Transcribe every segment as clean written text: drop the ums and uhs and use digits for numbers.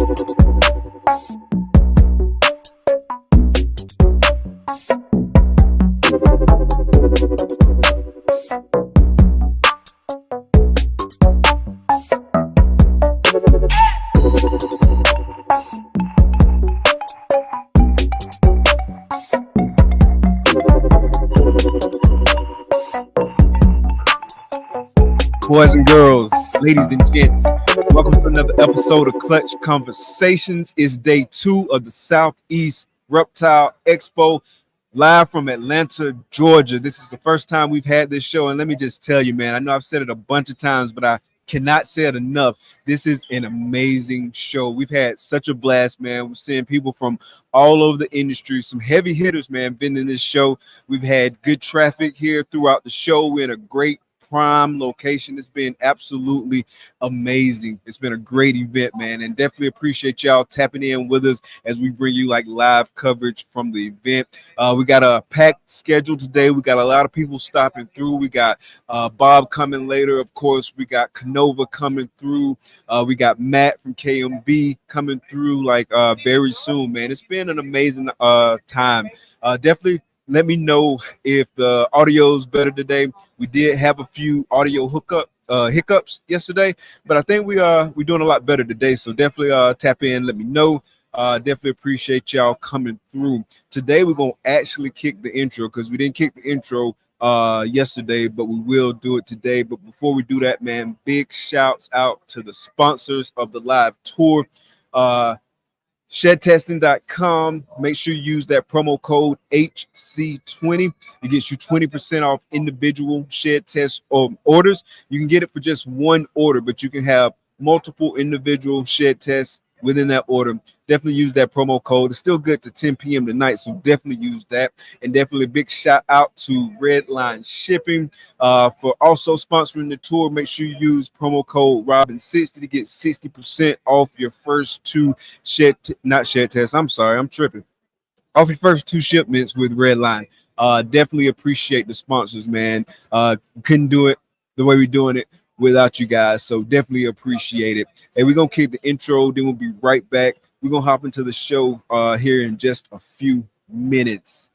Boys and girls, ladies and gents, welcome to another episode of Clutch Conversations. It's day 2 of the Southeast Reptile Expo, live from Atlanta, Georgia. This is the first time we've had this show, and let me just tell you, man, I know I've said it a bunch of times, but I cannot say it enough. This is an amazing show. We've had such a blast, man. We're seeing people from all over the industry, some heavy hitters, man, been in this show. We've had good traffic here throughout the show. We're in a great prime location. It's been absolutely amazing. It's been a great event, man, and definitely appreciate y'all tapping in with us as we bring you like live coverage from the event. We got a packed schedule today. We got a lot of people stopping through. We got Bob coming later, of course. We got KINOVA coming through. We got Matt from KMB coming through like very soon, man. It's been an amazing time. Definitely let me know if the audio is better today. We did have a few audio hiccups yesterday, but I think we're doing a lot better today. So definitely tap in, let me know. Definitely appreciate y'all coming through. Today we're gonna actually kick the intro because we didn't kick the intro yesterday, but we will do it today. But before we do that, man, big shouts out to the sponsors of the live tour. Shedtesting.com. Make sure you use that promo code HC20. It gets you 20% off individual shed test orders. You can get it for just one order, but you can have multiple individual shed tests within that order. Definitely use that promo code. It's still good to 10 p.m. tonight, so definitely use that. And definitely a big shout out to Redline Shipping for also sponsoring the tour. Make sure you use promo code Robin60 to get 60% off your first 2 not shed tests. I'm sorry, I'm tripping. Off your first 2 shipments with Redline. Definitely appreciate the sponsors, man. Couldn't do it the way we're doing it without you guys, so definitely appreciate it. And we're gonna keep the intro, then we'll be right back. We're gonna hop into the show here in just a few minutes.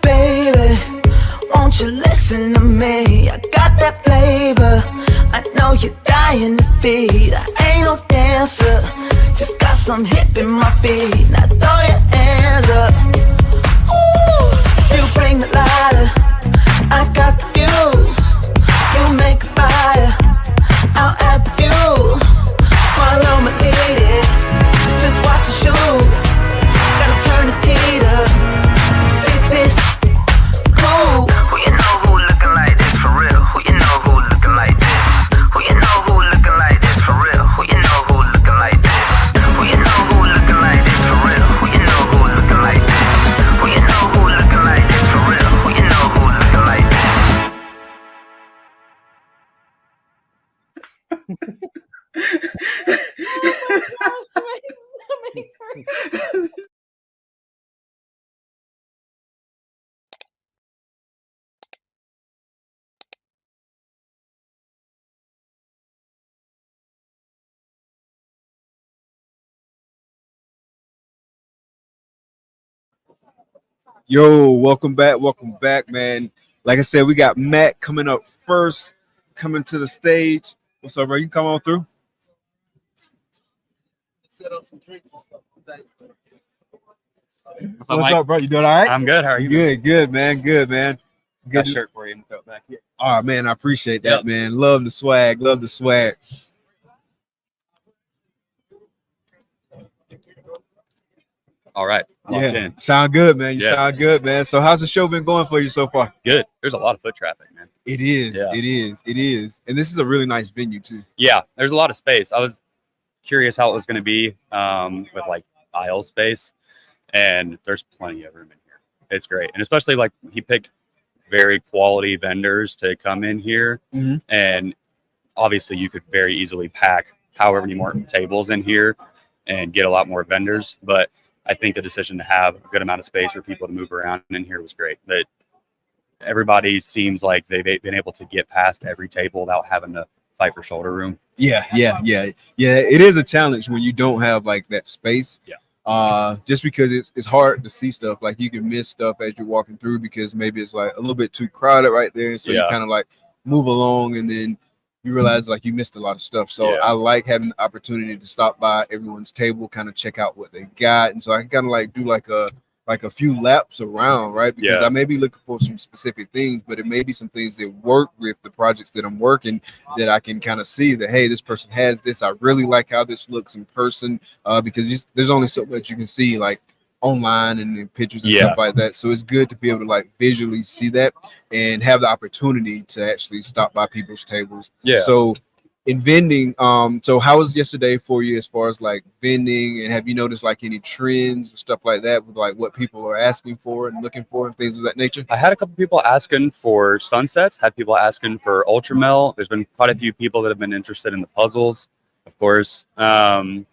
Baby, won't you listen to me? I got that flavor, I know you're dying to feed. I ain't no dancer, just got some hip in my feet. Now throw your hands up. Ooh, you bring the lighter, I got the fuse. You make a fire, I'll add the fuel. Follow my lady, just watch your shoes. Gotta turn the heat up, spit this cool. Who you know who looking like this for real? Who you know who looking like this? Who you know who looking like this for real? Who you know who looking like this? Who you know who looking like this for real? Who you know who looking like this? Who you know who looking like this for real? Who you know who looking like this? Yo, welcome back, man. Like I said, we got Matt coming up first, coming to the stage. What's up, bro? You can come on through. Set up some drinks and stuff. What's up, bro? You doing all right? I'm good. How are you? Good, man. Good Got a shirt for you. Throw it back here. Oh man, I appreciate that, man. Love the swag. All right. Yeah, sound good, man. Sound good, man. So how's the show been going for you so far? Good. There's a lot of foot traffic, man. It is. And this is a really nice venue too. Yeah, there's a lot of space. I was curious how it was going to be with like aisle space, and there's plenty of room in here. It's great. And especially like he picked very quality vendors to come in here. Mm-hmm. And obviously you could very easily pack however many more tables in here and get a lot more vendors. But I think the decision to have a good amount of space for people to move around in here was great. That everybody seems like they've been able to get past every table without having to fight for shoulder room. Yeah. It is a challenge when you don't have like that space. Yeah. Just because it's hard to see stuff. Like you can miss stuff as you're walking through because maybe it's like a little bit too crowded right there. So you kind of like move along and then you realize like you missed a lot of stuff. So I like having the opportunity to stop by everyone's table, kind of check out what they got. And so I can kind of like do like a few laps around, right? Because I may be looking for some specific things, but it may be some things that work with the projects that I'm working that I can kind of see that, hey, this person has this. I really like how this looks in person because there's only so much you can see like online and in pictures and stuff like that. So it's good to be able to like visually see that and have the opportunity to actually stop by people's tables. Yeah. So in vending, so how was yesterday for you as far as like vending, and have you noticed like any trends and stuff like that with like what people are asking for and looking for and things of that nature? I had a couple people asking for sunsets, had people asking for ultramel. There's been quite a few people that have been interested in the puzzles, of course. A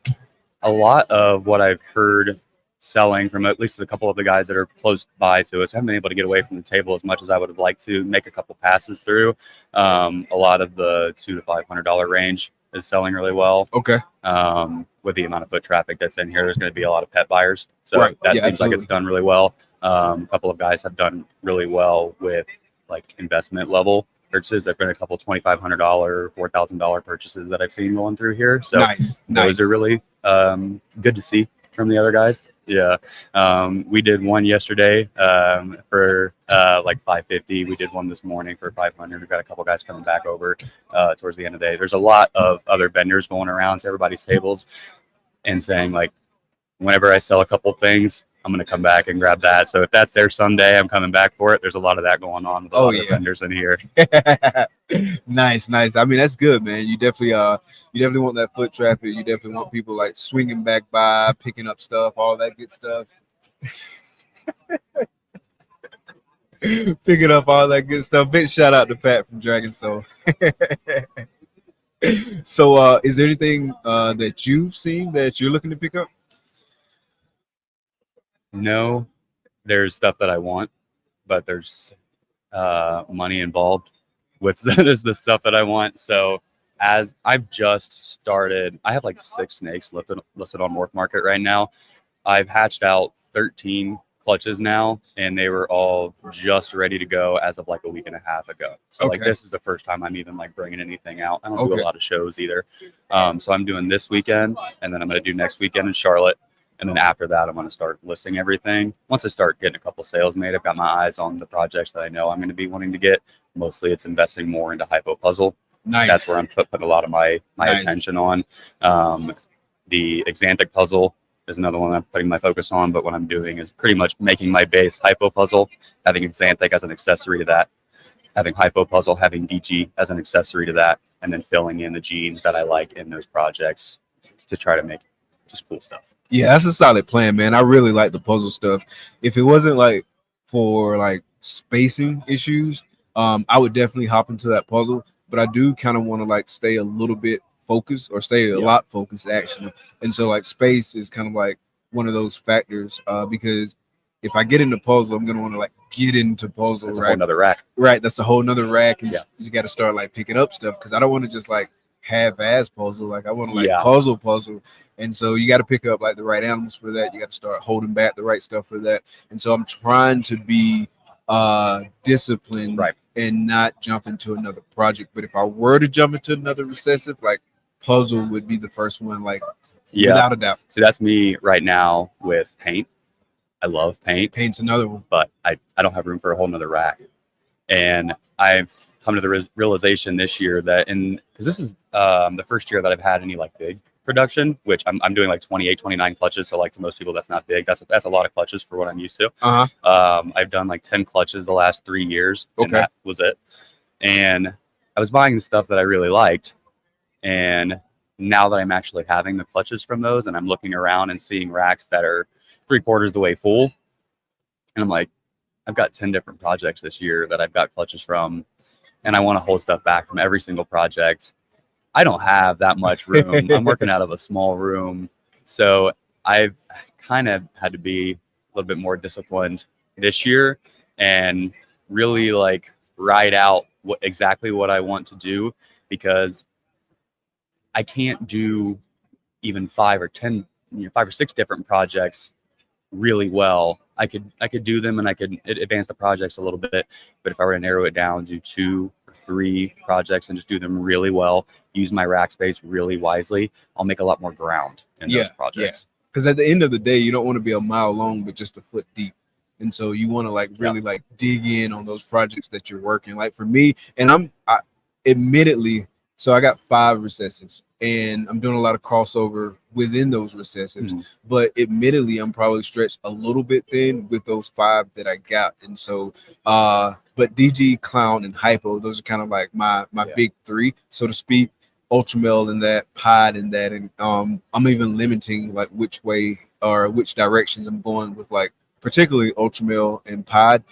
lot of what I've heard selling from at least a couple of the guys that are close by to us. I haven't been able to get away from the table as much as I would have liked to make a couple passes through. A lot of the $200 to $500 range is selling really well. Okay. With the amount of foot traffic that's in here, there's going to be a lot of pet buyers. So that seems like it's done really well. A couple of guys have done really well with like investment level purchases. There've been a couple $2,500, $4,000 purchases that I've seen going through here. So those are really good to see from the other guys. Yeah. We did one yesterday for like $550. We did one this morning for $500. We've got a couple guys coming back over towards the end of the day. There's a lot of other vendors going around to everybody's tables and saying like, whenever I sell a couple things, I'm going to come back and grab that. So if that's there someday, I'm coming back for it. There's a lot of that going on with a lot of vendors in here. Nice. I mean, that's good, man. You definitely want that foot traffic. You definitely want people like swinging back by, picking up stuff, all that good stuff. Picking up all that good stuff. Big shout out to Pat from Dragon Soul. So, is there anything that you've seen that you're looking to pick up? No, there's stuff that I want, but there's money involved with the stuff that I want. So as I've just started, I have like 6 snakes listed on Morph Market right now. I've hatched out 13 clutches now, and they were all just ready to go as of like a week and a half ago. So like this is the first time I'm even like bringing anything out. I don't do a lot of shows either. So I'm doing this weekend, and then I'm going to do next weekend in Charlotte. And then after that, I'm going to start listing everything. Once I start getting a couple sales made, I've got my eyes on the projects that I know I'm going to be wanting to get. Mostly it's investing more into hypo puzzle. Nice. That's where I'm putting a lot of my attention on. The Xanthic puzzle is another one I'm putting my focus on. But what I'm doing is pretty much making my base hypo puzzle, having Xanthic as an accessory to that, having hypo puzzle, having DG as an accessory to that, and then filling in the genes that I like in those projects to try to make just cool stuff. Yeah, that's a solid plan, man. I really like the puzzle stuff. If it wasn't like for like spacing issues, I would definitely hop into that puzzle. But I do kind of want to like stay a little bit focused, or stay a lot focused actually. And so like space is kind of like one of those factors because if I get into puzzle, I'm gonna want to like get into puzzle. That's a whole nother rack. Right, that's a whole nother rack, and you got to start like picking up stuff because I don't want to just like half-ass puzzle. Like I want to like puzzle. And so you got to pick up like the right animals for that. You got to start holding back the right stuff for that. And so I'm trying to be disciplined and not jump into another project. But if I were to jump into another recessive, like puzzle would be the first one, like without a doubt. See, that's me right now with paint. I love paint. Paint's another one. But I don't have room for a whole nother rack. And I've come to the realization this year that because this is the first year that I've had any like big production, which I'm doing like 28, 29 clutches. So like to most people, that's not big. That's a lot of clutches for what I'm used to. I've done like 10 clutches the last 3 years. And that was it. And I was buying the stuff that I really liked. And now that I'm actually having the clutches from those, and I'm looking around and seeing racks that are 3/4 the way full. And I'm like, I've got 10 different projects this year that I've got clutches from, and I want to hold stuff back from every single project. I don't have that much room. I'm working out of a small room. So I've kind of had to be a little bit more disciplined this year and really like write out exactly what I want to do, because I can't do even 5 or 10, 5 or 6 different projects really well. I could do them and I could advance the projects a little bit, but if I were to narrow it down, do 2 or 3 projects and just do them really well, use my rack space really wisely, I'll make a lot more ground in those projects. Because at the end of the day, you don't want to be a mile long, but just a foot deep. And so you want to like really like dig in on those projects that you're working. Like for me, and I admittedly, so I got 5 recessives and I'm doing a lot of crossover within those recessives, but admittedly, I'm probably stretched a little bit thin with those 5 that I got. And so, but DG, Clown, and Hypo, those are kind of like my big 3, so to speak. Ultramel in that, Pod in that, and I'm even limiting like which way or which directions I'm going with, like particularly Ultramel and Pod.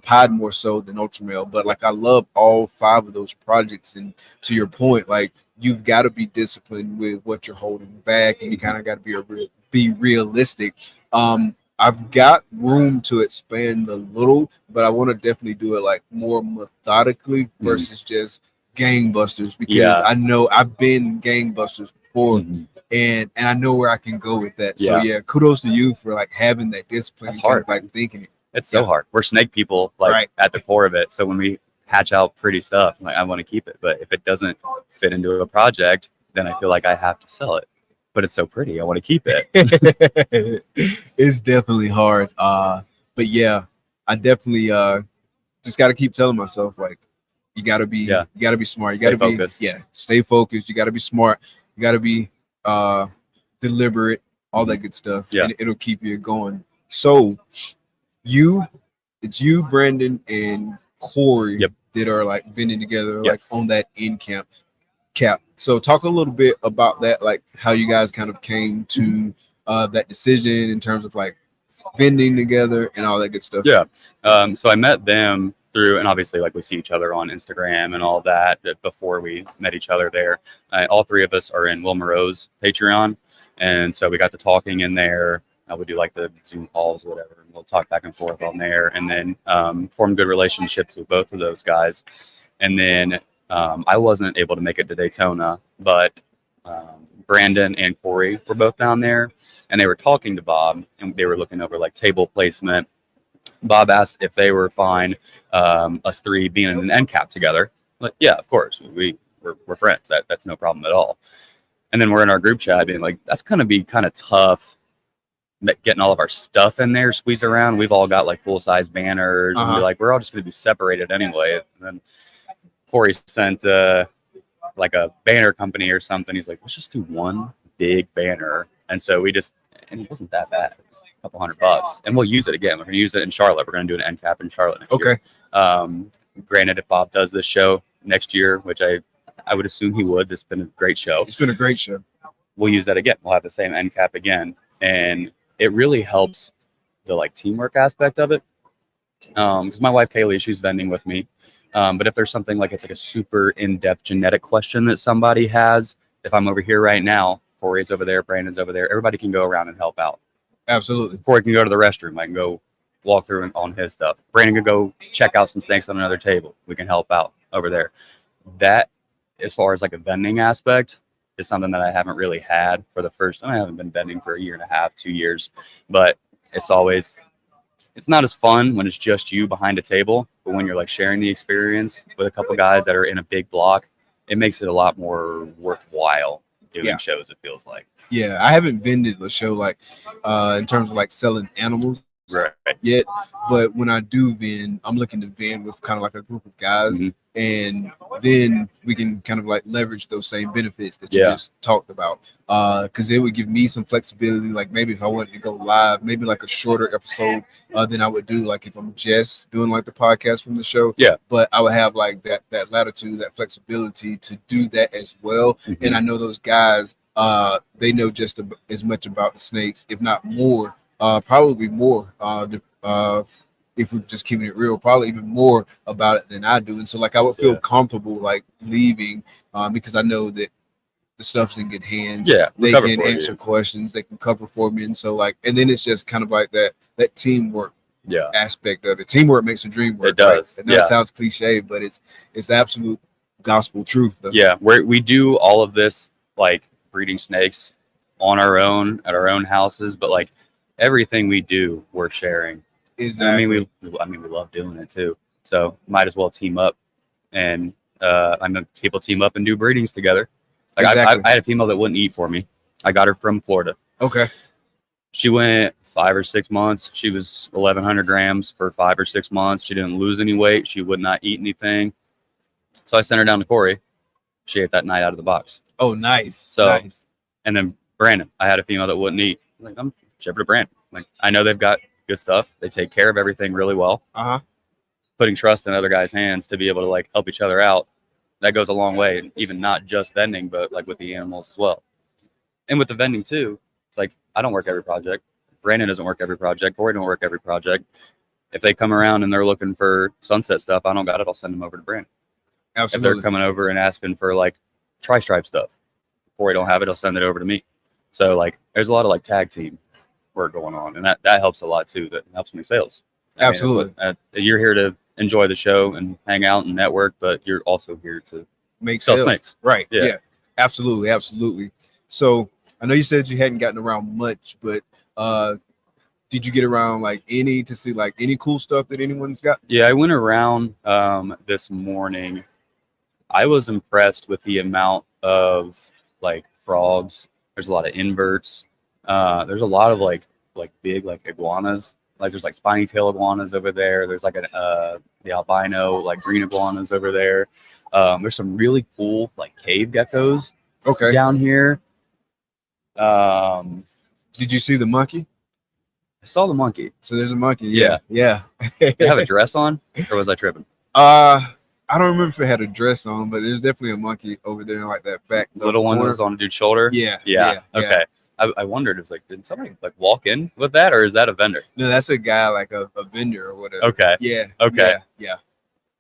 Pod more so than Ultramel, but like I love all 5 of those projects. And to your point, like you've got to be disciplined with what you're holding back, and you kind of got to be realistic. I've got room to expand a little, but I want to definitely do it like more methodically versus just gangbusters, because I know I've been gangbusters before, and I know where I can go with that. So yeah, kudos to you for like having that discipline. It's hard, like thinking it. It's so hard. We're snake people, like at the core of it. So when we hatch out pretty stuff, like I want to keep it, but if it doesn't fit into a project, then I feel like I have to sell it. But it's so pretty, I want to keep it. It's definitely hard, but yeah, I definitely just got to keep telling myself like, you gotta be smart. You gotta be focused. Stay focused. You gotta be smart. You gotta be deliberate, all that good stuff. And it'll keep you going. So it's you, Brandon, and Corey that are like vending together, like on that end cap. So talk a little bit about that, like how you guys kind of came to that decision in terms of like vending together and all that good stuff. So I met them through, and obviously like we see each other on Instagram and all that before we met each other there. All 3 of us are in Will Moreau's Patreon, and so we got to talking in there. We do like the Zoom calls or whatever, and we'll talk back and forth on there, and then form good relationships with both of those guys. And then I wasn't able to make it to Daytona, but Brandon and Corey were both down there, and they were talking to Bob, and they were looking over like table placement. Bob asked if they were fine, us 3 being in an end cap together. Like, yeah, of course, we're friends. That's no problem at all. And then we're in our group chat being like, that's gonna be kind of tough getting all of our stuff in there, squeezed around. We've all got like full size banners, and we're all just gonna be separated anyway. And then Corey sent like a banner company or something. He's like, let's just do one big banner. And so and it wasn't that bad. It was a couple $100, and we'll use it again. We're gonna use it in Charlotte. We're gonna do an end cap in Charlotte next year. Granted, if Bob does this show next year, which I would assume he would, it's been a great show. It's been a great show. We'll use that again. We'll have the same end cap again, and it really helps the like teamwork aspect of it. Because my wife Kaylee, she's vending with me. But if there's something like it's like a super in-depth genetic question that somebody has, if I'm over here right now, Corey's over there, Brandon's over there, everybody can go around and help out. Absolutely. Corey can go to the restroom. I can go walk through on his stuff. Brandon can go check out some snakes on another table. We can help out over there. That, as far as like a vending aspect, is something that I haven't really had for the first time. I haven't been vending for 1.5 years, 2 years, but it's not as fun when it's just you behind a table, but when you're like sharing the experience with a couple guys that are in a big block, it makes it a lot more worthwhile doing shows, it feels like. Yeah, I haven't vended a show like in terms of like selling animals yet, but when I do vend, I'm looking to vend with kind of like a group of guys, and then we can kind of like leverage those same benefits that you just talked about, because it would give me some flexibility. Like maybe if I wanted to go live, maybe like a shorter episode than I would do like if I'm just doing like the podcast from the show, but I would have like that latitude, that flexibility to do that as well. And I know those guys, they know just as much about the snakes, if not more, probably more, if we're just keeping it real, probably even more about it than I do. And so like I would feel comfortable like leaving, because I know that the stuff's in good hands. Yeah, we they cover can for answer you. questions, they can cover for me, and so like, and then it's just kind of like that teamwork Yeah, aspect of it. Teamwork makes the dream work. it does. Right? I know it sounds cliche, but it's the absolute gospel truth, though. Yeah, we do all of this like breeding snakes on our own at our own houses, but like everything we do, we're sharing. Exactly. I mean, we love doing it too. So might as well team up, and people team up and do breedings together. Like Exactly. I had a female that wouldn't eat for me. I got her from Florida. Okay. She went 5 or 6 months. She was 1,100 grams for 5 or 6 months. She didn't lose any weight. She would not eat anything. So I sent her down to Corey. She ate that night out of the box. Oh, nice. So, nice. And then Brandon, I had a female that wouldn't eat. Like, I'm shipping to Brandon. Like, I know they've got good stuff. They take care of everything really well. Putting trust in other guys' hands to be able to like help each other out, that goes a long way. Even not just vending, but like with the animals as well. And with the vending too, it's like I don't work every project. Brandon doesn't work every project. Corey don't work every project. If they come around and they're looking for sunset stuff, I don't got it. I'll send them over to Brandon. Absolutely. If they're coming over and asking for like tri-stripe stuff, Corey don't have it, he'll send it over to me. So like there's a lot of like tag team work going on, and that helps a lot too. That helps me sales. Absolutely. You're here to enjoy the show and hang out and network, but you're also here to make sell sales. snakes. Right. Yeah. Absolutely. Absolutely. So I know you said you hadn't gotten around much, but did you get around like any cool stuff that anyone's got? Yeah, I went around this morning. I was impressed with the amount of like frogs. There's a lot of inverts. There's a lot of like big like iguanas. Like there's like spiny tail iguanas over there. There's like the albino like green iguanas over there. There's some really cool like cave geckos down here. Did you see the monkey? I saw the monkey. So there's a monkey. Yeah. Did it have a dress on, or was I tripping? I don't remember if it had a dress on, but there's definitely a monkey over there in like that back little one corner. was on a dude's shoulder. Yeah. Okay. I wondered, it was like, did somebody like walk in with that, or is that a vendor? No, that's a guy, like a vendor or whatever. Okay. Yeah.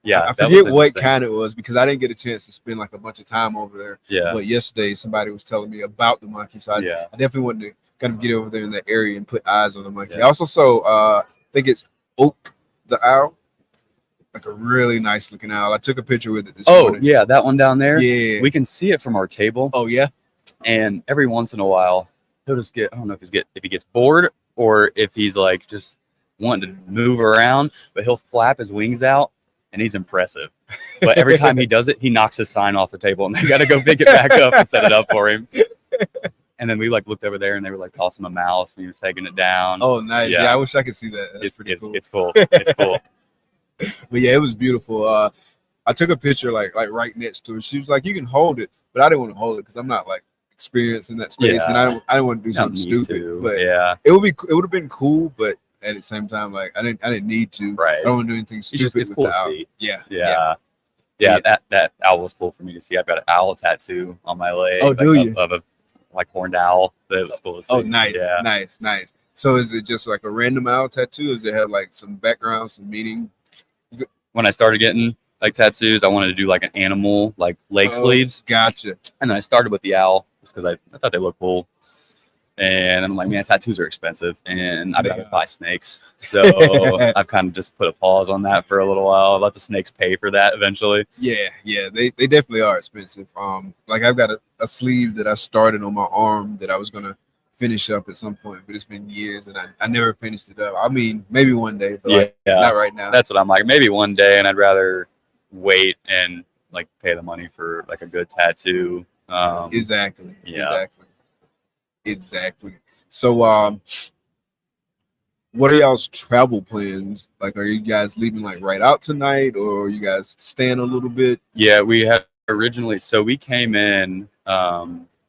Yeah. I forget what kind it was because I didn't get a chance to spend like a bunch of time over there. Yeah. But yesterday somebody was telling me about the monkey, so I definitely wanted to kind of get over there in that area and put eyes on the monkey. I also saw, I think it's Oak the owl, like a really nice looking owl. I took a picture with it this morning. Yeah, that one down there. Yeah. We can see it from our table. Oh yeah. And every once in a while, he'll just get, I don't know if he gets bored or if he's like just wanting to move around, but he'll flap his wings out and he's impressive. But every time he does it, he knocks his sign off the table and they got to go pick it back up and set it up for him. And then we like looked over there and they were like tossing a mouse and he was taking it down. Oh, nice. Yeah, I wish I could see that. That's pretty cool. It's cool. It's cool. But yeah, it was beautiful. I took a picture like right next to her. She was like, "You can hold it," but I didn't want to hold it because I'm not like experienced in that space, and I didn't want to do something stupid. But it would have been cool, but at the same time, like I didn't need to. Right. I don't want to do anything stupid. It's cool to see. Yeah. That owl was cool for me to see. I've got an owl tattoo on my leg. Oh, do you? Of a like horned owl. That was cool to see. Oh, nice. Yeah. Nice. So is it just like a random owl tattoo? Or does it have like some background, some meaning? When I started getting like tattoos, I wanted to do like an animal, like leg sleeves. Gotcha. And then I started with the owl just because I thought they looked cool. And I'm like, man, tattoos are expensive and I'd rather buy snakes. So I've kind of just put a pause on that for a little while. I'll let the snakes pay for that eventually. Yeah. They definitely are expensive. Like I've got a sleeve that I started on my arm that I was gonna finish up at some point, but it's been years and I never finished it up. I mean, maybe one day, but not right now. That's what I'm like. Maybe one day, and I'd rather wait and like pay the money for like a good tattoo. Exactly. Yeah. Exactly. So, what are y'all's travel plans? Like, are you guys leaving like right out tonight, or are you guys staying a little bit? Yeah, we had originally. So we came in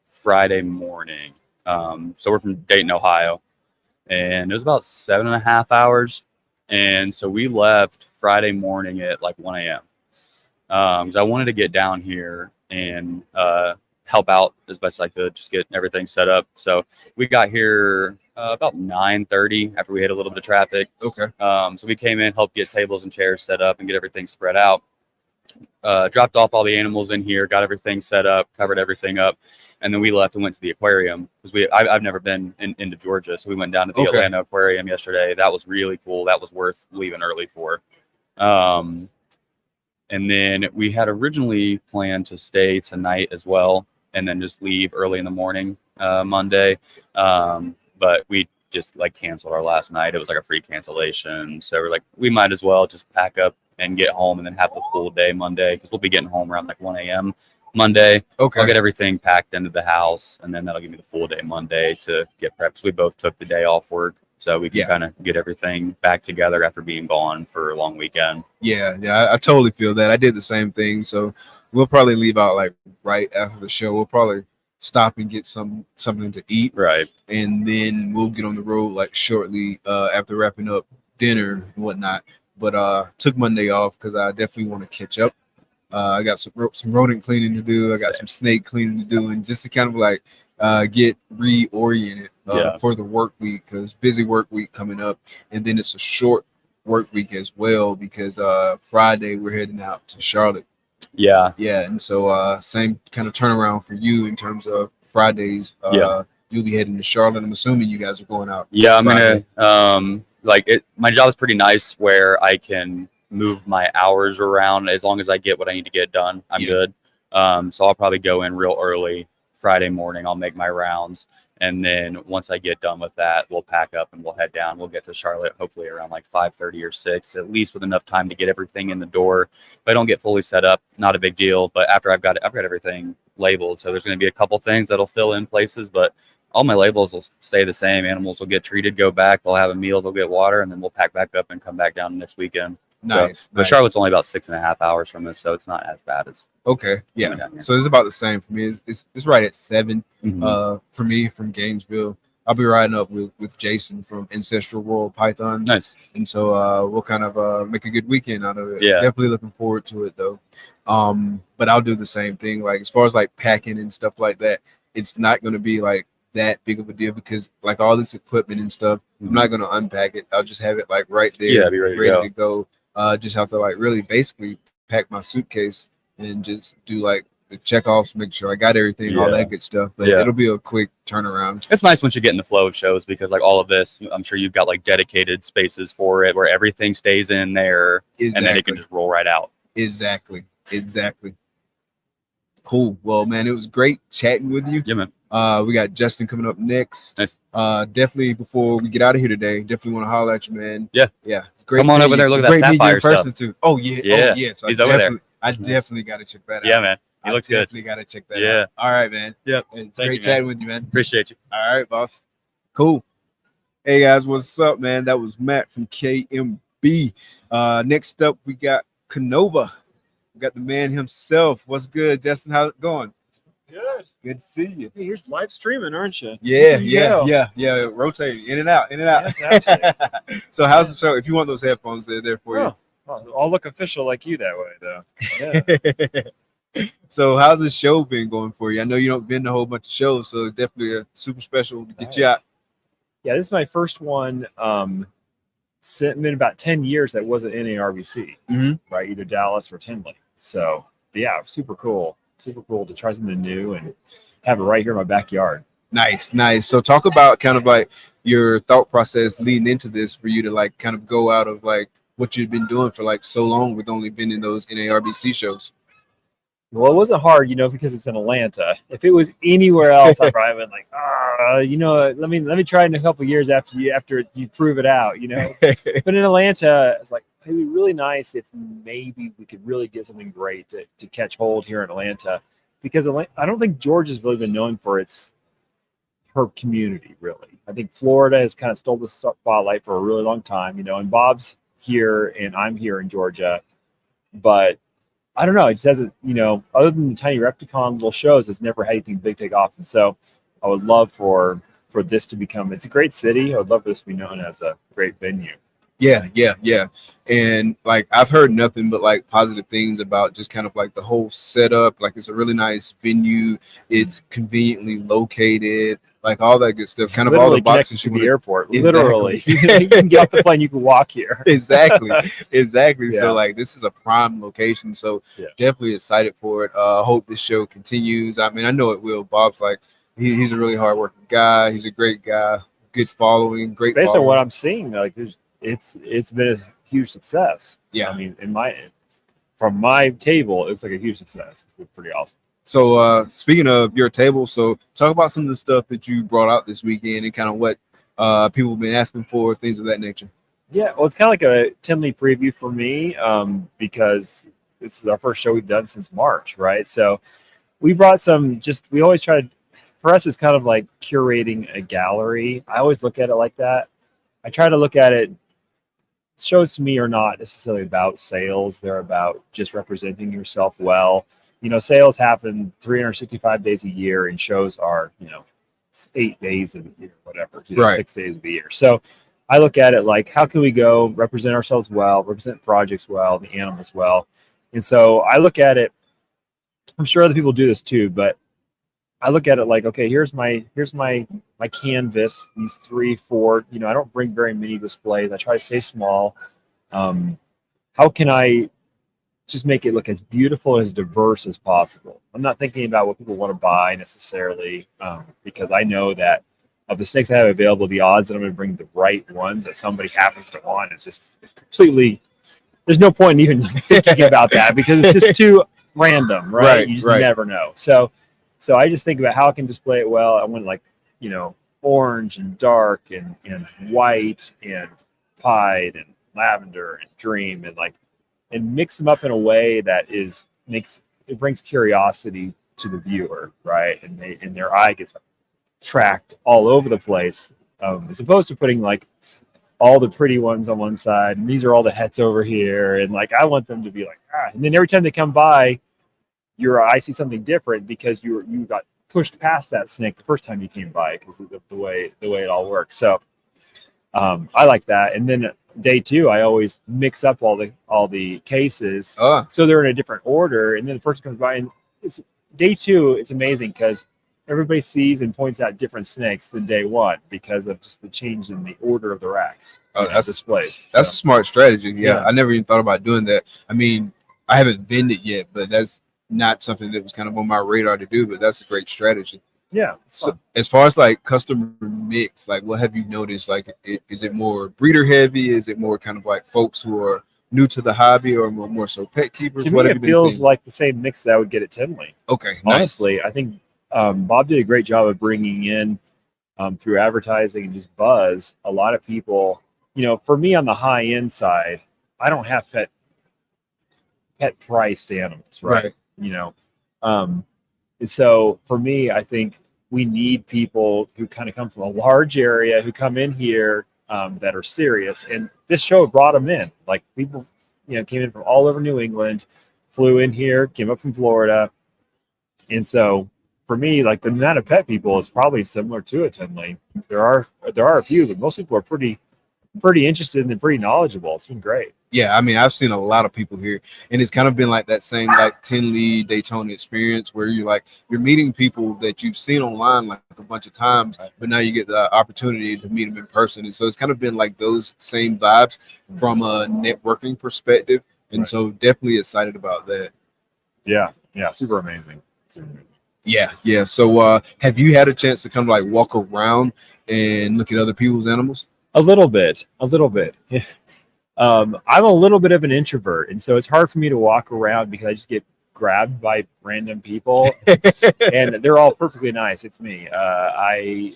Friday morning. So we're from Dayton, Ohio, and it was about 7.5 hours. And so we left Friday morning at like 1 a.m. Because I wanted to get down here and help out as best I could, just get everything set up. So we got here about 9:30 after we hit a little bit of traffic. Okay. So we came in, helped get tables and chairs set up and get everything spread out. Dropped off all the animals in here, got everything set up, covered everything up. And then we left and went to the aquarium because I've never been into Georgia. So we went down to the Atlanta aquarium yesterday. That was really cool. That was worth leaving early for. And then we had originally planned to stay tonight as well, and then just leave early in the morning Monday. But we just like canceled our last night. It was like a free cancellation. So we're like, we might as well just pack up and get home and then have the full day Monday, because we'll be getting home around like 1 a.m. Monday. Okay. I'll get everything packed into the house, and then that'll give me the full day Monday to get prepped. So we both took the day off work, so we can kind of get everything back together after being gone for a long weekend. Yeah, I totally feel that. I did the same thing. So we'll probably leave out like right after the show. We'll probably stop and get something to eat. Right. And then we'll get on the road like shortly after wrapping up dinner and whatnot. But took Monday off because I definitely want to catch up. I got some rodent cleaning to do. I got some snake cleaning to do, and just to kind of like get reoriented for the work week, because busy work week coming up, and then it's a short work week as well because Friday we're heading out to Charlotte. Yeah, and so same kind of turnaround for you in terms of Fridays. You'll be heading to Charlotte. I'm assuming you guys are going out. Yeah, I'm gonna my job is pretty nice where I can move my hours around as long as I get what I need to get done. I'm good. So I'll probably go in real early Friday morning. I'll make my rounds, and then once I get done with that, we'll pack up and we'll head down. We'll get to Charlotte hopefully around like 5:30 or 6, at least with enough time to get everything in the door. If I don't get fully set up, not a big deal. But after I've got everything labeled, so there's going to be a couple things that'll fill in places, but all my labels will stay the same. Animals will get treated, go back, they'll have a meal, they'll get water, and then we'll pack back up and come back down next weekend. Nice. But Charlotte's only about 6.5 hours from us, so it's not as bad as. Okay. Yeah. So it's about the same for me. It's right at 7 for me from Gainesville. I'll be riding up with Jason from Ancestral World Python. Nice. And so we'll kind of make a good weekend out of it. Yeah. Definitely looking forward to it though. But I'll do the same thing. Like as far as like packing and stuff like that, it's not going to be like that big of a deal because like all this equipment and stuff, I'm not going to unpack it. I'll just have it like right there. Yeah, be ready to go. Just have to like really basically pack my suitcase and just do like the checkoffs, make sure I got everything, all that good stuff. But it'll be a quick turnaround. It's nice once you get in the flow of shows because like all of this, I'm sure you've got like dedicated spaces for it where everything stays in there and then it can just roll right out. Exactly. Cool. Well, man, it was great chatting with you. Yeah, man. We got Justin coming up next. Nice. Definitely before we get out of here today, definitely want to holler at you, man. Yeah. It's great. Come on over there. Look at that sapphire stuff. Too. Oh yeah. So he's over there. I definitely got to check that out. Yeah, man. He looks good. Definitely got to check that out. All right, man. Yep. It's great chatting with you, man. Appreciate you. All right, boss. Cool. Hey guys, what's up, man? That was Matt from KMB. Next up, we got KINOVA. We got the man himself. What's good, Justin? How's it going? Good to see you. Hey, you're live streaming, aren't you? Yeah. Rotating in and out. So how's the show? If you want those headphones, they're there for you. I'll look official like you that way, though. Yeah. So how's the show been going for you? I know you don't been to a whole bunch of shows, so definitely a super special to get you out. Yeah, this is my first one. It's been about 10 years that wasn't in a RVC, right? Either Dallas or Tinley. So yeah, super cool to try something new and have it right here in my backyard. Nice. So talk about kind of like your thought process leading into this for you to like kind of go out of like what you've been doing for like so long with only been in those NARBC shows. Well, it wasn't hard, because it's in Atlanta. If it was anywhere else, I'd probably been like, let me try it in a couple of years after you prove it out, But in Atlanta, it's like it'd be really nice if maybe we could really get something great to catch hold here in Atlanta, because I don't think Georgia's really been known for its herp community, really. I think Florida has kind of stole the spotlight for a really long time, and Bob's here and I'm here in Georgia, but I don't know. It says it, other than the tiny Repticon little shows, it's never had anything big take off. And so I would love for this to become, it's a great city. I would love for this to be known as a great venue. Yeah. And like I've heard nothing but like positive things about just kind of like the whole setup. Like it's a really nice venue. It's conveniently located, like all that good stuff. Kind of all the Literally connected boxes to you the want. airport. Exactly. Literally, you can get off the plane, you can walk here. Exactly. Yeah. So like this is a prime location. So Yeah. definitely excited for it. Hope this show continues. I mean, I know it will. Bob's like he's a really hardworking guy. He's a great guy. Good following. Great. Based on following. what I'm seeing, like it's been a huge success. Yeah. I mean, from my table, it looks like a huge success. It's pretty awesome. So speaking of your table, so talk about some of the stuff that you brought out this weekend and kind of what people have been asking for, things of that nature. Yeah, well, it's kind of like a Tinley preview for me because this is our first show we've done since March, right? So we brought we always try to, for us, it's kind of like curating a gallery. I always look at it like that. I try to look at it, shows to me are not necessarily about sales. They're about just representing yourself well. You know, sales happen 365 days a year and shows are, 8 days of the year, whatever, Right. 6 days of the year. So I look at it like, how can we go represent ourselves well, represent projects well, the animals well? And so I look at it, I'm sure other people do this too, but I look at it like, okay, here's my canvas, these 3, 4, I don't bring very many displays. I try to stay small. How can I just make it look as beautiful, as diverse as possible? I'm not thinking about what people want to buy necessarily, because I know that of the snakes I have available, the odds that I'm going to bring the right ones that somebody happens to want it's completely, there's no point in even thinking about that because it's just too random, right? You just never know. So I just think about how I can display it well. I want like, orange and dark and white and pied and lavender and dream and mix them up in a way that it brings curiosity to the viewer, right? And their eye gets tracked all over the place, as opposed to putting like all the pretty ones on one side and these are all the hets over here, and like I want them to be like and then every time they come by, your eye sees something different because you got pushed past that snake the first time you came by because of the way it all works. So I like that. And then day 2, I always mix up all the cases so they're in a different order. And then the person comes by and it's day 2. It's amazing because everybody sees and points out different snakes than day 1 because of just the change in the order of the racks. That's displays. That's a smart strategy. Yeah, Yeah. I never even thought about doing that. I mean, I haven't vended yet, but that's not something that was kind of on my radar to do, but that's a great strategy. Yeah. So as far as like customer mix, like what have you noticed? Like, is it more breeder heavy? Is it more kind of like folks who are new to the hobby, or more so pet keepers? To What me, have it you been feels seeing? like the same mix that I would get at Tinley. Okay, nice. Honestly, I think Bob did a great job of bringing in through advertising and just buzz a lot of people. For me on the high end side, I don't have pet priced animals, right? And so for me, I think we need people who kind of come from a large area who come in here that are serious. And this show brought them in. Like people, came in from all over New England, flew in here, came up from Florida. And so for me, like the amount of pet people is probably similar to a Tinley. There are a few, but most people are pretty interested and pretty knowledgeable. It's been great. Yeah, I mean, I've seen a lot of people here, and it's kind of been like that same like Tinley Daytona experience where you're meeting people that you've seen online like a bunch of times, but now you get the opportunity to meet them in person. And so it's kind of been like those same vibes from a networking perspective. And so definitely excited about that. Yeah, super amazing. Yeah. So have you had a chance to kind of like walk around and look at other people's animals? A little bit. I'm a little bit of an introvert, and so it's hard for me to walk around because I just get grabbed by random people, and they're all perfectly nice. It's me. I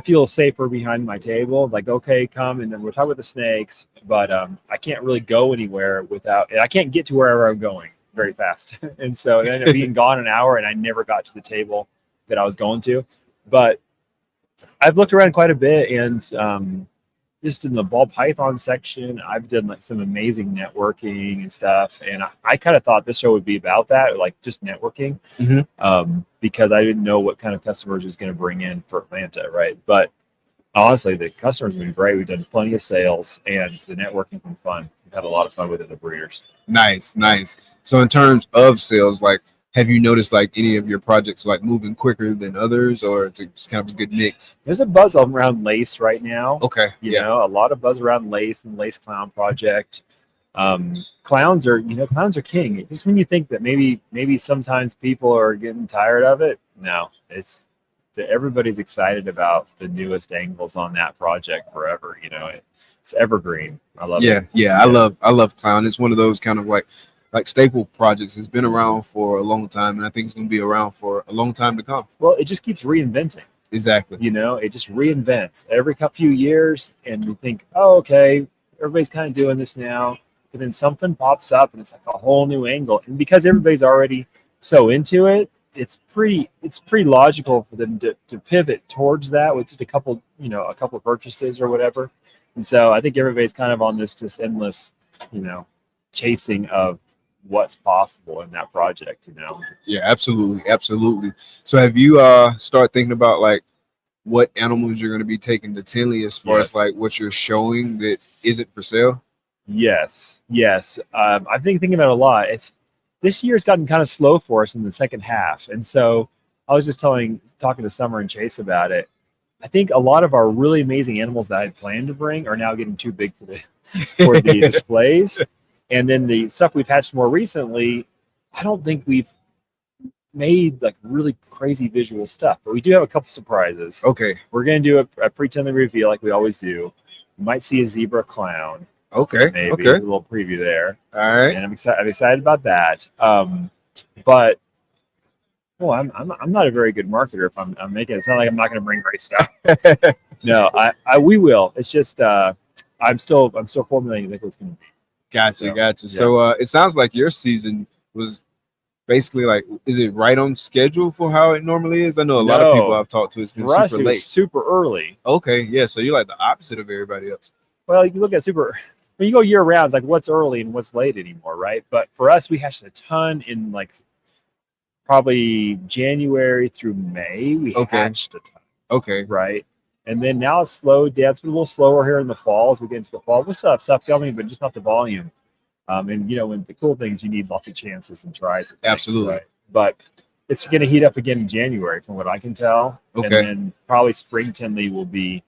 feel safer behind my table. Like, okay, come, and then we'll talk about the snakes, but I can't really go anywhere and I can't get to wherever I'm going very fast. And so it ended up being gone an hour, and I never got to the table that I was going to. But I've looked around quite a bit, and just in the ball python section, I've done like some amazing networking and stuff. And I kind of thought this show would be about that, like just networking, because I didn't know what kind of customers it was going to bring in for Atlanta, right? But Honestly, the customers have been great. We've done plenty of sales, and the networking's been fun. We've had a lot of fun with it, the breeders. Nice, nice. So in terms of sales, like, have you noticed like any of your projects like moving quicker than others, or it's just kind of a good mix? There's a buzz around lace right now. Okay. You know, a lot of buzz around lace and the lace clown project. Clowns are king. Just when you think that maybe sometimes people are getting tired of it, no, it's that everybody's excited about the newest angles on that project forever. You know, it's evergreen. I love it. Yeah. I love clown. It's one of those kind of like staple projects. It's been around for a long time, and I think it's going to be around for a long time to come. Well, it just keeps reinventing. Exactly. You know, it just reinvents every few years, and you think, oh, okay, everybody's kind of doing this now, but then something pops up, and it's like a whole new angle. And because everybody's already so into it, it's pretty logical for them to pivot towards that with just a couple purchases or whatever. And so I think everybody's kind of on this just endless, chasing of what's possible in that project, Yeah, absolutely. So have you start thinking about like what animals you're going to be taking to Tinley as far as like what you're showing that isn't for sale? Yes. I've been thinking about it a lot. This year's gotten kind of slow for us in the second half. And so I was just talking to Summer and Chase about it. I think a lot of our really amazing animals that I had planned to bring are now getting too big for the displays. And then the stuff we've hatched more recently, I don't think we've made like really crazy visual stuff, but we do have a couple surprises. Okay. We're going to do a pre-Tinley reveal like we always do. You might see a zebra clown. Okay. Maybe okay. a little preview there. All right. And I'm excited about that. But I'm not a very good marketer if I'm making it sound like I'm not going to bring great stuff. No, we will. It's just I'm still formulating what's going to be. Gotcha. Yeah. So it sounds like your season was basically like, is it right on schedule for how it normally is? I know a lot of people I've talked to, it's been for us, super it late. was super early. Okay, yeah. So you're like the opposite of everybody else. Well, you look at when you go year round, it's like what's early and what's late anymore, right? But for us, we hatched a ton in like probably January through May. We hatched a ton. Okay. Right. And then now it's slowed down. It's been a little slower here in the fall as we get into the fall. We still have stuff coming, but just not the volume. And when the cool things, you need lots of chances and tries. And things, absolutely. Right? But it's going to heat up again in January, from what I can tell. Okay. And then probably spring Tinley will be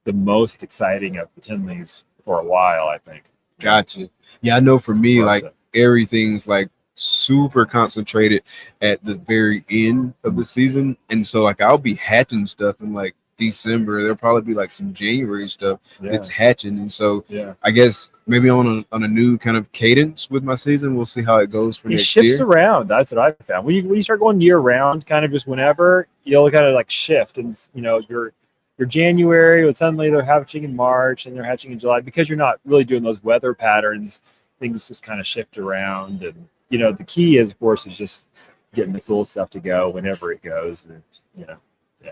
the most exciting of the Tinleys for a while, I think. Gotcha. Yeah, I know for me, like everything's like super concentrated at the very end of the season. And so like I'll be hatching stuff in like December. There'll probably be like some January stuff that's hatching. And so I guess maybe on a new kind of cadence with my season, we'll see how it goes for next year. It shifts around. That's what I found. When you start going year round, kind of just whenever, you'll kind of like shift. And your January, but suddenly they're hatching in March and they're hatching in July, because you're not really doing those weather patterns. Things just kind of shift around. And, the key is, of course, is just getting the cool stuff to go whenever it goes and,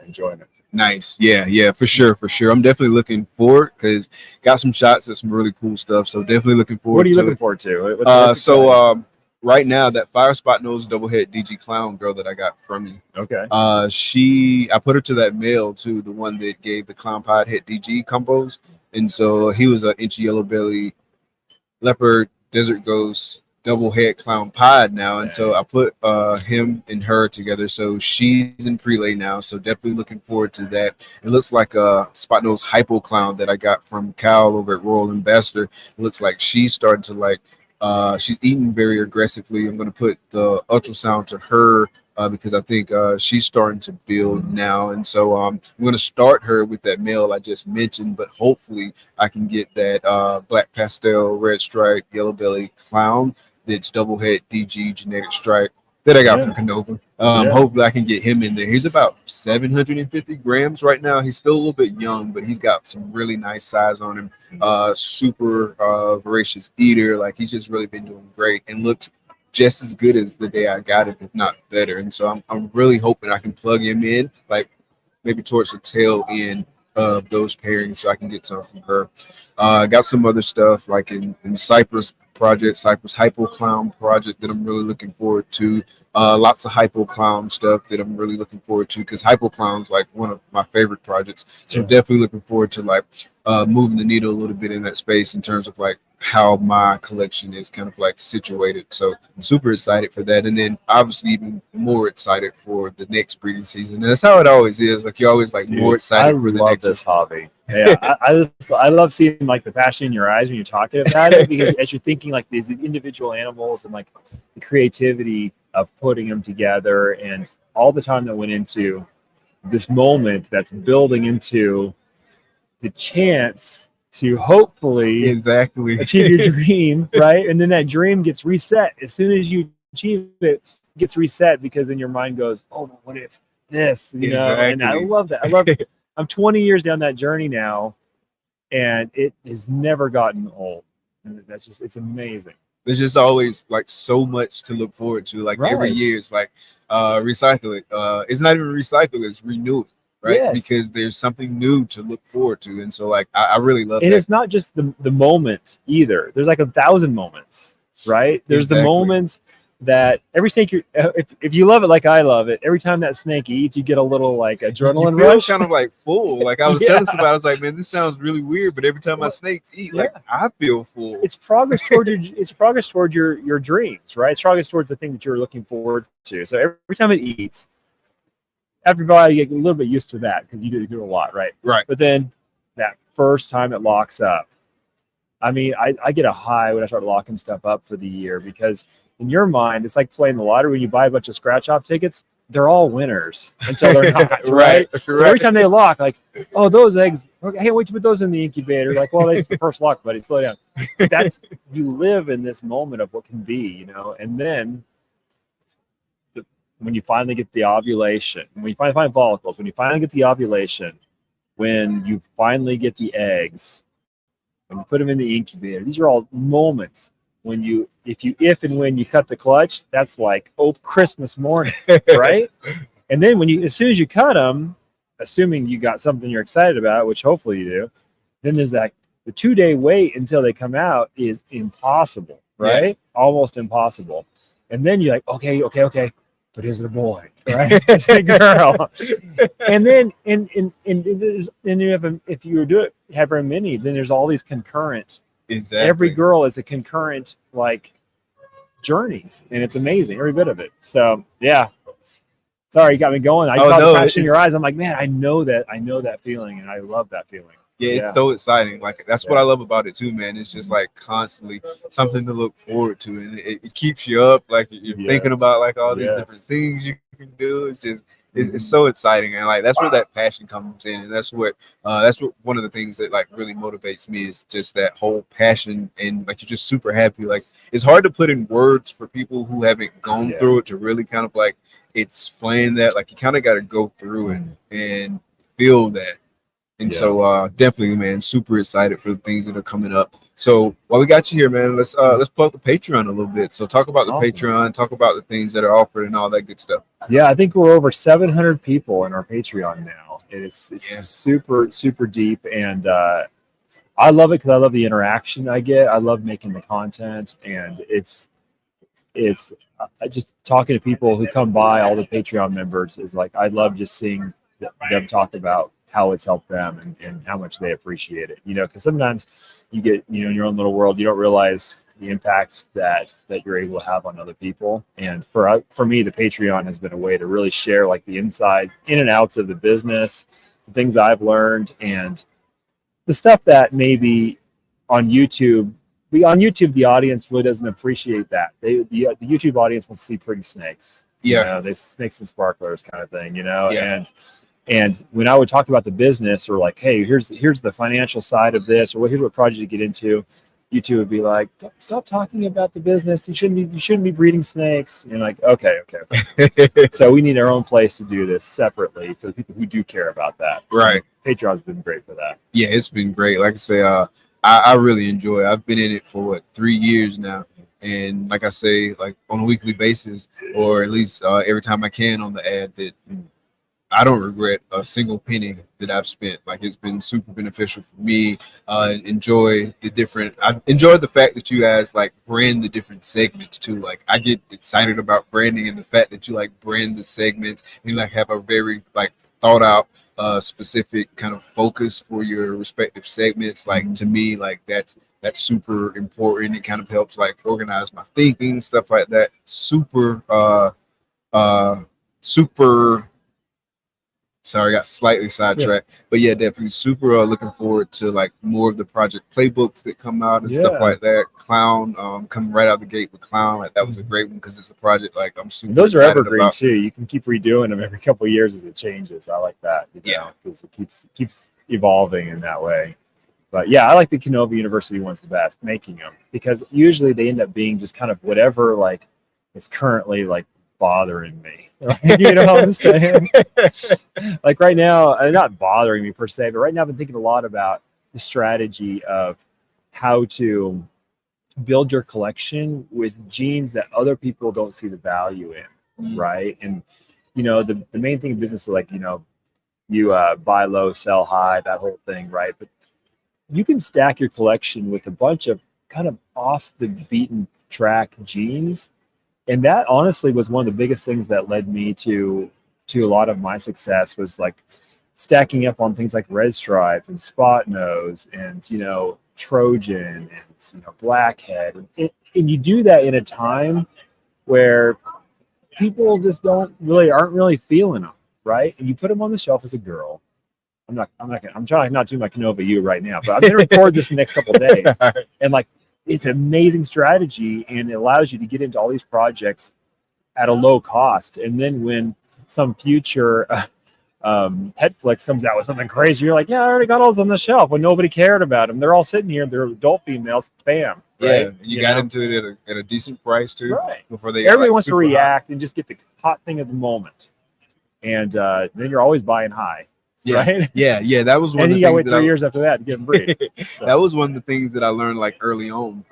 enjoying it. Nice. Yeah, for sure. I'm definitely looking forward because got some shots at some really cool stuff. So definitely looking forward. What are you looking forward to? Right now, that fire spot nose double head DG clown girl that I got from you. Okay. I put her to that male too, the one that gave the clown pod head DG combos. And so he was an inchy yellow belly leopard desert ghost double head clown pod now. And so I put him and her together. So she's in prelay now. So definitely looking forward to that. It looks like a spot nose hypo clown that I got from Cal over at Royal Ambassador. It looks like she's starting to like, she's eating very aggressively. I'm going to put the ultrasound to her because I think she's starting to build now. And so I'm going to start her with that male I just mentioned, but hopefully I can get that black pastel, red stripe, yellow belly clown that's double head DG genetic stripe that I got from KINOVA. Hopefully I can get him in there. He's about 750 grams right now. He's still a little bit young, but he's got some really nice size on him. Super voracious eater. Like he's just really been doing great and looks just as good as the day I got him, if not better. And so I'm really hoping I can plug him in, like maybe towards the tail end of those pairings so I can get some from her. Got some other stuff like in Cypress project, Cypress Hypo Clown project that I'm really looking forward to. Lots of Hypo Clown stuff that I'm really looking forward to, because Hypo Clown's like one of my favorite projects. So definitely looking forward to like moving the needle a little bit in that space in terms of like how my collection is kind of like situated. So I'm super excited for that. And then obviously even more excited for the next breeding season. And that's how it always is. Like you're always like more excited for the next this hobby. Yeah, I love seeing like the passion in your eyes when you're talking about it, because as you're thinking like these individual animals and like the creativity of putting them together and all the time that went into this moment that's building into the chance to hopefully achieve your dream, right? And then that dream gets reset as soon as you achieve it. Gets reset because then your mind goes, oh, what if this, you know? And I love that. I love it. I'm 20 years down that journey now, and it has never gotten old. And that's just, it's amazing. There's just always like so much to look forward to. Like every year it's like recycle it. It's not even recycle, it's renew it, right? Yes. Because there's something new to look forward to. And so like I really love and that. It's not just the moment either. There's like 1,000 moments, right? There's the moments that every snake, if you love it like I love it, every time that snake eats, you get a little like adrenaline rush. Kind of like full. Like I was telling somebody, I was like, man, this sounds really weird, but every time my snakes eat, like I feel full. It's progress toward your dreams, right? It's progress towards the thing that you're looking forward to. So every time it eats, after a while, you get a little bit used to that because you do a lot, right? Right. But then that first time it locks up, I mean, I get a high when I start locking stuff up for the year, because in your mind, it's like playing the lottery. When you buy a bunch of scratch-off tickets, they're all winners until they're not, right? So every time they lock, like, oh, those eggs, I can't wait to put those in the incubator. Like, well, that's the first lock, buddy. Slow down. That's, you live in this moment of what can be, you know? And then when you finally get the ovulation, when you finally find follicles, when you finally get the ovulation, when you finally get the eggs, and you put them in the incubator, these are all moments. When you, if and when you cut the clutch, that's like Christmas morning, right? And then as soon as you cut them, assuming you got something you're excited about, which hopefully you do, then there's that the 2-day wait until they come out is impossible, right? Yeah. Almost impossible. And then you're like, okay, but is it a boy, right? It's a girl. And then and you have if you have a mini, then there's all these concurrent. Exactly. Every girl is a concurrent like journey, and it's amazing, every bit of it. So yeah. Sorry, you got me going. I saw the passion in your eyes. I'm like, man, I know that feeling, and I love that feeling. Yeah, it's so exciting. Like that's what I love about it too, man. It's just like constantly something to look forward to, and it keeps you up. Like you're thinking about like all these different things you can do. It's just it's so exciting, and like that's where that passion comes in, and that's what one of the things that like really motivates me is just that whole passion, and like you're just super happy. Like it's hard to put in words for people who haven't gone through it to really kind of like explain that. Like you kind of got to go through it and feel that. And so definitely, man, super excited for the things that are coming up. So while we got you here, man, let's plug the Patreon a little bit. So talk about the Patreon, talk about the things that are offered and all that good stuff. Yeah, I think we're over 700 people in our Patreon now. It's super, super deep. And I love it because I love the interaction I get. I love making the content. And it's just talking to people who come by, all the Patreon members, is like, I love just seeing them talk about how it's helped them and how much they appreciate it, you know, because sometimes you get, you know, in your own little world, you don't realize the impacts that you're able to have on other people. And for me, the Patreon has been a way to really share like the inside in and outs of the business, the things I've learned, and the stuff that maybe on YouTube, the audience really doesn't appreciate that. The YouTube audience wants to see pretty snakes. Yeah. You know, they snakes and sparklers kind of thing, you know, And when I would talk about the business, or like, hey, here's the financial side of this, or here's what project to get into, YouTube would be like, stop talking about the business. You shouldn't be breeding snakes. And you're like, okay. So we need our own place to do this separately for the people who do care about that. Right. Patreon's been great for that. Yeah, it's been great. Like I say, I really enjoy it. I've been in it for 3 years now. And like I say, like on a weekly basis, or at least every time I can on the ad, that I don't regret a single penny that I've spent. Like, it's been super beneficial for me. I enjoy the fact that you guys like brand the different segments too. Like, I get excited about branding and the fact that you like brand the segments and you like have a very like thought out specific kind of focus for your respective segments. Like, to me, like that's super important. It kind of helps like organize my thinking, stuff like that. Super sorry, I got slightly sidetracked. Yeah. But yeah, definitely super looking forward to like more of the project playbooks that come out and stuff like that. Clown, coming right out the gate with Clown. Like, that was a great one because it's a project like I'm super Those are evergreen about. too. You can keep redoing them every couple of years as it changes. I like that. Yeah. Because it keeps evolving in that way. But yeah, I like the KINOVA University ones the best, making them, because usually they end up being just kind of whatever like is currently like bothering me. You know what I'm saying? Like right now, not bothering me per se, but right now I've been thinking a lot about the strategy of how to build your collection with genes that other people don't see the value in, right? And you know, the main thing in business is like, you know, you buy low, sell high, that whole thing, right? But you can stack your collection with a bunch of kind of off the beaten track genes. And that honestly was one of the biggest things that led me to a lot of my success, was like stacking up on things like red stripe and spot nose and, you know, Trojan and, you know, blackhead. And you do that in a time where people just aren't really feeling them, right? And you put them on the shelf as a girl. I'm trying not to do my KINOVA you right now, but I'm going to record this in the next couple of days. And like, it's an amazing strategy, and it allows you to get into all these projects at a low cost. And then when some future Petflix comes out with something crazy, you're like, yeah, I already got all those on the shelf when nobody cared about them. They're all sitting here. They're adult females. Bam. Right? Yeah, you got into it at a decent price too. Right. Before they everybody wants to react and just get the hot thing of the moment. And then you're always buying high. Yeah, right? yeah. That was one and of the then you gotta things wait 3 years after that to get them breed. So. That was one of the things that I learned like early on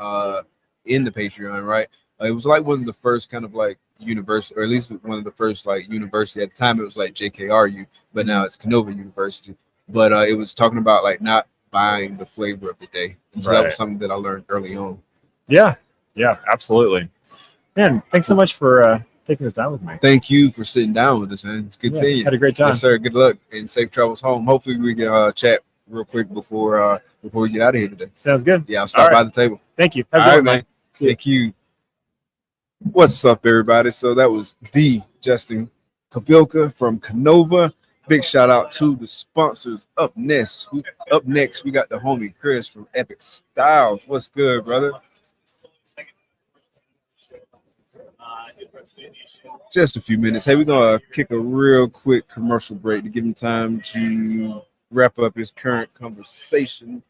in the Patreon, right? It was like one of the first kind of like university, or at least one of the first like university. At the time it was like JKRU, but now it's KINOVA University. But it was talking about like not buying the flavor of the day. And so that was something that I learned early on. Yeah, absolutely. Man, thanks so much for taking this time with me. Thank you for sitting down with us, man. It's good seeing you. Had a great time. Yes, sir. Good luck and safe travels home. Hopefully we can chat real quick before we get out of here today. Sounds good. Yeah, I'll stop by the table. Thank you. All right, man. Thank you. What's up, everybody? So that was the Justin Kabilka from KINOVA. Big shout out to the sponsors. Up next, we got the homie Chris from Epic Styles. What's good, brother? Just a few minutes. Hey, we're gonna kick a real quick commercial break to give him time to wrap up his current conversation.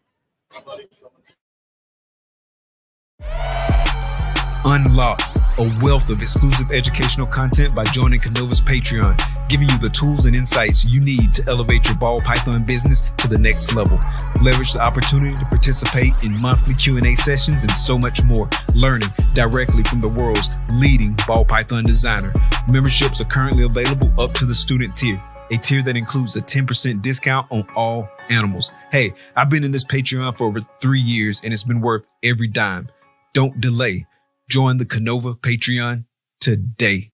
Unlock a wealth of exclusive educational content by joining KINOVA's Patreon, giving you the tools and insights you need to elevate your ball python business to the next level. Leverage the opportunity to participate in monthly Q&A sessions and so much more, learning directly from the world's leading ball python designer. Memberships are currently available up to the student tier, a tier that includes a 10% discount on all animals. Hey, I've been in this Patreon for over 3 years and it's been worth every dime. Don't delay. Join the KINOVA Patreon today.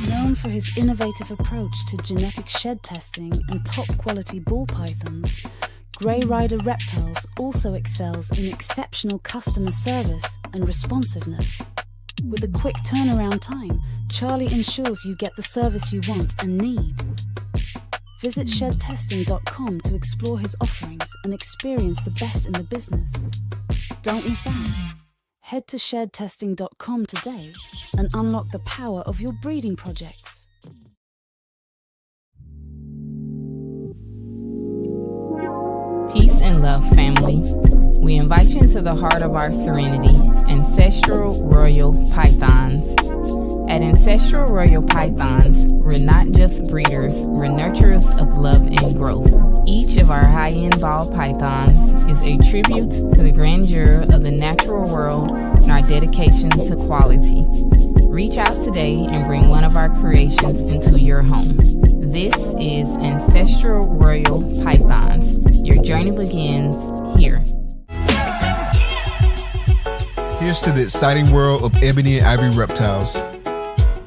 Known for his innovative approach to genetic shed testing and top quality ball pythons, Grey Rider Reptiles also excels in exceptional customer service and responsiveness. With a quick turnaround time, Charlie ensures you get the service you want and need. Visit shedtesting.com to explore his offerings and experience the best in the business. Don't miss out. Head to shedtesting.com today and unlock the power of your breeding projects. Peace and love, family. We invite you into the heart of our serenity, Ancestral Royal Pythons. At Ancestral Royal Pythons, we're not just breeders, we're nurturers of love and growth. Each of our high-end ball pythons is a tribute to the grandeur of the natural world and our dedication to quality. Reach out today and bring one of our creations into your home. This is Ancestral Royal Pythons. Your journey begins here. Here's to the exciting world of Ebony and Ivory reptiles.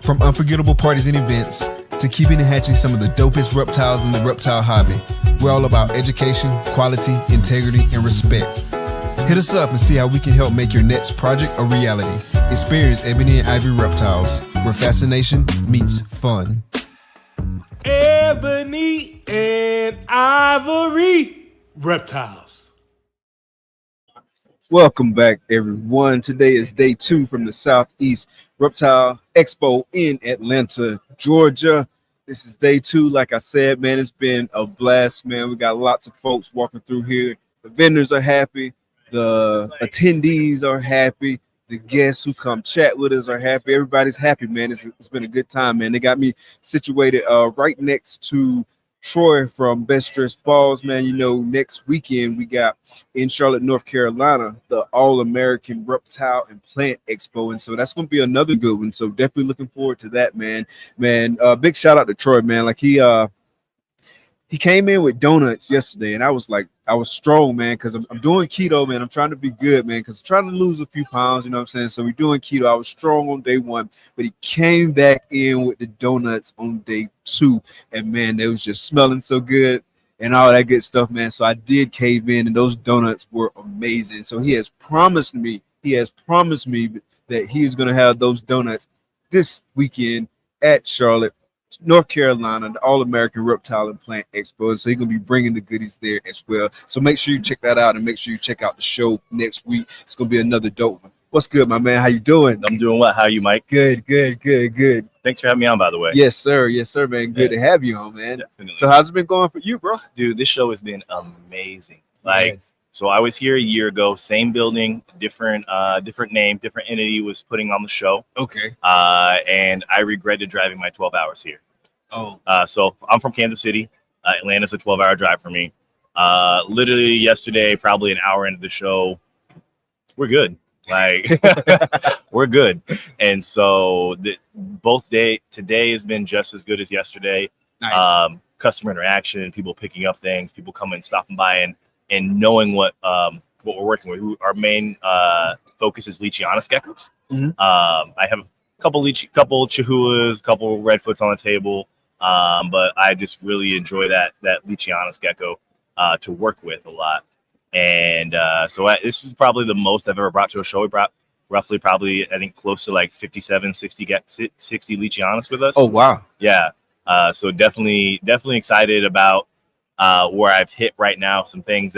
From unforgettable parties and events to keeping and hatching some of the dopest reptiles in the reptile hobby, we're all about education, quality, integrity, and respect. Hit us up and see how we can help make your next project a reality. Experience Ebony and Ivory reptiles, where fascination meets fun. Ebony and Ivory reptiles. Welcome back, everyone. Today is day 2 from the Southeast Reptile Expo in Atlanta, Georgia. This is day 2. Like I said, man, it's been a blast, man. We got lots of folks walking through here. The vendors are happy. The attendees are happy. The guests who come chat with us are happy. Everybody's happy, man. It's been a good time, man. They got me situated right next to Troy from Best Dressed Balls, man. You know, next weekend we got in Charlotte, North Carolina, the All-American Reptile and Plant Expo, and so that's going to be another good one. So definitely looking forward to that, man. Big shout out to Troy, man. Like he came in with donuts yesterday, and I was strong, man, because I'm doing keto, man. I'm trying to be good, man, because I'm trying to lose a few pounds, you know what I'm saying? So we're doing keto. I was strong on day 1, but he came back in with the donuts on day 2, and, man, they was just smelling so good and all that good stuff, man. So I did cave in, and those donuts were amazing. So he has promised me that he is going to have those donuts this weekend at Charlotte, North Carolina, the All-American Reptile and Plant Expo. So he's going to be bringing the goodies there as well. So make sure you check that out, and make sure you check out the show next week. It's going to be another dope one. What's good, my man? How you doing? I'm doing well. How are you, Mike? Good. Thanks for having me on, by the way. Yes, sir, man. Good to have you on, man. Definitely. So how's it been going for you, bro? Dude, this show has been amazing. Like, yes. So I was here a year ago, same building, different name, different entity was putting on the show. Okay. And I regretted driving my 12 hours here. Oh. So I'm from Kansas City. Atlanta's a 12-hour drive for me. Literally yesterday, probably an hour into the show, we're good. Like, we're good. And so today has been just as good as yesterday. Nice. Customer interaction, people picking up things, people coming, stopping by, and knowing what we're working with. Our main focus is Leachianus geckos. Mm-hmm. I have a couple Chihuahuas, a couple Redfoots on the table, but I just really enjoy that Leachianus gecko to work with a lot. And this is probably the most I've ever brought to a show. We brought roughly I think close to like 57, 60 Leachianus with us. Oh, wow. Yeah. So definitely excited about where I've hit right now. Some pairs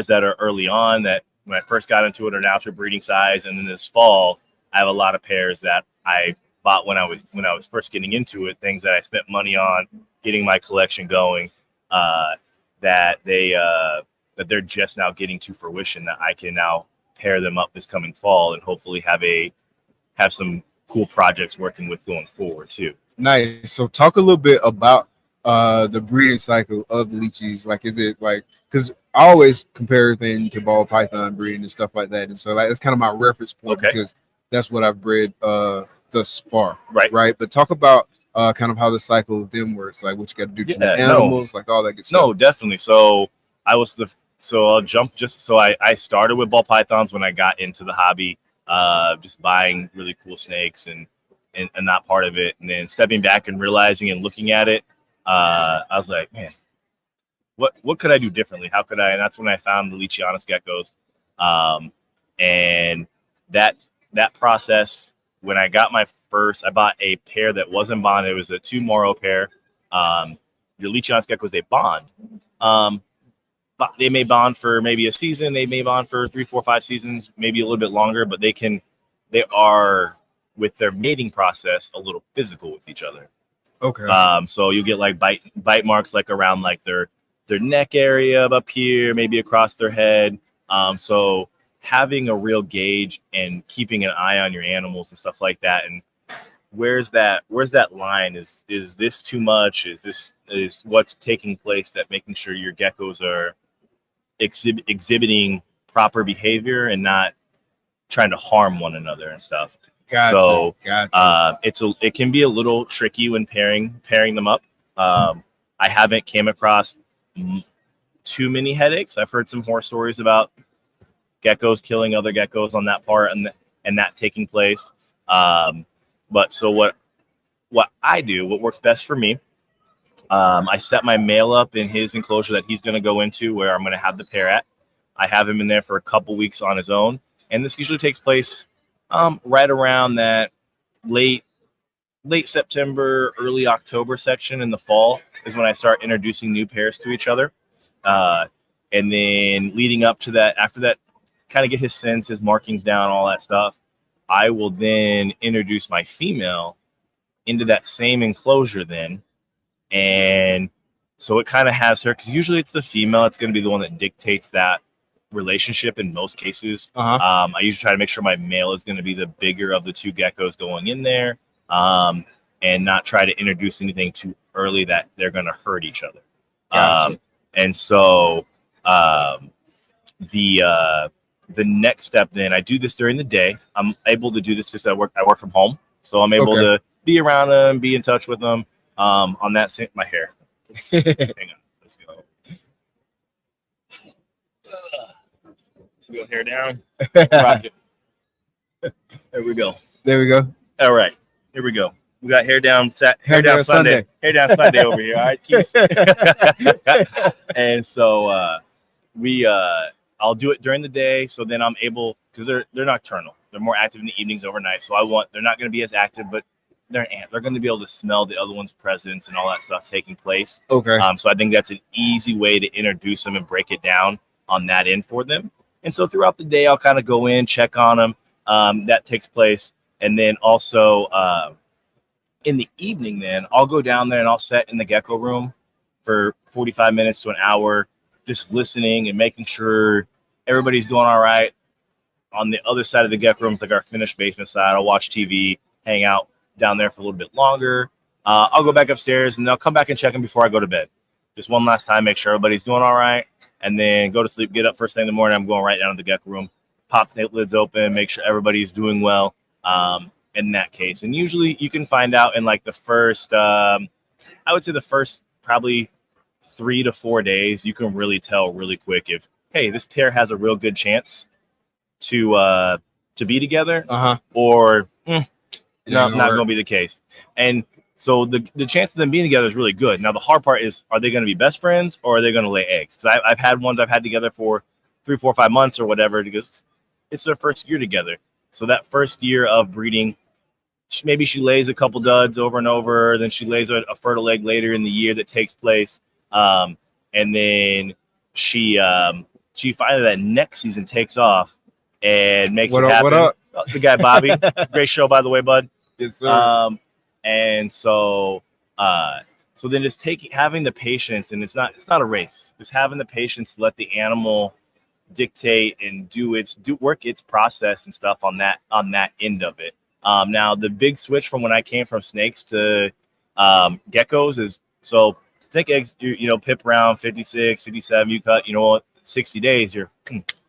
that are early on that when I first got into it are now to breeding size. And then this fall, I have a lot of pairs that I bought when I was first getting into it, things that I spent money on getting my collection going, that they're just now getting to fruition, that I can now pair them up this coming fall and hopefully have some cool projects working with going forward too. Nice. So talk a little bit about the breeding cycle of the Leachies. Like, is it like, because I always compare everything to ball python breeding and stuff like that, and so that's kind of my reference point, because that's what I've bred thus far. Right. But talk about kind of how the cycle of them works, like what you got to do to the animals, like all that good stuff. No, definitely. So I started with ball pythons when I got into the hobby, just buying really cool snakes and that part of it. And then stepping back and realizing and looking at it, I was like, man, what could I do differently? How could I? And that's when I found the Leachianus geckos. And that process, when I got my first, I bought a pair that wasn't bonded. It was a 2 Moro pair. Your Leachianus geckos, they bond. But they may bond for maybe a season. They may bond for 3, 4, 5 seasons, maybe a little bit longer, but they are, with their mating process, a little physical with each other. Okay. So you get like bite marks like around like their neck area up here, maybe across their head. So having a real gauge and keeping an eye on your animals and stuff like that, and where's that line? Is this too much? Is what's taking place that making sure your geckos are exhibiting proper behavior and not trying to harm one another and stuff? So gotcha. it can be a little tricky when pairing them up. I haven't came across too many headaches. I've heard some horror stories about geckos killing other geckos on that part and that taking place. But so what I do, what works best for me, I set my male up in his enclosure that he's going to go into where I'm going to have the pair at. I have him in there for a couple weeks on his own. And this usually takes place right around that late September, early October section in the fall is when I start introducing new pairs to each other. And then leading up to that, after that, kind of get his sense, his markings down, all that stuff, I will then introduce my female into that same enclosure then. And so it kind of has her, because usually it's the female, it's going to be the one that dictates that relationship in most cases. I usually try to make sure my male is going to be the bigger of the two geckos going in there, and not try to introduce anything too early that they're going to hurt each other. Gotcha. And so the next step then, I do this during the day. I'm able to do this because I work from home, so I'm able to be around them, be in touch with them. On that my hair. Hang on, let's go. Go hair down. Rock it. There we go. There we go. All right, here we go. We got hair down Sunday. Hair down Sunday over here. All right, Keith. And so I'll do it during the day. So then I'm able, because they're nocturnal. They're more active in the evenings overnight. So they're not going to be as active, but they're going to be able to smell the other one's presence and all that stuff taking place. Okay. So I think that's an easy way to introduce them and break it down on that end for them. And so throughout the day, I'll kind of go in, check on them. That takes place. And then also in the evening, then I'll go down there and I'll sit in the gecko room for 45 minutes to an hour, just listening and making sure everybody's doing all right. On the other side of the gecko rooms, like our finished basement side, I'll watch TV, hang out down there for a little bit longer. I'll go back upstairs and I'll come back and check them before I go to bed. Just one last time, make sure everybody's doing all right, and then go to sleep, get up first thing in the morning. I'm going right down to the gecko room, pop the lids open, make sure everybody's doing well in that case. And usually you can find out in like the first, I would say the first probably 3 to 4 days, you can really tell really quick if, hey, this pair has a real good chance to be together, or not going to be the case. And so the chance of them being together is really good. Now, the hard part is, are they going to be best friends or are they going to lay eggs? Because I've had ones I've had together for 3, 4, 5 months or whatever, because it's their first year together. So that first year of breeding, maybe she lays a couple duds over and over, then she lays a fertile egg later in the year that takes place. And then she finally that next season takes off and makes it happen. What up? The guy Bobby, great show by the way, bud. Yes, sir. And so then just having the patience, and it's not a race. Just having the patience to let the animal dictate and work its process and stuff on that end of it. Now the big switch from when I came from snakes to geckos is, so think eggs, pip around 56, 57, you cut, 60 days, you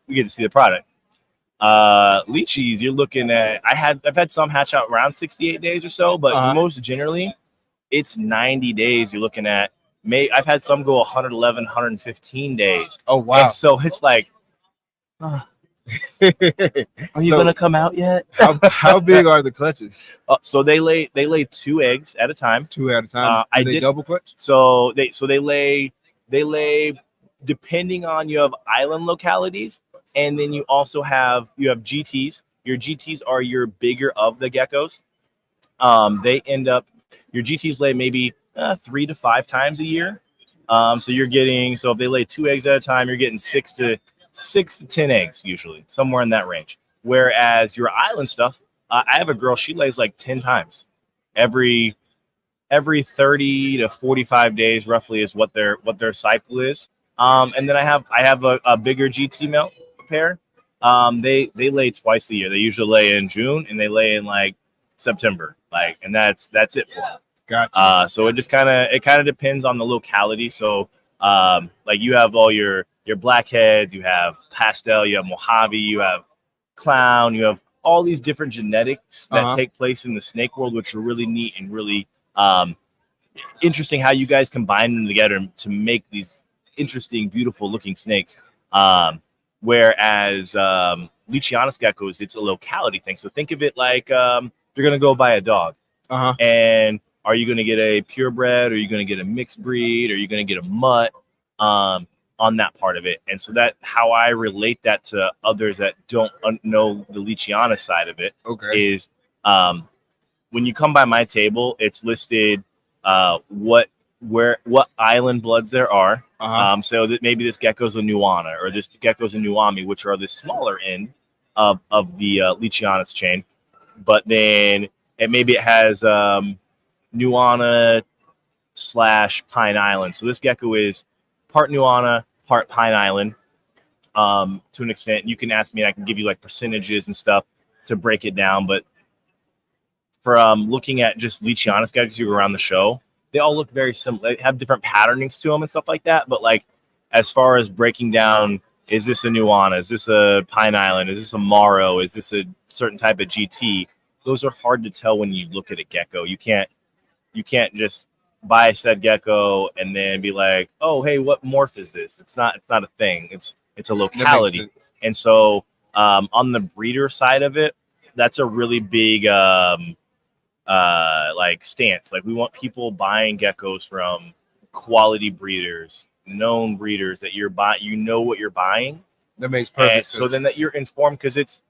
get to see the product. Lychees, you're looking at, I've had some hatch out around 68 days or so, but most generally it's 90 days. You're looking at, I've had some go 111, 115 days. Oh, wow. And so it's like, are you going to come out yet? How big are the clutches? So they lay 2 eggs at a time. 2 at a time. I did double clutch. So they lay, depending on, you have island localities, and then you also have GTs. Your GTs are your bigger of the geckos. Your GTs lay maybe 3 to 5 times a year. So if they lay 2 eggs at a time, you're getting 6 to 10 eggs usually, somewhere in that range. Whereas your island stuff, I have a girl, she lays like 10 times every 30 to 45 days roughly is what their cycle is. And then I have a bigger GT male pair. They lay twice a year. They usually lay in June and they lay in like September, and that's it for them. Gotcha. So it just kind of depends on the locality. So like you have all your blackheads, you have pastel, you have Mojave, you have clown, you have all these different genetics that Uh-huh. take place in the snake world, which are really neat and really interesting. How you guys combine them together to make these interesting, beautiful looking snakes. Whereas Leachianus geckos, it's a locality thing. So think of it like you're gonna go buy a dog. Uh-huh. And are you going to get a purebred? Are you going to get a mixed breed? Are you going to get a mutt on that part of it? And so that how I relate that to others that don't know the Leachiana side of it is when you come by my table, it's listed what island bloods there are. So that maybe this gecko's a Nuana or this gecko's a Nuami, which are the smaller end of the Leachianus chain. But then maybe it has Nuana / Pine Island. So this gecko is part Nuana, part Pine Island to an extent. You can ask me and I can give you like percentages and stuff to break it down. But from looking at just Leachianus geckos who are around the show, they all look very similar. They have different patternings to them and stuff like that. But like as far as breaking down, is this a Nuana? Is this a Pine Island? Is this a Morrow? Is this a certain type of GT? Those are hard to tell when you look at a gecko. You can't just buy a said gecko and then be like, oh, hey, what morph is this? It's not a thing. It's a locality. And so on the breeder side of it, that's a really big like stance. Like we want people buying geckos from quality breeders, known breeders that you're buying. You know what you're buying. That makes perfect sense. So then that you're informed because it's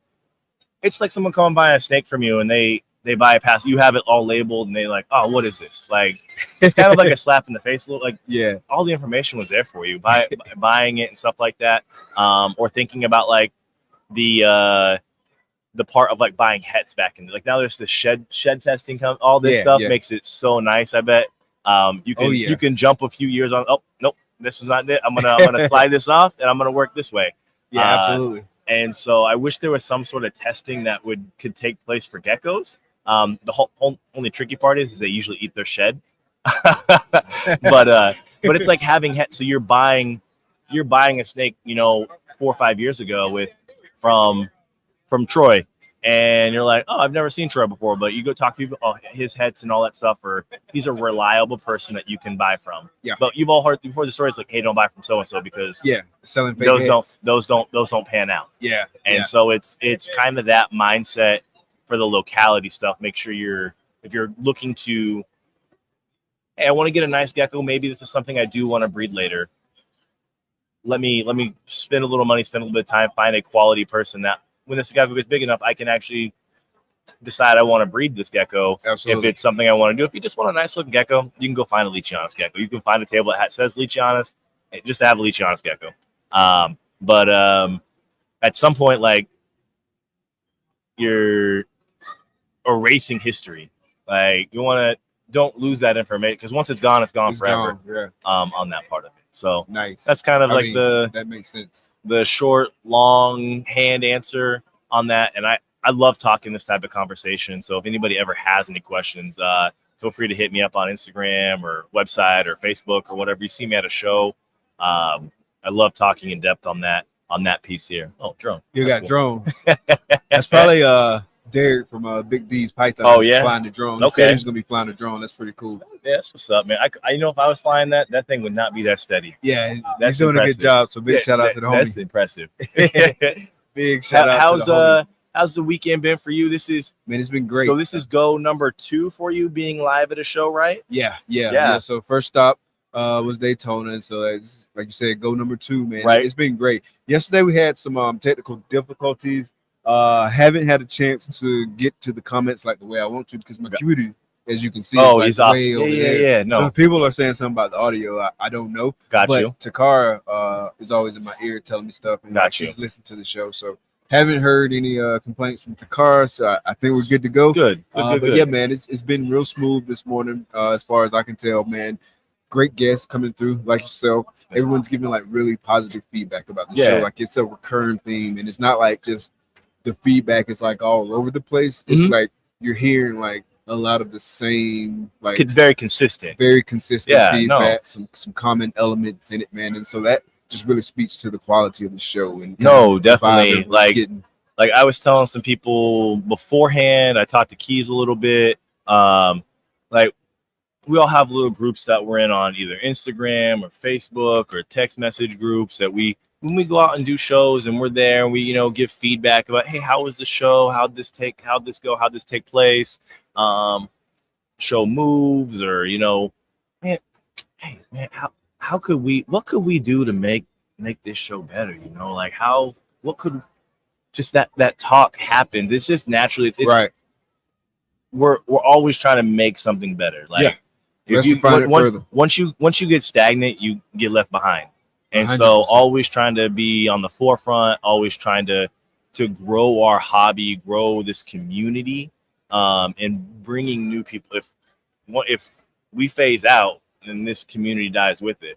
like someone coming buy a snake from you and they bypass, you have it all labeled and they like, oh, what is this? Like, it's kind of like a slap in the face. Like, yeah, all the information was there for you buying it and stuff like that. Or thinking about like the part of like buying hets back in, like now there's the shed testing, all this stuff makes it so nice. I bet you can jump a few years on. Oh, nope, this is not it. I'm gonna fly this off and I'm gonna work this way. Yeah, absolutely. And so I wish there was some sort of testing that could take place for geckos. The only tricky part is they usually eat their shed. but it's like having so you're buying a snake, 4 or 5 years ago from Troy, and you're like, oh, I've never seen Troy before, but you go talk to people, oh, his heads and all that stuff, or he's a reliable person that you can buy from. Yeah. But you've all heard before the stories like, hey, don't buy from so and so because selling fake those don't pan out. Yeah. And so it's kind of that mindset for the locality stuff. Make sure if you're looking to, hey, I want to get a nice gecko, maybe this is something I do want to breed later. Let me spend a little money, spend a little bit of time, find a quality person that when this gecko gets big enough, I can actually decide I want to breed this gecko. Absolutely. If it's something I want to do. If you just want a nice looking gecko, you can go find a Leachianus gecko. You can find a table that says Leachianus, just to have a Leachianus gecko. But at some point, like, you're erasing history. Like, don't lose that information because once it's gone forever. On that part of it. So nice. That's kind of that makes sense. The short, long hand answer on that. And I love talking this type of conversation. So if anybody ever has any questions, feel free to hit me up on Instagram or website or Facebook or whatever. You see me at a show. I love talking in depth on that piece here. Oh, drone. You got drone. That's probably Derek from Big D's Python. Oh, yeah? Flying the drone. Okay. He said he was going to be flying the drone. That's pretty cool. Yeah, that's what's up, man. I if I was flying that thing would not be that steady. Yeah, that's he's doing impressive. a good job. So big shout out to the homie. That's impressive. Big shout out to the homie. How's the weekend been for you? It's been great. So this is go number 2 for you being live at a show, right? Yeah. So first stop was Daytona, and so it's like you said, go number 2, man. Right. It's been great. Yesterday we had some technical difficulties. Haven't had a chance to get to the comments like the way I want to because my computer, as you can see, is he's like off. way over there. Yeah. No. So if people are saying something about the audio, I don't know. Got but you. Takara is always in my ear telling me stuff, and she's listened to the show. So haven't heard any complaints from Takara, so I think we're good to go. Good. But yeah, man, it's been real smooth this morning, as far as I can tell, man. Great guests coming through like yourself. Everyone's giving like really positive feedback about the show. Like it's a recurring theme, and it's not like just the feedback is like all over the place. It's like you're hearing like a lot of the same, like very consistent feedback, some common elements in it, man. And so that just really speaks to the quality of the show. And no, definitely. Like like I was telling some people beforehand, I talked to Keys a little bit. Like we all have little groups that we're in on either Instagram or Facebook or text message groups that when we go out and do shows and we're there and we, you know, give feedback about, hey, how was the show? How'd this go? How'd this take place? Show moves or, you know, man, hey man, what could we do to make this show better? You know, like what could just that talk happens. It's just naturally, it's right. We're always trying to make something better. Like once you get stagnant, you get left behind. And 100%. So always trying to be on the forefront, always trying to grow our hobby, grow this community, and bringing new people. If we phase out, then this community dies with it.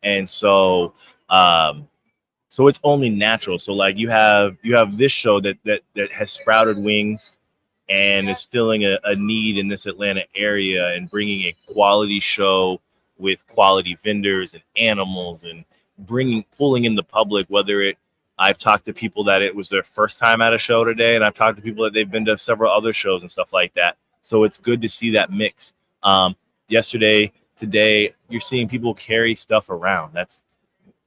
And so it's only natural. So like you have this show that has sprouted wings and is filling a need in this Atlanta area and bringing a quality show with quality vendors and animals and pulling in the public, I've talked to people that it was their first time at a show today, and I've talked to people that they've been to several other shows and stuff like that. So it's good to see that mix. Yesterday, today, you're seeing people carry stuff around. That's,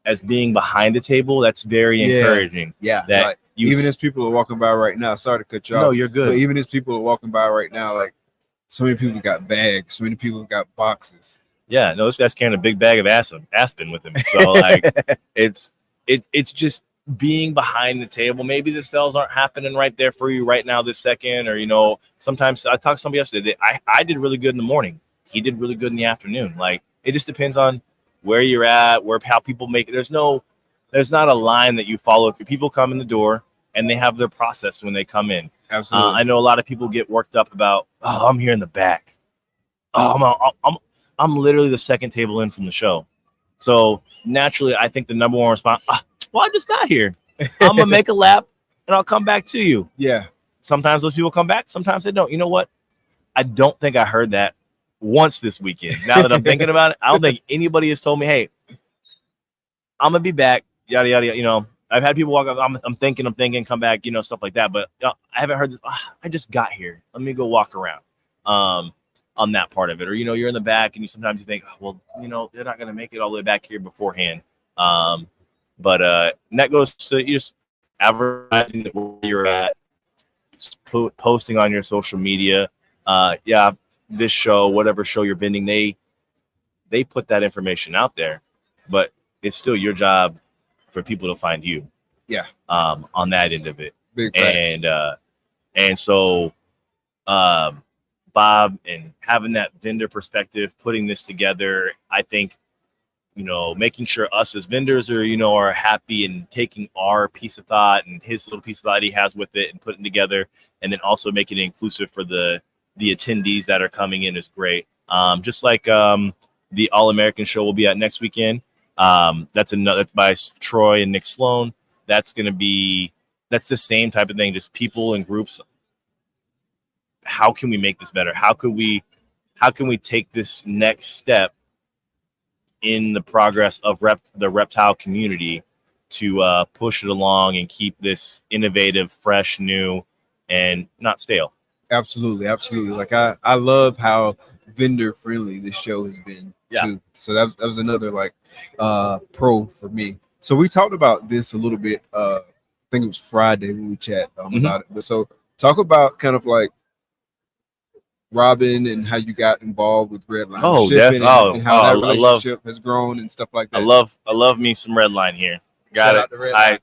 as being behind the table, that's very encouraging. Yeah. That like, even as people are walking by right now, sorry to cut you off. No, you're good. But even as people are walking by right now, like so many people got bags, so many people got boxes. Yeah, no, this guy's carrying a big bag of aspen with him. So like it's just being behind the table. Maybe the sales aren't happening right there for you right now this second, or you know, sometimes I talked to somebody yesterday. I did really good in the morning. He did really good in the afternoon. Like it just depends on where you're at, how people make it. There's not a line that you follow. If people come in the door and they have their process when they come in. Absolutely. I know a lot of people get worked up about, oh, I'm here in the back. Oh, I'm literally the second table in from the show. So naturally, I think the number one response, well, I just got here. I'm gonna make a lap and I'll come back to you. Yeah. Sometimes those people come back. Sometimes they don't. You know what? I don't think I heard that once this weekend. Now that I'm thinking about it, I don't think anybody has told me, hey, I'm gonna be back. Yada yada yada. You know, I've had people walk up. I'm thinking, come back. You know, stuff like that. But I haven't heard this. I just got here. Let me go walk around. On that part of it, or you know, you're in the back and sometimes you think, well, you know, they're not gonna make it all the way back here beforehand. But and that goes to you just advertising where you're at, posting on your social media. Yeah, this show, whatever show you're vending, they put that information out there, but it's still your job for people to find you. Yeah. On that end of it. Big facts. And so Bob, and having that vendor perspective, putting this together, I think, you know, making sure us as vendors are happy and taking our piece of thought and his little piece of thought he has with it and putting together, and then also making it inclusive for the attendees that are coming in is great. Just like the All-American show will be at next weekend. That's by Troy and Nick Sloan. That's the same type of thing, just people and groups. How can we make this better? How can we take this next step in the progress of the reptile community to push it along and keep this innovative, fresh, new, and not stale? Absolutely. Like I love how vendor friendly this show has been too. So that was another like pro for me. So we talked about this a little bit. I think it was Friday when we chat about it. But so talk about kind of like Robin and how you got involved with Redline Shipping and how that relationship has grown and stuff like that. I love me some Redline here. Got Shout it. out to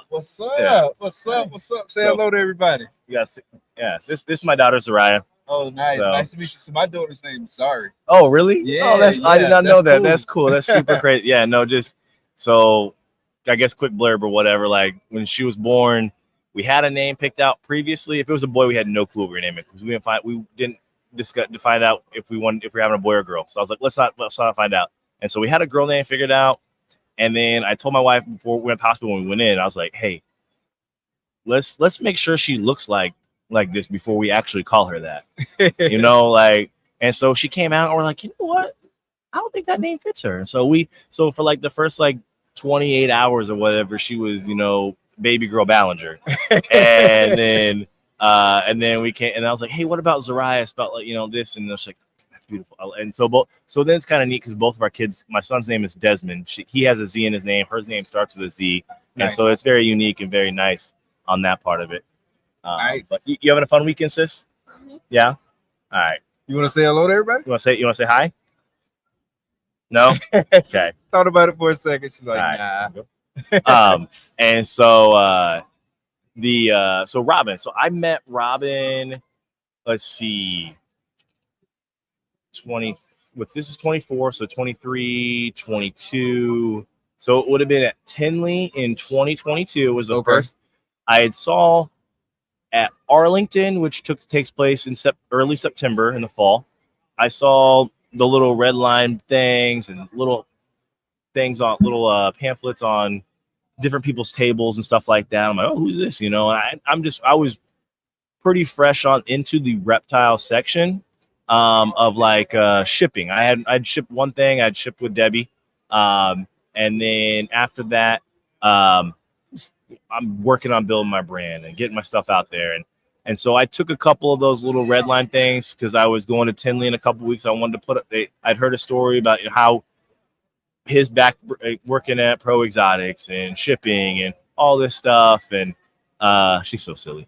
What's up? Yeah. What's up? Say hello to everybody. Yes. Yeah. This is my daughter Zariah. Oh, nice. So. Nice to meet you. So my daughter's name is Zari. Oh, really? Yeah. Oh, I did not know that. Cool. That's cool. That's super crazy. Yeah. No, just so I guess quick blurb or whatever. Like when she was born, we had a name picked out previously. If it was a boy, we had no clue what we were naming it because we didn't discuss to find out if we're having a boy or a girl. So I was like, let's not find out. And so we had a girl name figured out. And then I told my wife before we went to the hospital when we went in, I was like, hey, let's make sure she looks like this before we actually call her that. You know, like, and so she came out and we're like, you know what? I don't think that name fits her. And so for like the first like 28 hours or whatever, she was, you know, baby girl Ballinger. And then we came, and I was like, hey, what about Zarias? About like, you know, this, and it's like, that's beautiful. And so then it's kind of neat because both of our kids, my son's name is Desmond. He has a Z in his name. Her name starts with a Z. Nice. And so it's very unique and very nice on that part of it. Nice. But you having a fun weekend, sis? Mm-hmm. Yeah. All right. You want to say hello to everybody? You want to say hi? No. Okay. Thought about it for a second. She's like, nah. And so so Robin. So I met Robin. Let's see. This is 24, so 23, 22. So it would have been at Tinley in 2022 was the first I had saw at Arlington, which takes place in early September in the fall. I saw the little Redline things and little things on little pamphlets on different people's tables and stuff like that. I'm like, oh, who's this? You know, I was pretty fresh into the reptile section of like shipping. I'd shipped one thing. I'd shipped with Debbie, and then after that, I'm working on building my brand and getting my stuff out there. And so I took a couple of those little Redline things because I was going to Tinley in a couple of weeks. I wanted to put up. I'd heard a story about how his back working at Pro Exotics and shipping and all this stuff. And she's so silly.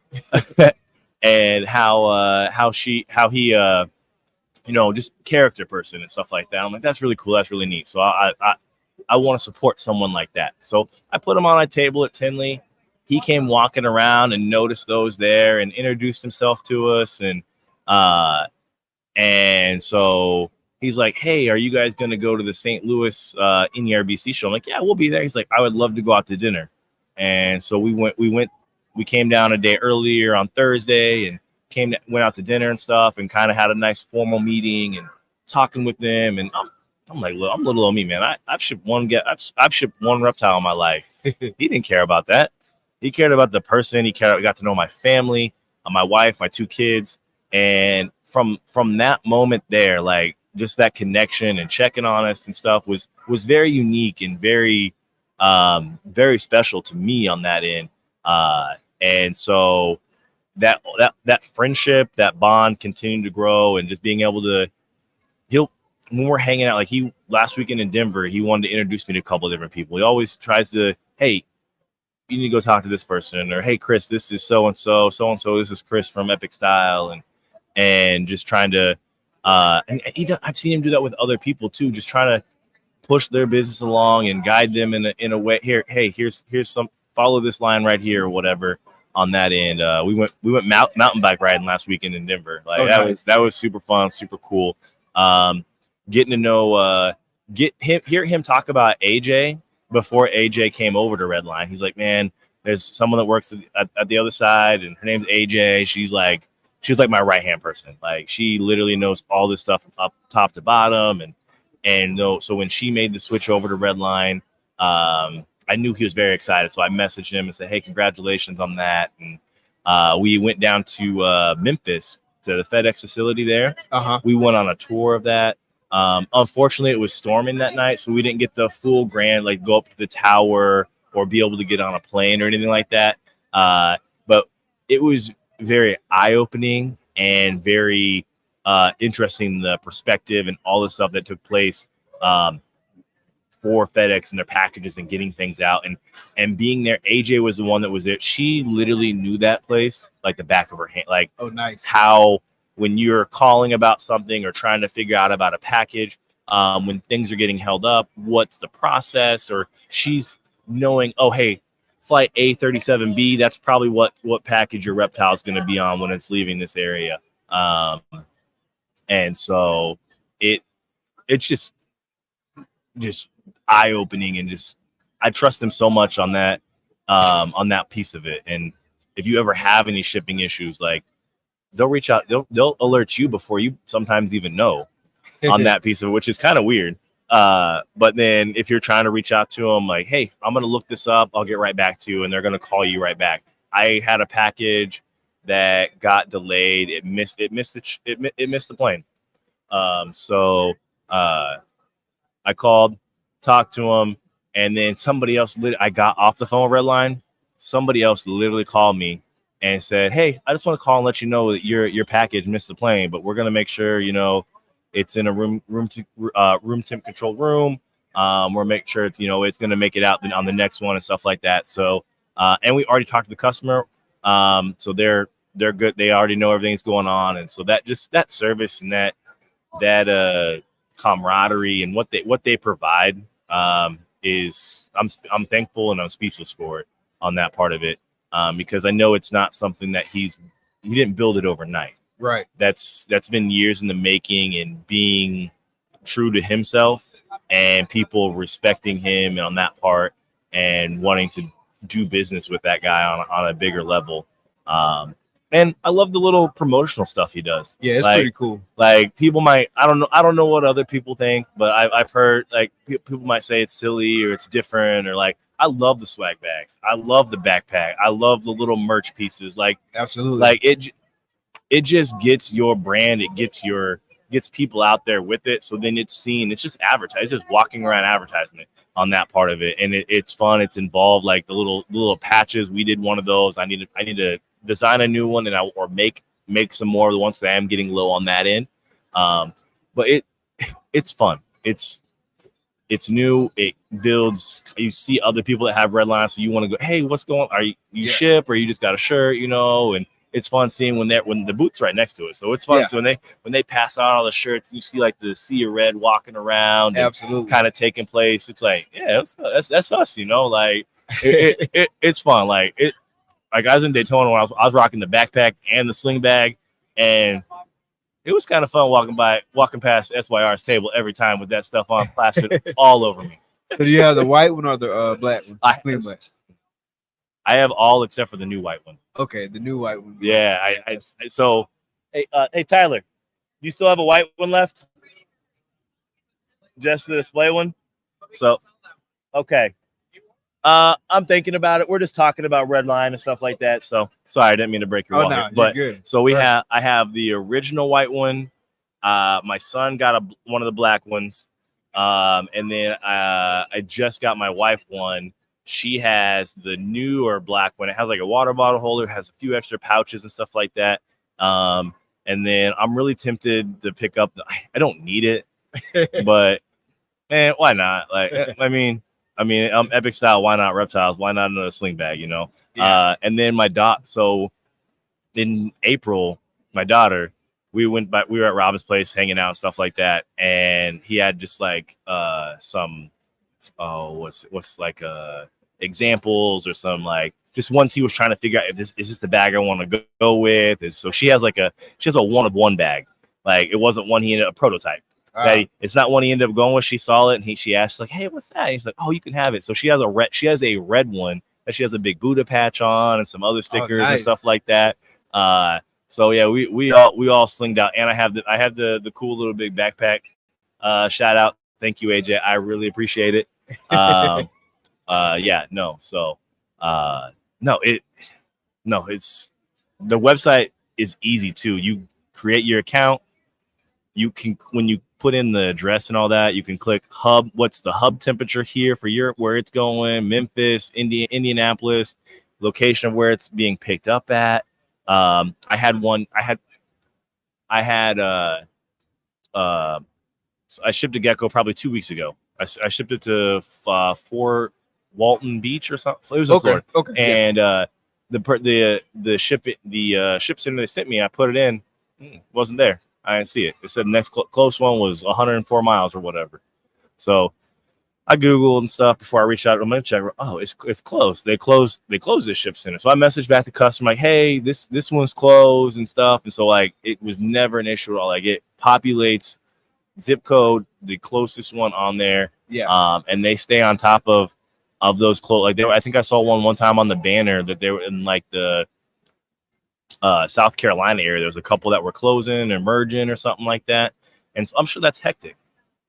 And how he you know, just character person and stuff like that. I'm like, that's really cool. That's really neat. So I want to support someone like that. So I put him on a table at Tinley. He came walking around and noticed those there and introduced himself to us. And so he's like, hey, are you guys going to go to the St. Louis NERBC show? I'm like, yeah, we'll be there. He's like, I would love to go out to dinner. And so we came down a day earlier on Thursday and went out to dinner and stuff and kind of had a nice formal meeting and talking with them. And I'm like, look, I'm little old me, man. I've shipped I've shipped one reptile in my life. He didn't care about that. He cared about the person. He got to know my family, my wife, my 2 kids. And from that moment there, like just that connection and checking on us and stuff was very unique and very, very special to me on that end. And so that friendship, that bond continued to grow, and just being able to, when we're hanging out, like last weekend in Denver, he wanted to introduce me to a couple of different people. He always tries to, hey, you need to go talk to this person, or hey, Chris, this is so-and-so, this is Chris from Epic Style, and just trying to, and I've seen him do that with other people too, just trying to push their business along and guide them in a way. Here's some, follow this line right here or whatever. On that end, we went mountain bike riding last weekend in Denver. Like that was super fun, super cool. Getting to know, hear him talk about AJ before AJ came over to Redline. He's like, man, there's someone that works at the other side, and her name's AJ. She's like my right hand person. Like she literally knows all this stuff up top to bottom, so when she made the switch over to Redline, I knew he was very excited, so I messaged him and said, hey, congratulations on that. And we went down to Memphis to the FedEx facility there. We went on a tour of that. Unfortunately, it was storming that night, so we didn't get the full grand, like go up to the tower or be able to get on a plane or anything like that. But it was very eye-opening and very interesting, the perspective and all the stuff that took place for FedEx and their packages and getting things out and being there. AJ was the one that was there. She literally knew that place like the back of her hand. Like, oh, nice. How when you're calling about something or trying to figure out about a package, when things are getting held up, what's the process? Or she's knowing, oh, hey, flight A37B, that's probably what package your reptile is going to be on when it's leaving this area. And so it's just eye-opening, and just I trust them so much on that piece of it. And if you ever have any shipping issues, like they'll reach out, they'll alert you before you sometimes even know on that piece of it, which is kind of weird. But then if you're trying to reach out to them, like, hey, I'm going to look this up, I'll get right back to you, and they're going to call you right back. I had a package that got delayed. It missed the plane. So I called, talked to him, and then somebody else I got off the phone with Redline, somebody else literally called me and said, "Hey, I just want to call and let you know that your package missed the plane, but we're gonna make sure it's in a room temp controlled room. We're make sure it's it's gonna make it out on the next one and stuff like that." So and we already talked to the customer, so they're good. They already know everything's going on, and so that service and that camaraderie and what they provide is I'm thankful and I'm speechless for it on that part of it, because I know it's not something that he didn't build it overnight. Right. That's been years in the making, and being true to himself and people respecting him on that part and wanting to do business with that guy on a bigger level. And I love the little promotional stuff he does. Yeah, it's pretty cool. Like people might, I don't know what other people think, but I've heard like people might say it's silly or it's different, or like, I love the swag bags. I love the backpack. I love the little merch pieces. Like, absolutely. Like it just gets your brand. It gets people out there with it. So then it's seen. It's just advertised. It's just walking around advertisement on that part of it, and it's fun. It's involved. Like the little patches. We did one of those. I need to design a new one or make some more of the ones that I am getting low on that end. But it's fun. It's new. It builds. You see other people that have Redline, so you want to go, hey, what's going on? Are you ship, or you just got a shirt, and it's fun seeing when the boot's right next to it. So it's fun. Yeah. So when they pass out all the shirts, you see like the sea of red walking around, absolutely, kind of taking place. It's like, yeah, that's us, like it's fun. Like I was in Daytona when I was rocking the backpack and the sling bag, and it was kind of fun walking past SYR's table every time with that stuff on plastered all over me. So do you have the white one or the black one? I have all except for the new white one. Okay, the new white one. Yeah, so hey Tyler, do you still have a white one left? Just the display one? So okay. I'm thinking about it. We're just talking about Redline and stuff like that. So sorry, I didn't mean to break your wall here. But good. So I have the original white one. My son got one of the black ones. And then I just got my wife one. She has the newer black one. It has like a water bottle holder, has a few extra pouches and stuff like that. And then I'm really tempted to pick up I don't need it, but man, why not? Like, I mean, I'm Epic Style. Why not Reptiles? Why not another sling bag? Yeah. And then so in April, my daughter, we were at Robin's place hanging out and stuff like that, and he had just like some what's like examples or some like just ones he was trying to figure out if is this the bag I want to go with. So she has a one of one bag. Like it wasn't one he ended up prototype. It's not one he ended up going with. She saw it and she asked like, "Hey, what's that?" And he's like, "Oh, you can have it." So she has a red one that she has a big Buddha patch on and some other stickers and stuff like that. So yeah, we all slinged out, and I have the cool little big backpack. Shout out, thank you, AJ. I really appreciate it. It's the website is easy too. You create your account. You can, when you put in the address and all that, you can click hub. What's the hub temperature here for Europe, where it's going? Memphis, Indianapolis, location of where it's being picked up at. I shipped a gecko probably 2 weeks ago. I shipped it to Fort Walton Beach or something. It was in Florida. Okay. And the ship center they sent me, I put it in, wasn't there. I didn't see it. It said the next close one was 104 miles or whatever. So I Googled and stuff before I reached out. I'm gonna check. Oh, it's closed. They closed this ship center. So I messaged back to customer like, hey, this one's closed and stuff. And so like it was never an issue at all. Like it populates zip code, the closest one on there. Yeah. And they stay on top of those close. Like I think I saw one time on the banner that they were in like the South Carolina area. There was a couple that were closing or merging or something like that. And so I'm sure that's hectic.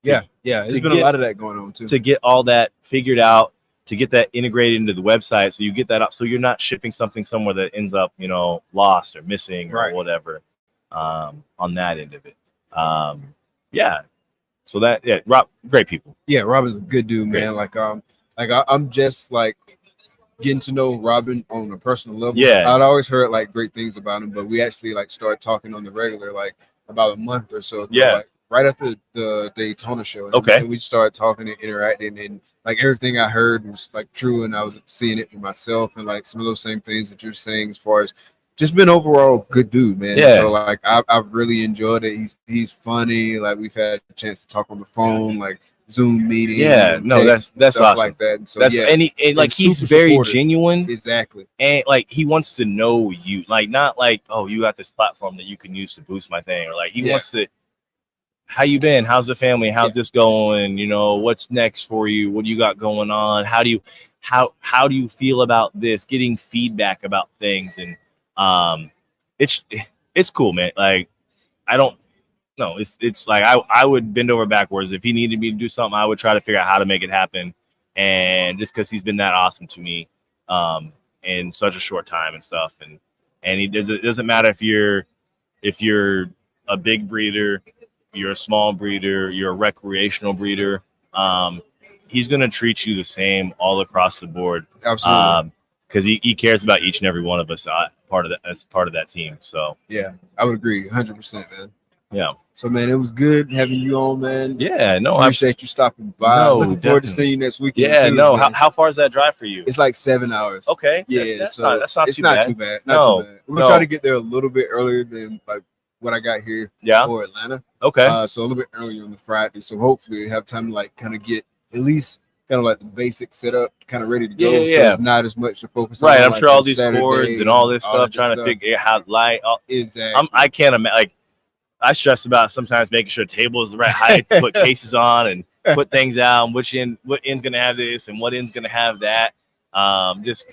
Yeah. There's been a lot of that going on too. To get all that figured out, to get that integrated into the website, so you get that out, so you're not shipping something somewhere that ends up, lost or missing or whatever, on that end of it. So Rob, great people. Yeah, Rob is a good dude, man. I'm just like getting to know Robin on a personal level. Yeah. I'd always heard like great things about him, but we actually like started talking on the regular like about a month or so ago, Yeah. like right after the Daytona show. And Okay. we started talking and interacting, and like everything I heard was like true, and I was seeing it for myself, and like some of those same things that you're saying as far as just been overall good dude, man. Yeah. So like I've really enjoyed it. He's funny. Like we've had a chance to talk on the phone, like Zoom meetings. Yeah, and no, text, that's stuff awesome. like that. And so That's yeah, and like he's super very supportive. genuine, Exactly. and like he wants to know you, like not like, oh, you got this platform that you can use to boost my thing, or like he wants to. How you been? How's the family? How's this going? You know, what's next for you? What do you got going on? How do you feel about this? Getting feedback about things, and it's cool, man. Like I don't know. It's like I would bend over backwards if he needed me to do something. I would try to figure out how to make it happen, and just because he's been that awesome to me, in such a short time and stuff, and it doesn't matter if you're a big breeder, you're a small breeder, you're a recreational breeder. He's going to treat you the same all across the board. Absolutely. Because he cares about each and every one of us as part of that team. So Yeah, I would agree 100%, man. yeah. So man, it was good having you on, man. Yeah, no, I Appreciate you stopping by. No, Looking forward to definitely. seeing you next weekend. Yeah, too, no. man. How far is that drive for you? It's like 7 hours. Okay. Yeah, that's so not it's too not bad. too bad. No, Not too bad. We're gonna no. try to get there a little bit earlier than like what I got here Yeah. for Atlanta. Okay. So a little bit earlier on the Friday. So hopefully we have time to like kind of get at least kind of like the basic setup kind of ready to go. Yeah, So yeah. it's not as much to focus Right. on. I'm like, sure all on these Saturday cords and all this stuff, that trying to figure out how light. Exactly. I can't imagine. Like, I stress about sometimes making sure the table is the right height to put cases on and put things out, and what end's gonna have this and what end's gonna have that. It's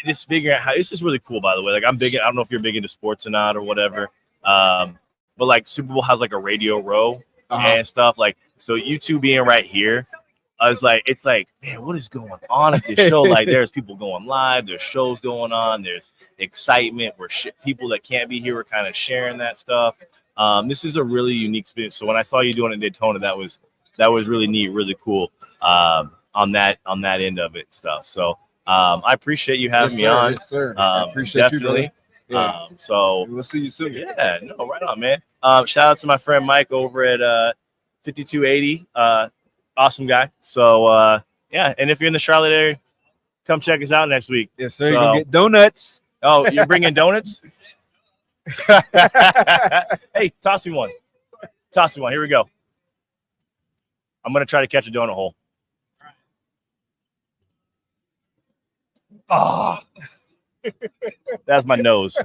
just figuring out how. This is really cool, by the way. Like, I'm big. I don't know if you're big into sports or not or whatever. But like Super Bowl has like a radio row and stuff. Like, so you two being right here, it's like, man, what is going on at this show? Like, there's people going live, there's shows going on, there's excitement where people that can't be here are kind of sharing that stuff. This is a really unique experience. So when I saw you doing it in Daytona, that was really neat, really cool on that end of it stuff. So I appreciate you having me on. Yes, sir. I appreciate definitely. you, brother. Yeah. So We'll see you soon. yeah, no, right on, man. Shout out to my friend Mike over at 5280. Awesome guy. So yeah, and if you're in the Charlotte area, come check us out next week. Yes, sir. You're gonna get donuts. Oh, you're bringing donuts? Hey, toss me one. Here we go. I'm gonna try to catch a donut hole. Oh, that's my nose.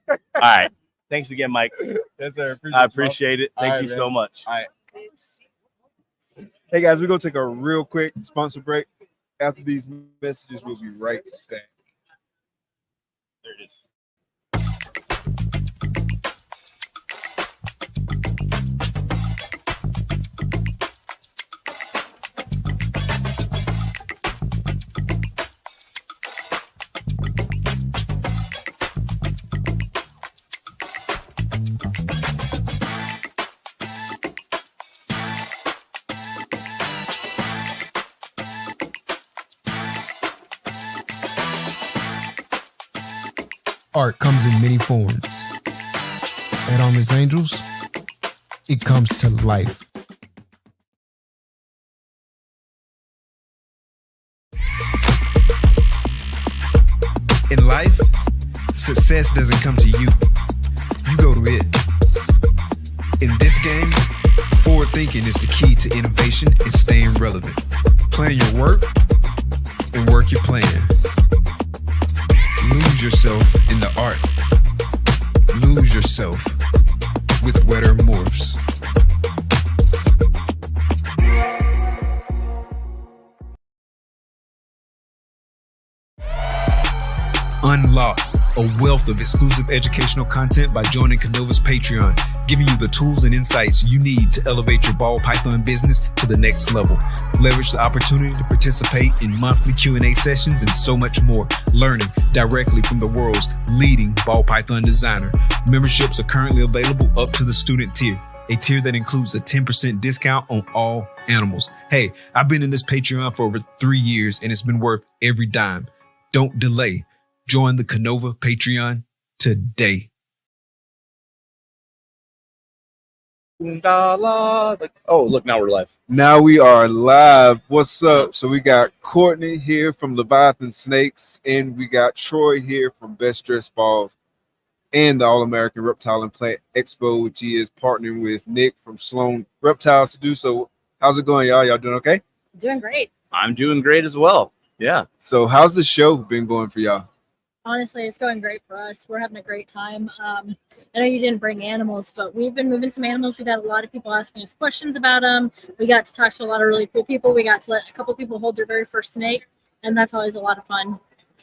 All right. Thanks again, Mike. Yes, sir. I appreciate it. All Thank right, you man. so much. All right. Hey guys, we're gonna take a real quick sponsor break. After these messages, we'll be right back. There it is. Art comes in many forms. At Armless Angels, it comes to life. In life, success doesn't come to you. You go to it. In this game, forward thinking is the key to innovation and staying relevant. Plan your work and work your plan. Lose yourself in the art. Lose yourself with wetter morphs. Unlock a wealth of exclusive educational content by joining KINOVA's Patreon, giving you the tools and insights you need to elevate your ball python business to the next level. Leverage the opportunity to participate in monthly Q&A sessions and so much more, learning directly from the world's leading ball python designer. Memberships are currently available up to the student tier. a tier that includes a 10% discount on all animals. Hey, I've been in this Patreon for over 3 years and it's been worth every dime. Don't delay. Join the KINOVA Patreon today. Oh, look, now we're live. Now we are live. What's up? So we got Courtney here from Leviathan Snakes, and we got Troy here from Best Dressed Balls and the All-American Reptile and Plant Expo, which he is partnering with Nick from Sloan Reptiles to do. So how's it going, y'all? Y'all doing okay? Doing great. I'm doing great as well. Yeah. So how's the show been going for y'all? Honestly, it's going great for us. We're having a great time. I know you didn't bring animals, but we've been moving some animals. We got a lot of people asking us questions about them. We got to talk to a lot of really cool people. We got to let a couple people hold their very first snake, and that's always a lot of fun.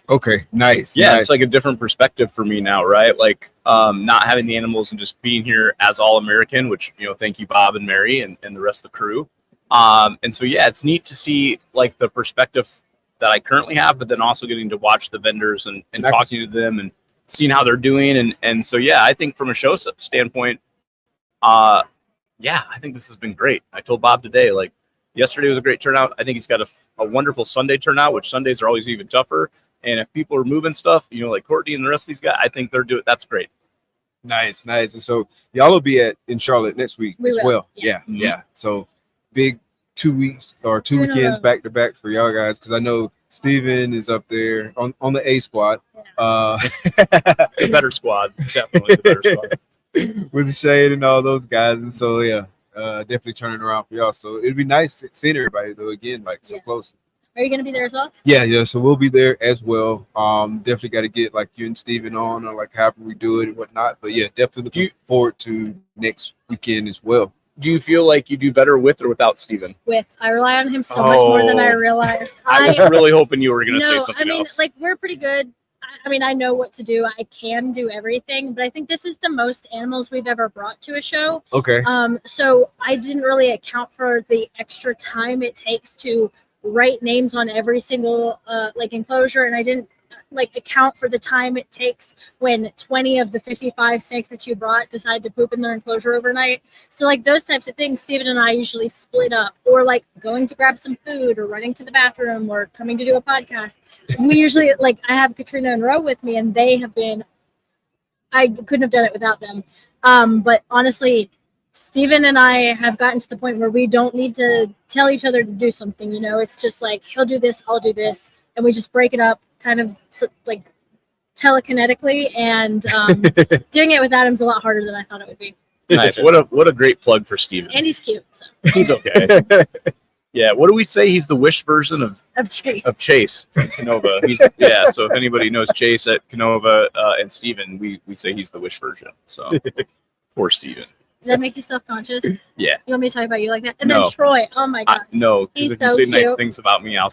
Okay, nice. Yeah, nice. It's like a different perspective for me now, right? Like not having the animals and just being here as All-American, which, you know, thank you, Bob and Mary and the rest of the crew. And so, yeah, it's neat to see like the perspective that I currently have, but then also getting to watch the vendors and talking to them and seeing how they're doing. And so, yeah, I think from a show standpoint, yeah, I think this has been great. I told Bob today, like yesterday was a great turnout. I think he's got a wonderful Sunday turnout, which Sundays are always even tougher. And if people are moving stuff, you know, like Courtney and the rest of these guys, I think they're doing, that's great. Nice. And so y'all will be in Charlotte next week as well. Yeah. Mm-hmm. Yeah. So big 2 weeks or two weekends back to back for y'all guys, because I know Steven is up there on the A squad. The better squad, definitely the better squad. With Shade and all those guys. And so yeah, definitely turning around for y'all. So it'd be nice seeing everybody though, again, like so close. Are you going to be there as well? Yeah. So we'll be there as well. Definitely got to get like you and Steven on, or like however we do it and whatnot. But yeah, definitely looking forward to next weekend as well. Do you feel like you do better with or without Steven? With. I rely on him so much more than I realized. I was really hoping you were going to say something else. Like we're pretty good. I mean, I know what to do. I can do everything, but I think this is the most animals we've ever brought to a show. Okay. So I didn't really account for the extra time it takes to write names on every single like enclosure, and I didn't like account for the time it takes when 20 of the 55 snakes that you brought decide to poop in their enclosure overnight. So like those types of things, Steven and I usually split up, or like going to grab some food or running to the bathroom or coming to do a podcast. We usually, like, I have Katrina and Ro with me, and they have been, I couldn't have done it without them. But honestly, Steven and I have gotten to the point where we don't need to tell each other to do something, you know. It's just like, he'll do this, I'll do this, and we just break it up kind of like telekinetically, and doing it with Adam's a lot harder than I thought it would be. Nice. What a great plug for Steven. And he's cute, so he's okay. Yeah, what do we say? He's the Wish version of Chase from KINOVA. So if anybody knows Chase at KINOVA and Steven, we say he's the Wish version. So poor Steven. Did I make you self-conscious? Yeah. You want me to talk about you like that? And No. then Troy, oh my god. No, because if you say nice things about me, I'll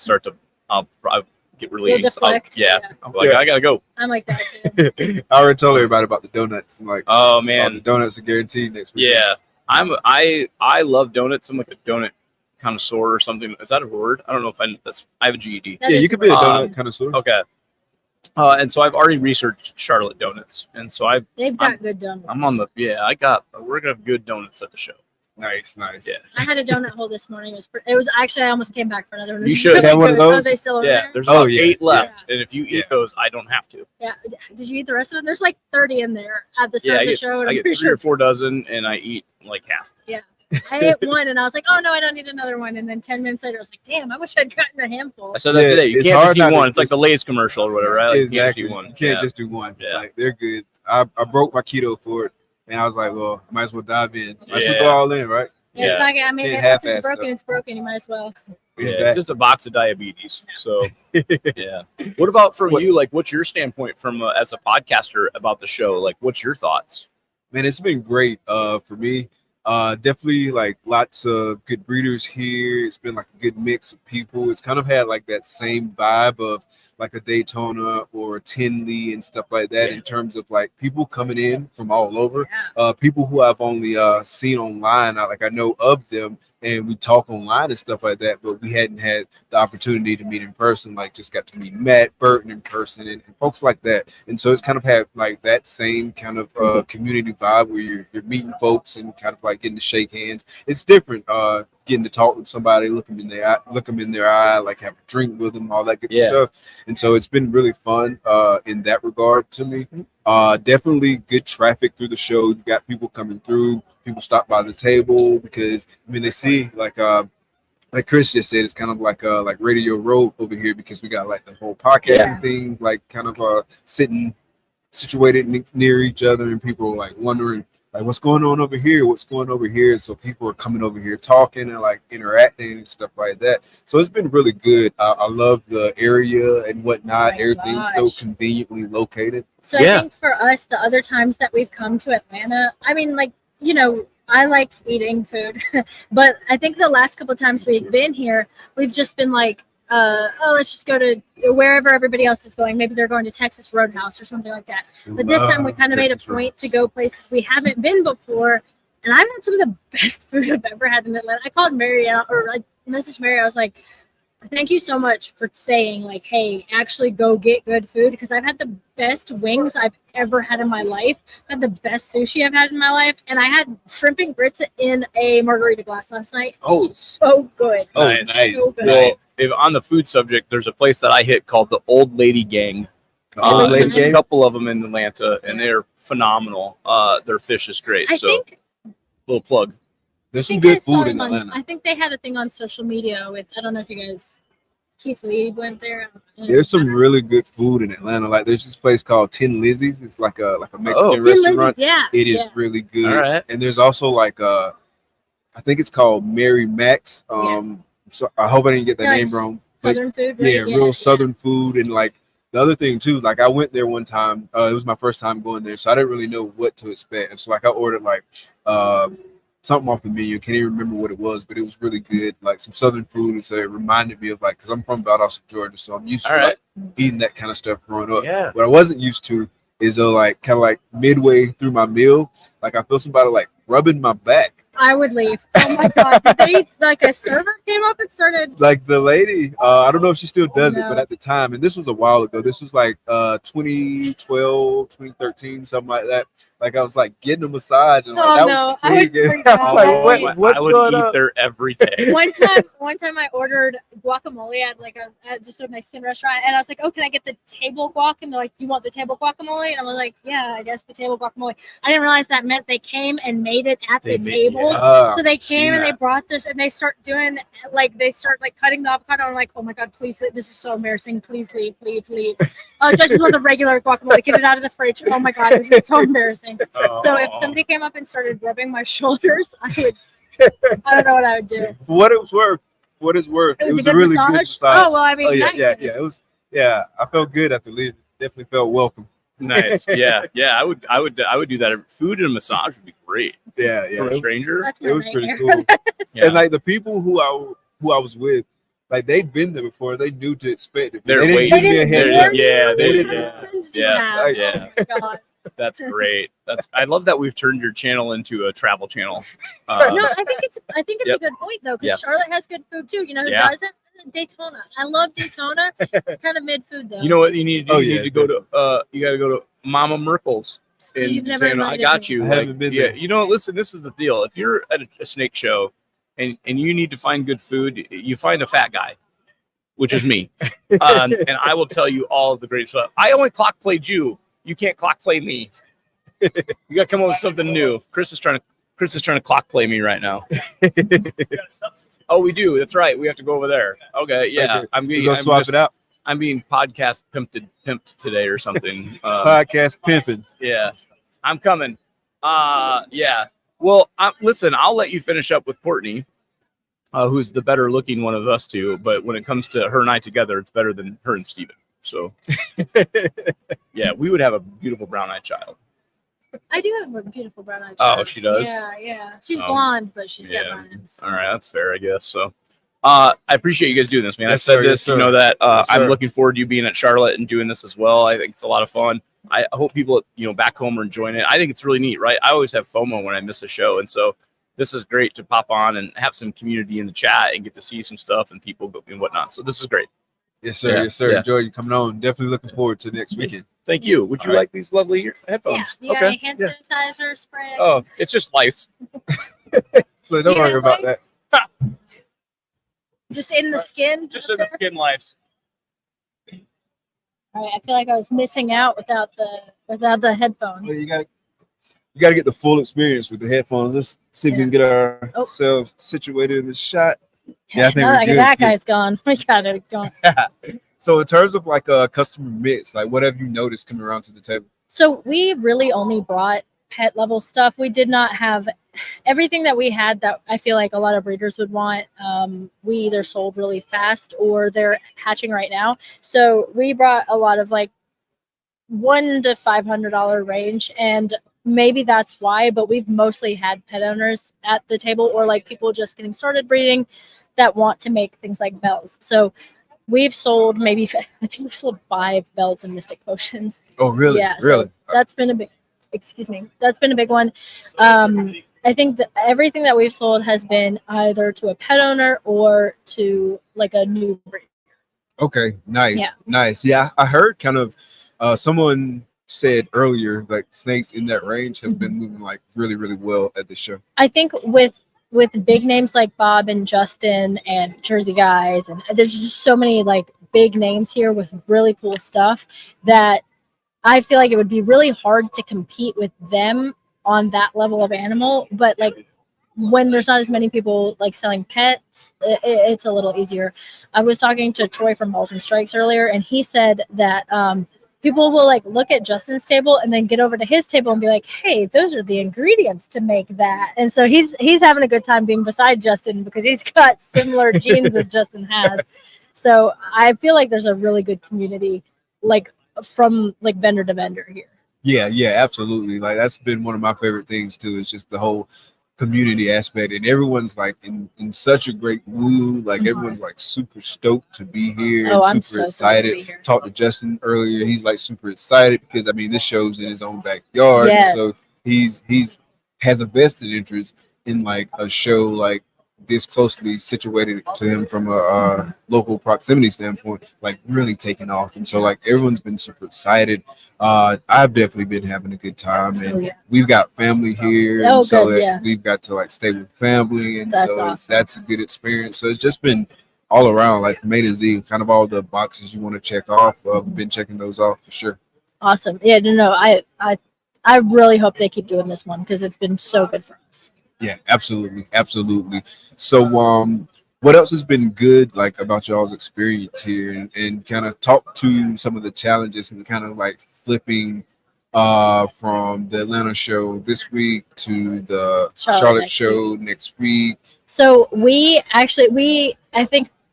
get really You'll deflect. I'm like, I gotta go. I'm like that too. I already told everybody about the donuts. I'm like, oh man, the donuts are guaranteed next week. Yeah, I love donuts. I'm like a donut connoisseur or something. Is that a word? I don't know if I have a GED. Yeah, you could be a donut connoisseur. Okay. And so I've already researched Charlotte donuts, and so they've got good donuts. I'm on the we're gonna have good donuts at the show. Nice. Yeah. I had a donut hole this morning. It was actually, I almost came back for another one. You should have one of those. Are they still over there? There's about 8 left, and if you eat those, I don't have to. Yeah. Did you eat the rest of it? There's like 30 in there at the start of the show. And I I'm get pretty 3 or 4 dozen, and I eat like half. Yeah. I ate one, and I was like, oh no, I don't need another one. And then 10 minutes later, I was like, damn, I wish I'd gotten a handful. I said that today. You can't just eat one. It's like the Lay's commercial or whatever, right? Like, Exactly. You can't just eat one. You can't just do one. Yeah. Like, they're good. I broke my keto for it, and I was like, well, might as well dive in. Might as well go all in, right? Yeah, it's not. I mean, Can't if it's broken, it's broken. You might as well. Yeah, it's just a box of diabetes. So, yeah. What about from you? Like, what's your standpoint from as a podcaster about the show? Like, what's your thoughts? Man, it's been great for me. Definitely like lots of good breeders here. It's been like a good mix of people. It's kind of had like that same vibe of like a Daytona or a Tinley and stuff like that, in terms of like people coming in from all over, people who I've only seen online. I know of them, and we talk online and stuff like that, but we hadn't had the opportunity to meet in person. Like, just got to meet Matt Burton in person and folks like that. And so it's kind of had like that same kind of community vibe where you're meeting folks and kind of like getting to shake hands. It's different. Getting to talk with somebody, look them in their eye, like have a drink with them, all that good stuff. And so it's been really fun in that regard to me. Definitely good traffic through the show. You got people coming through, people stop by the table because I mean they see like Chris just said, it's kind of like Radio Row over here because we got like the whole podcasting thing, like kind of sitting situated near each other, and people like wondering like what's going on over here, and so people are coming over here talking and like interacting and stuff like that. So it's been really good. I love the area and whatnot. Everything's so conveniently located. So I think for us, the other times that we've come to Atlanta, I mean, like, you know, I like eating food, but I think the last couple of times we've been here, we've just been like, let's just go to wherever everybody else is going. Maybe they're going to Texas Roadhouse or something like that. But this time we kind of made a point to go places we haven't been before. And I've had some of the best food I've ever had in Atlanta. I called Mary out, or I messaged Mary. I was like, thank you so much for saying like, hey, actually go get good food, because I've had the best wings I've ever had in my life. I've had the best sushi I've had in my life. And I had shrimp and grits in a margarita glass last night. Oh, so good. Oh, nice. So good. Well, if on the food subject, there's a place that I hit called the Old Lady Gang. There's a couple of them in Atlanta, and they're phenomenal. Their fish is great. I think, little plug. There's some good food in Atlanta. I think they had a thing on social media with, I don't know if you guys, Keith Lee went there. There's some really good food in Atlanta. Like there's this place called Tin Lizzie's. It's like a Mexican restaurant. It is really good. All right. And there's also like I think it's called Mary Mac's. So I hope I didn't get that name wrong. Southern food. Right? Real Southern food. And like the other thing too, like I went there one time. It was my first time going there, so I didn't really know what to expect. And so like I ordered like something off the menu. Can't even remember what it was, but it was really good. Like some Southern food. And so it reminded me of like, because I'm from Valdosta, Georgia, so I'm used to like eating that kind of stuff growing up. Yeah. What I wasn't used to is like kind of like midway through my meal, like I feel somebody like rubbing my back. I would leave. Oh my god! Did they like a server came up and started? Like the lady, I don't know if she still does it, but at the time, and this was a while ago. This was like 2012, 2013, something like that. Like I was like getting a massage, and like, was big. What's I would going eat on? there every day. One time I ordered guacamole at like at just a Mexican restaurant, and I was like, "Oh, can I get the table guac?" And they're like, "You want the table guacamole?" And I was like, "Yeah, I guess the table guacamole." I didn't realize that meant they came and made it at the table. So they came and they brought this, and they start doing like cutting the avocado. I'm like, "Oh my god, please! This is so embarrassing. Please leave." Just want the regular guacamole. Get it out of the fridge. Oh my god, this is so embarrassing. So if somebody came up and started rubbing my shoulders, I don't know what I would do. For what it was worth, it was a really good massage. Oh well, I mean, it was. Yeah, I felt good after leaving. Definitely felt welcome. Nice. Yeah. I would do that. Food and a massage would be great. Yeah. For a stranger. It was pretty cool. And like the people who I was with, like they'd been there before. They knew to expect it. They didn't give me a heads up. Yeah. Oh my God. That's great. I love that we've turned your channel into a travel channel. No, I think it's a good point though, because Charlotte has good food too. You know who doesn't? Daytona. I love Daytona. Kind of mid food though. You know what you need to do? You need to go to you gotta go to Mama Merkel's in Daytona. I got you. I haven't been there. You know, listen, this is the deal. If you're at a snake show and you need to find good food, you find a fat guy, which is me. And I will tell you all of the great stuff. I only clock played you. You can't clock play me. You gotta come up with something new. Chris is trying to clock play me right now. Oh, we do. That's right. We have to go over there. Okay, yeah. Okay. Swap it out. I'm being podcast pimped today or something. Podcast pimping. Yeah, I'm coming. Yeah. Well, listen. I'll let you finish up with Courtney, who's the better looking one of us two. But when it comes to her and I together, it's better than her and Steven. So, yeah, we would have a beautiful brown-eyed child. I do have a beautiful brown-eyed child. Oh, she does? Yeah. She's blonde, but she's got brown eyes. All right, that's fair, I guess. So, I appreciate you guys doing this, man. Yes, I said sir, this, yes, you know that I'm looking forward to you being at Charlotte and doing this as well. I think it's a lot of fun. I hope people, back home are enjoying it. I think it's really neat, right? I always have FOMO when I miss a show, and so this is great to pop on and have some community in the chat and get to see some stuff and people and whatnot. So this is great. Yes, sir. Yeah, Yes, sir. yeah. Enjoy you coming on. Definitely looking forward to next weekend. Thank you. Would you All right. like these lovely Yeah, headphones? you got any hand sanitizer spray? Oh, it's just lice. So don't You worry know, about like- that. Just in the skin? Just in the skin lice. All right, I feel like I was missing out without the headphones. Well, you gotta get the full experience with the headphones. Let's see if we can get ourselves situated in the shot. Yeah, I think we're good. That guy's gone. We got it gone. So in terms of like a customer mix, like what have you noticed coming around to the table? So we really only brought pet level stuff. We did not have everything that we had that I feel like a lot of breeders would want. We either sold really fast or they're hatching right now. So we brought a lot of like $100 to $500 range, and maybe that's why, but we've mostly had pet owners at the table or like people just getting started breeding that want to make things like bells. So we've sold I think we've sold 5 bells and mystic potions. Oh, really? Yeah, Really? so that's been a big, that's been a big one. I think that everything that we've sold has been either to a pet owner or to like a new breed. Okay, nice. Yeah. Nice. Yeah, I heard kind of someone said earlier like snakes in that range have been moving like really, really well at the show. I think with big names like Bob and Justin and Jersey Guys, and there's just so many like big names here with really cool stuff that I feel like it would be really hard to compete with them on that level of animal. But like when there's not as many people like selling pets, it's a little easier. I was talking to Troy from Balls and Strikes earlier, and he said that people will like look at Justin's table and then get over to his table and be like, hey, those are the ingredients to make that. And so he's having a good time being beside Justin because he's got similar genes as Justin has. So I feel like there's a really good community like from like vendor to vendor here. Yeah, absolutely. Like that's been one of my favorite things too. It's just the whole community aspect, and everyone's like in such a great mood. Like everyone's like super stoked to be here and I'm super so glad to be excited. here. Talked to Justin earlier. He's like super excited because I mean this show's in his own backyard. Yes. So he's has a vested interest in like a show like this closely situated to him from a local proximity standpoint, like really taking off. And so like everyone's been super excited. I've definitely been having a good time, and we've got family here, and so that we've got to like stay with family, and That's so awesome. that's a good experience. So it's just been all around like from A to Z, kind of all the boxes you want to check off. We've been checking those off for sure. Awesome. Yeah, no, I really hope they keep doing this one because it's been so good for us. Yeah, absolutely. So what else has been good like about y'all's experience here, and kind of talk to some of the challenges and kind of like flipping from the Atlanta show this week to the Charlotte show next week? So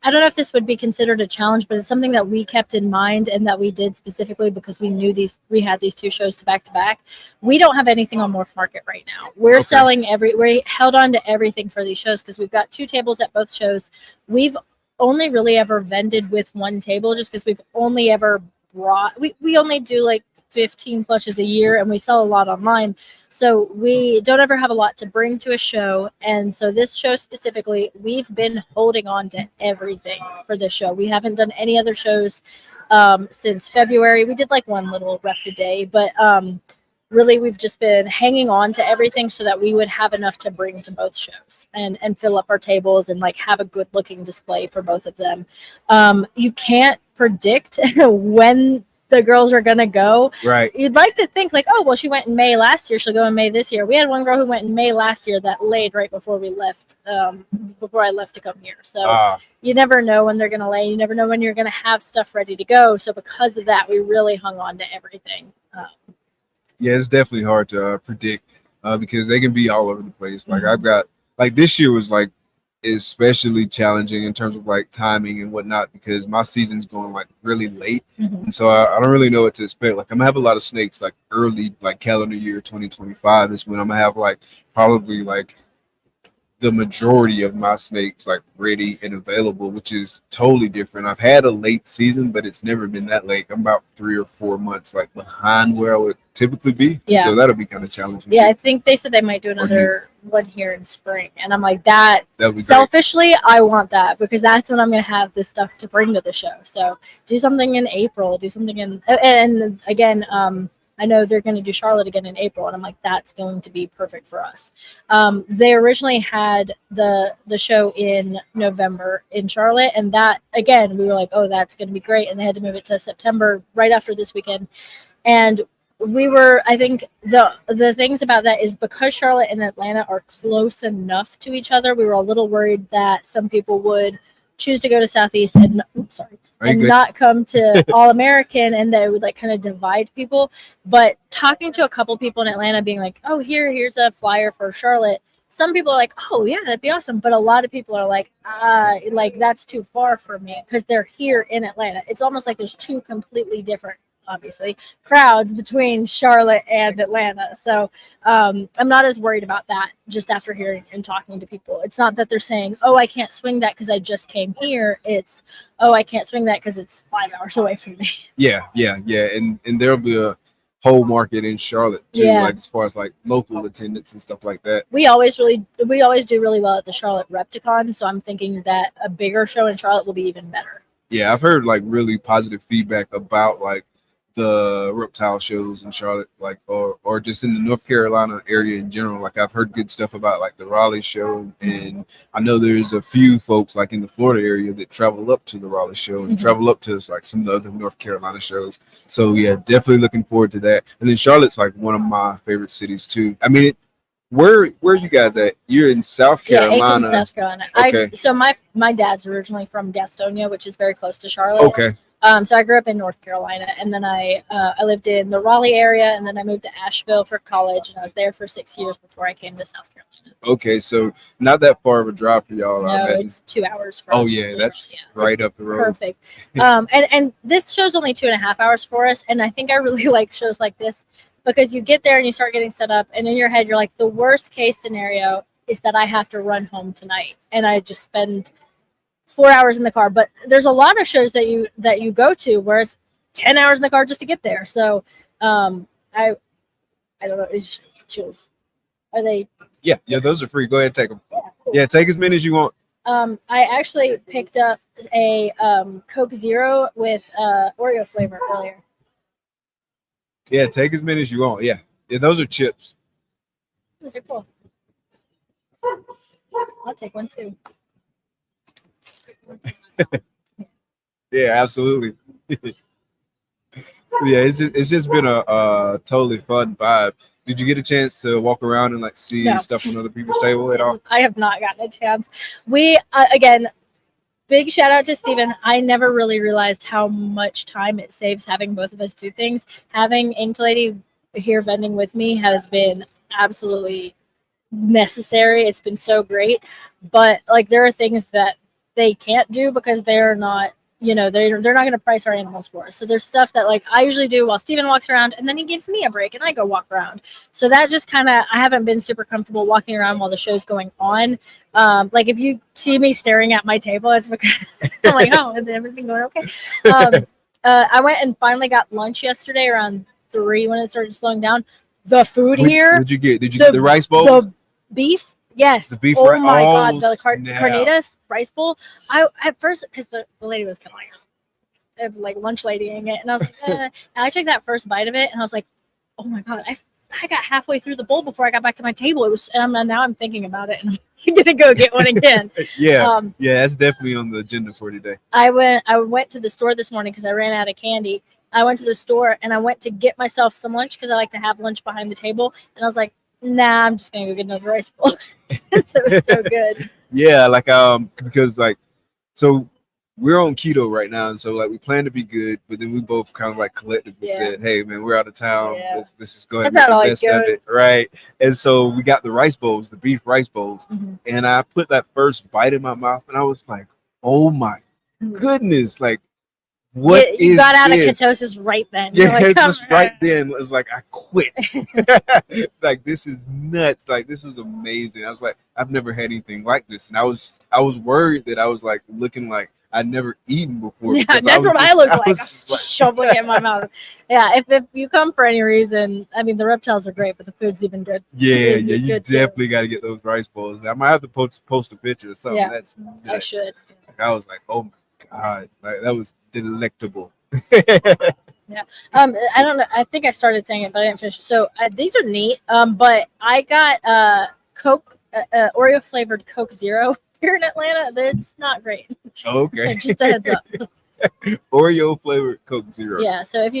I don't know if this would be considered a challenge, but it's something that we kept in mind and that we did specifically because we knew we had these 2 shows to back to back. We don't have anything on Morph Market right now. We're selling we held on to everything for these shows because we've got 2 tables at both shows. We've only really ever vended with 1 table just because we've only ever we only do like 15 plushes a year and we sell a lot online. So we don't ever have a lot to bring to a show. And so this show specifically, we've been holding on to everything for this show. We haven't done any other shows since February. We did like 1 little rep a day, but really we've just been hanging on to everything so that we would have enough to bring to both shows and fill up our tables and like have a good looking display for both of them. You can't predict when the girls are gonna go. Right. You'd like to think like, oh well, she went in May last year, she'll go in May this year. We had 1 girl who went in May last year that laid right before we left, before I left to come here. So you never know when they're gonna lay. You never know when you're gonna have stuff ready to go. So because of that, we really hung on to everything. Yeah, it's definitely hard to predict because they can be all over the place. Like I've got like this year was like especially challenging in terms of like timing and whatnot because my season's going like really late, and so I don't really know what to expect. Like I'm gonna have a lot of snakes like early, like calendar year 2025 is when I'm gonna have like probably like the majority of my snakes like ready and available, which is totally different. I've had a late season, but it's never been that late. I'm about 3 or 4 months like behind where I would typically be. Yeah. So that'll be kind of challenging. Yeah, too. I think they said they might do another one here in spring, and I'm like, that That'd be selfishly, I want that because that's when I'm gonna have this stuff to bring to the show. So do something in April, do something in, and again, I know they're going to do Charlotte again in April, and I'm like, that's going to be perfect for us. They originally had the show in November in Charlotte, and that again, we were like, oh, that's going to be great, and they had to move it to September right after this weekend, and we were, I think the things about that is because Charlotte and Atlanta are close enough to each other, we were a little worried that some people would choose to go to Southeast and not come to All American, and that it would like kind of divide people. But talking to a couple people in Atlanta being like, oh, here's a flyer for Charlotte, some people are like, oh yeah, that'd be awesome, but a lot of people are like that's too far for me because they're here in Atlanta. It's almost like there's two completely different, obviously, crowds between Charlotte and Atlanta. So I'm not as worried about that just after hearing and talking to people. It's not that they're saying, oh, I can't swing that because I just came here. It's, oh, I can't swing that because it's 5 hours away from me. Yeah. And there'll be a whole market in Charlotte too, like as far as like local attendance and stuff like that. We always do really well at the Charlotte Repticon. So I'm thinking that a bigger show in Charlotte will be even better. Yeah, I've heard like really positive feedback about like the reptile shows in Charlotte, like or just in the North Carolina area in general. Like I've heard good stuff about like the Raleigh show, and I know there's a few folks like in the Florida area that travel up to the Raleigh show and travel up to like some of the other North Carolina shows. So yeah, definitely looking forward to that. And then Charlotte's like one of my favorite cities too. I mean, where are you guys at? You're in South Carolina. Yeah, South Carolina. Okay. So my dad's originally from Gastonia, which is very close to Charlotte. Okay. So I grew up in North Carolina, and then I lived in the Raleigh area, and then I moved to Asheville for college, and I was there for 6 years before I came to South Carolina. Okay, so not that far of a drive for y'all. No, it's 2 hours for us. Oh yeah, that's right up the road. Perfect. And this show's only 2.5 hours for us, and I think I really like shows like this because you get there and you start getting set up, and in your head you're like, the worst case scenario is that I have to run home tonight, and I just spend 4 hours in the car. But there's a lot of shows that you go to where it's 10 hours in the car just to get there. So I don't know. Is chills? Are they? Yeah, those are free. Go ahead and take them. Yeah, cool. Yeah, take as many as you want. I actually picked up a Coke Zero with Oreo flavor earlier. Yeah, take as many as you want. Yeah, those are chips. Those are cool. I'll take one too. Yeah, absolutely. Yeah, it's just been a totally fun vibe. Did you get a chance to walk around and like see stuff on other people's table at all? I have not gotten a chance. We again, big shout out to Steven. I never really realized how much time it saves having both of us do things. Having Inked Lady here vending with me has been absolutely necessary. It's been so great. But like there are things that they can't do because they're not, they're not going to price our animals for us. So there's stuff that like I usually do while Steven walks around, and then he gives me a break and I go walk around. So that just kind of, I haven't been super comfortable walking around while the show's going on. Like if you see me staring at my table, it's because I'm like, oh, is everything going okay? I went and finally got lunch yesterday around 3 when it started slowing down. The food here. What'd you get? Did you get the rice bowls? The beef. Yes. The beef. Oh my God. The carnitas rice bowl. I at first, because the lady was kind of like lunch ladying it, and I was like, and I took that first bite of it, and I was like, oh my God, I got halfway through the bowl before I got back to my table. It was, and now I'm thinking about it, and I'm gonna go get one again. Yeah, that's definitely on the agenda for today. I went to the store this morning because I ran out of candy. I went to the store and I went to get myself some lunch because I like to have lunch behind the table, and I was like, nah, I'm just gonna go get another rice bowl. So it was so good. Yeah, like because like, so we're on keto right now, and so like we plan to be good, but then we both kind of like collectively said, hey man, we're out of town. Let's just go ahead and make the best of it, right? And so we got the rice bowls, the beef rice bowls, and I put that first bite in my mouth, and I was like, oh my goodness, like what you is got out this? of ketosis right then. Yeah, You're like, just right then. It was like, I quit. Like, this is nuts. Like, this was amazing. I was like, I've never had anything like this. And I was worried that I was like looking like I'd never eaten before. Yeah, because that's what I look like. I was just just shoveling it in my mouth. Yeah, if you come for any reason, I mean, the reptiles are great, but the food's even good. Yeah, It's yeah, you good too. definitely got to get those rice bowls. I might have to post a picture or something. Yeah, That's I nuts. should. Like, I was like, oh my God, like that was delectable. Yeah. I don't know. I think I started saying it, but I didn't finish. So these are neat. But I got Coke, Oreo flavored Coke Zero here in Atlanta. It's not great. Okay. Just a heads up. Oreo flavored Coke Zero. Yeah. So if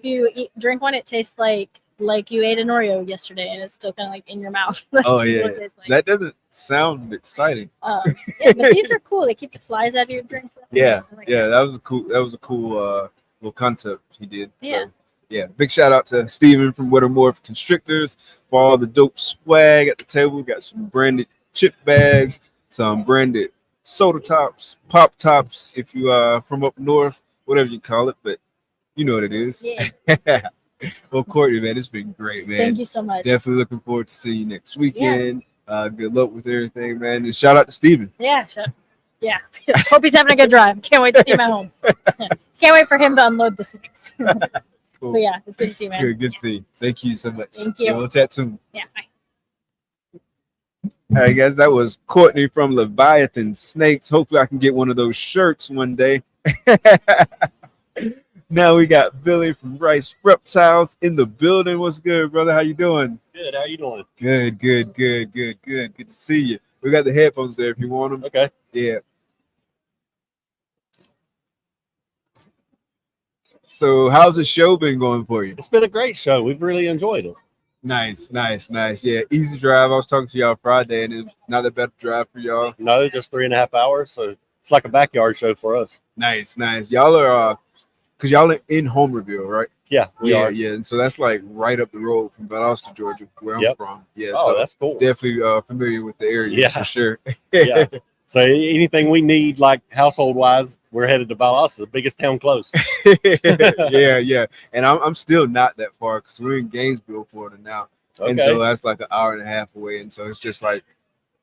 you drink one, it tastes like you ate an Oreo yesterday, and it's still kind of like in your mouth. That's Oh what yeah, it tastes like. that doesn't sound exciting. Yeah, but these are cool. They keep the flies out of your drink. Yeah, I like yeah, that was a cool little concept he did. Yeah. So, yeah, big shout out to Steven from Morphs Constrictors for all the dope swag at the table. We got some branded chip bags, some branded soda tops, pop tops, if you are from up north, whatever you call it, but you know what it is. Yeah. Well, Courtney, man, it's been great, man. Thank you so much. Definitely looking forward to seeing you next weekend. Good luck with everything, man. And shout out to Steven. Yeah, sure. Yeah. Hope he's having a good drive. Can't wait to see him at home. Can't wait for him to unload this mix. Cool. But yeah, it's good to see you, man. Good to see you. Thank you so much. Thank you. And we'll chat soon. Yeah, bye. All right, guys, that was Courtney from Leviathan Snakes. Hopefully, I can get one of those shirts one day. Now we got Billy from Rice Reptiles in the building. What's good, brother? How you doing? Good. How you doing? Good. Good to see you. We got the headphones there if you want them. Okay. Yeah. So how's the show been going for you? It's been a great show. We've really enjoyed it. Nice. Yeah, easy drive. I was talking to y'all Friday, and it's not that bad drive for y'all. No, just 3.5 hours. So it's like a backyard show for us. Nice. Y'all are, because y'all are in Homerville, right? Yeah, we are. Yeah. And so that's like right up the road from Valdosta, Georgia, where I'm from. Yeah. Oh, so that's cool. Definitely familiar with the area. Yeah. For sure. Yeah. So anything we need, like household wise, we're headed to Valdosta, the biggest town close. Yeah. And I'm still not that far because we're in Gainesville, Florida now. Okay. And so that's like an hour and a half away. And so it's just like,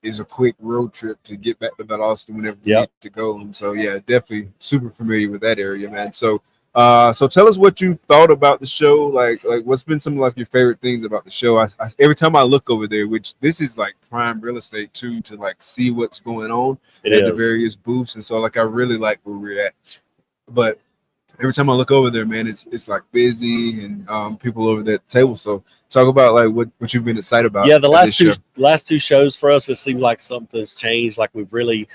it's a quick road trip to get back to Valdosta whenever we need to go. And so, yeah, definitely super familiar with that area, man. So tell us what you thought about the show. Like what's been some of like your favorite things about the show? I every time I look over there, which this is like prime real estate too, to like see what's going on at the various booths. And so like, I really like where we're at, but every time I look over there, man, it's like busy and people over there at the table. So talk about like what you've been excited about. Yeah, the last two shows for us, it seems like something's changed. Like we really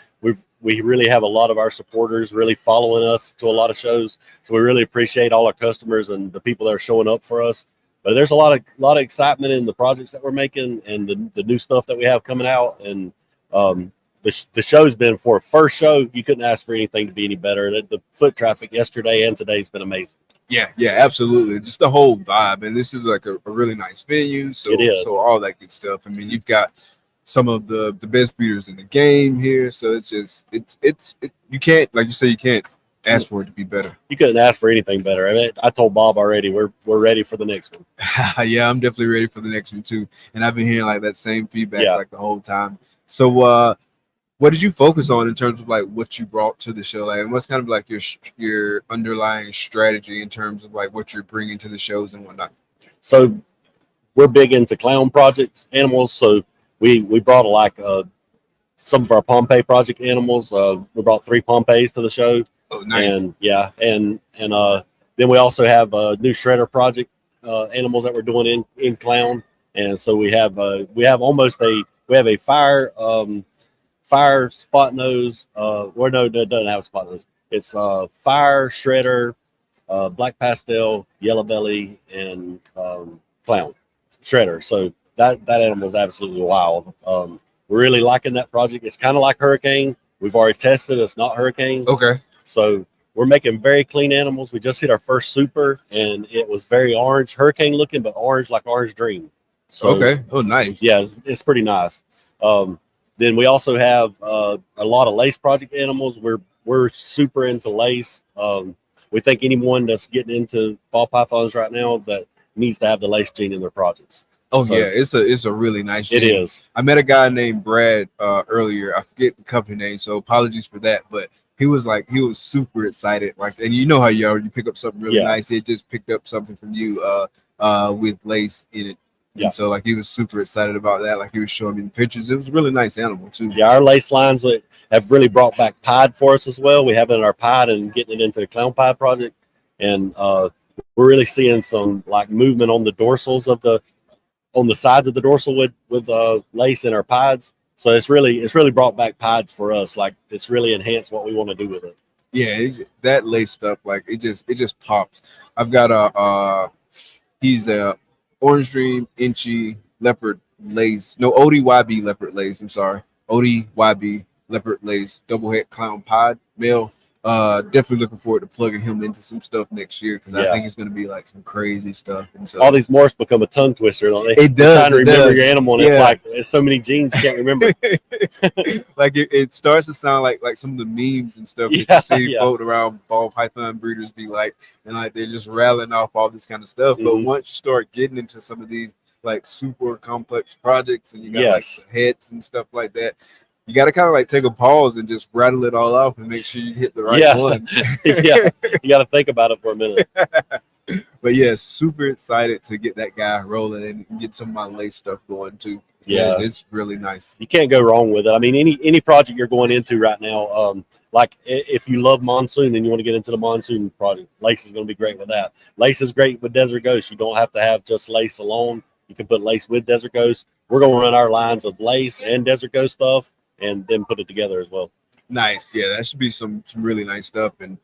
have a lot of our supporters really following us to a lot of shows. So we really appreciate all our customers and the people that are showing up for us. But there's a lot of excitement in the projects that we're making and the new stuff that we have coming out. And the show's been, for a first show, you couldn't ask for anything to be any better. The foot traffic yesterday and today's been amazing. Yeah, absolutely. Just the whole vibe. And this is like a really nice venue. So it is. So all that good stuff. I mean, you've got some of the best beaters in the game here. So it's just you can't, like you say, you can't ask for it to be better. You couldn't ask for anything better. I mean, I told Bob already, we're ready for the next one. Yeah, I'm definitely ready for the next one too. And I've been hearing like that same feedback like the whole time. So what did you focus on in terms of like what you brought to the show? Like, and what's kind of like your underlying strategy in terms of like what you're bringing to the shows and whatnot? So we're big into clown projects, animals. So we brought like some of our Pompeii project animals. We brought 3 Pompeis to the show. Oh, nice. And then we also have a new shredder project animals that we're doing in clown. And so we have a fire spot nose. No, it doesn't have a spot nose. It's fire, shredder, black pastel, yellow belly, and clown shredder. So that animal is absolutely wild. We're really liking that project. It's kind of like Hurricane. We've already tested. It's not Hurricane. Okay. So we're making very clean animals. We just hit our first super, and it was very orange, Hurricane looking, but orange like Orange Dream. So, okay. Oh, nice. Yeah, it's pretty nice. Then we also have a lot of lace project animals. We're super into lace. we think anyone that's getting into ball pythons right now that needs to have the lace gene in their projects. Oh So, yeah, it's a really nice it gene. is. I met a guy named Brad earlier. I forget the company name, so apologies for that. But he was super excited. Like, and you know how you are, you pick up something really nice. He just picked up something from you with lace in it. And so like he was super excited about that. Like he was showing me the pictures. It was a really nice animal too. Yeah, our lace lines have really brought back pied for us as well. We have it in our pied and getting it into the clown pied project. And we're really seeing some like movement on the dorsals on the sides of the dorsal with lace in our pieds. So it's really brought back pieds for us. Like it's really enhanced what we want to do with it. Yeah, that lace stuff, like it just pops. I've got he's a Orange Dream Inchy leopard lace. No, ODYB leopard lace. I'm sorry, ODYB leopard lace double head clown pod male. Definitely looking forward to plugging him into some stuff next year because I think it's going to be like some crazy stuff. And so all these morphs become a tongue twister, don't they? It does. You're trying to remember your animal, and Yeah. it's so many genes you can't remember. Like it starts to sound like some of the memes and stuff that you see floating around ball python breeders be like, and like they're just rattling off all this kind of stuff. But once you start getting into some of these like super complex projects and you got like the heads and stuff like that, you got to kind of like take a pause and just rattle it all off and make sure you hit the right one. Yeah, you got to think about it for a minute. But yeah, super excited to get that guy rolling and get some of my lace stuff going too. Yeah, it's really nice. You can't go wrong with it. I mean, any project you're going into right now, like if you love monsoon and you want to get into the monsoon project, lace is going to be great with that. Lace is great with desert ghost. You don't have to have just lace alone. You can put lace with desert ghost. We're going to run our lines of lace and desert ghost stuff and then put it together as well. Nice. Yeah, that should be some really nice stuff. And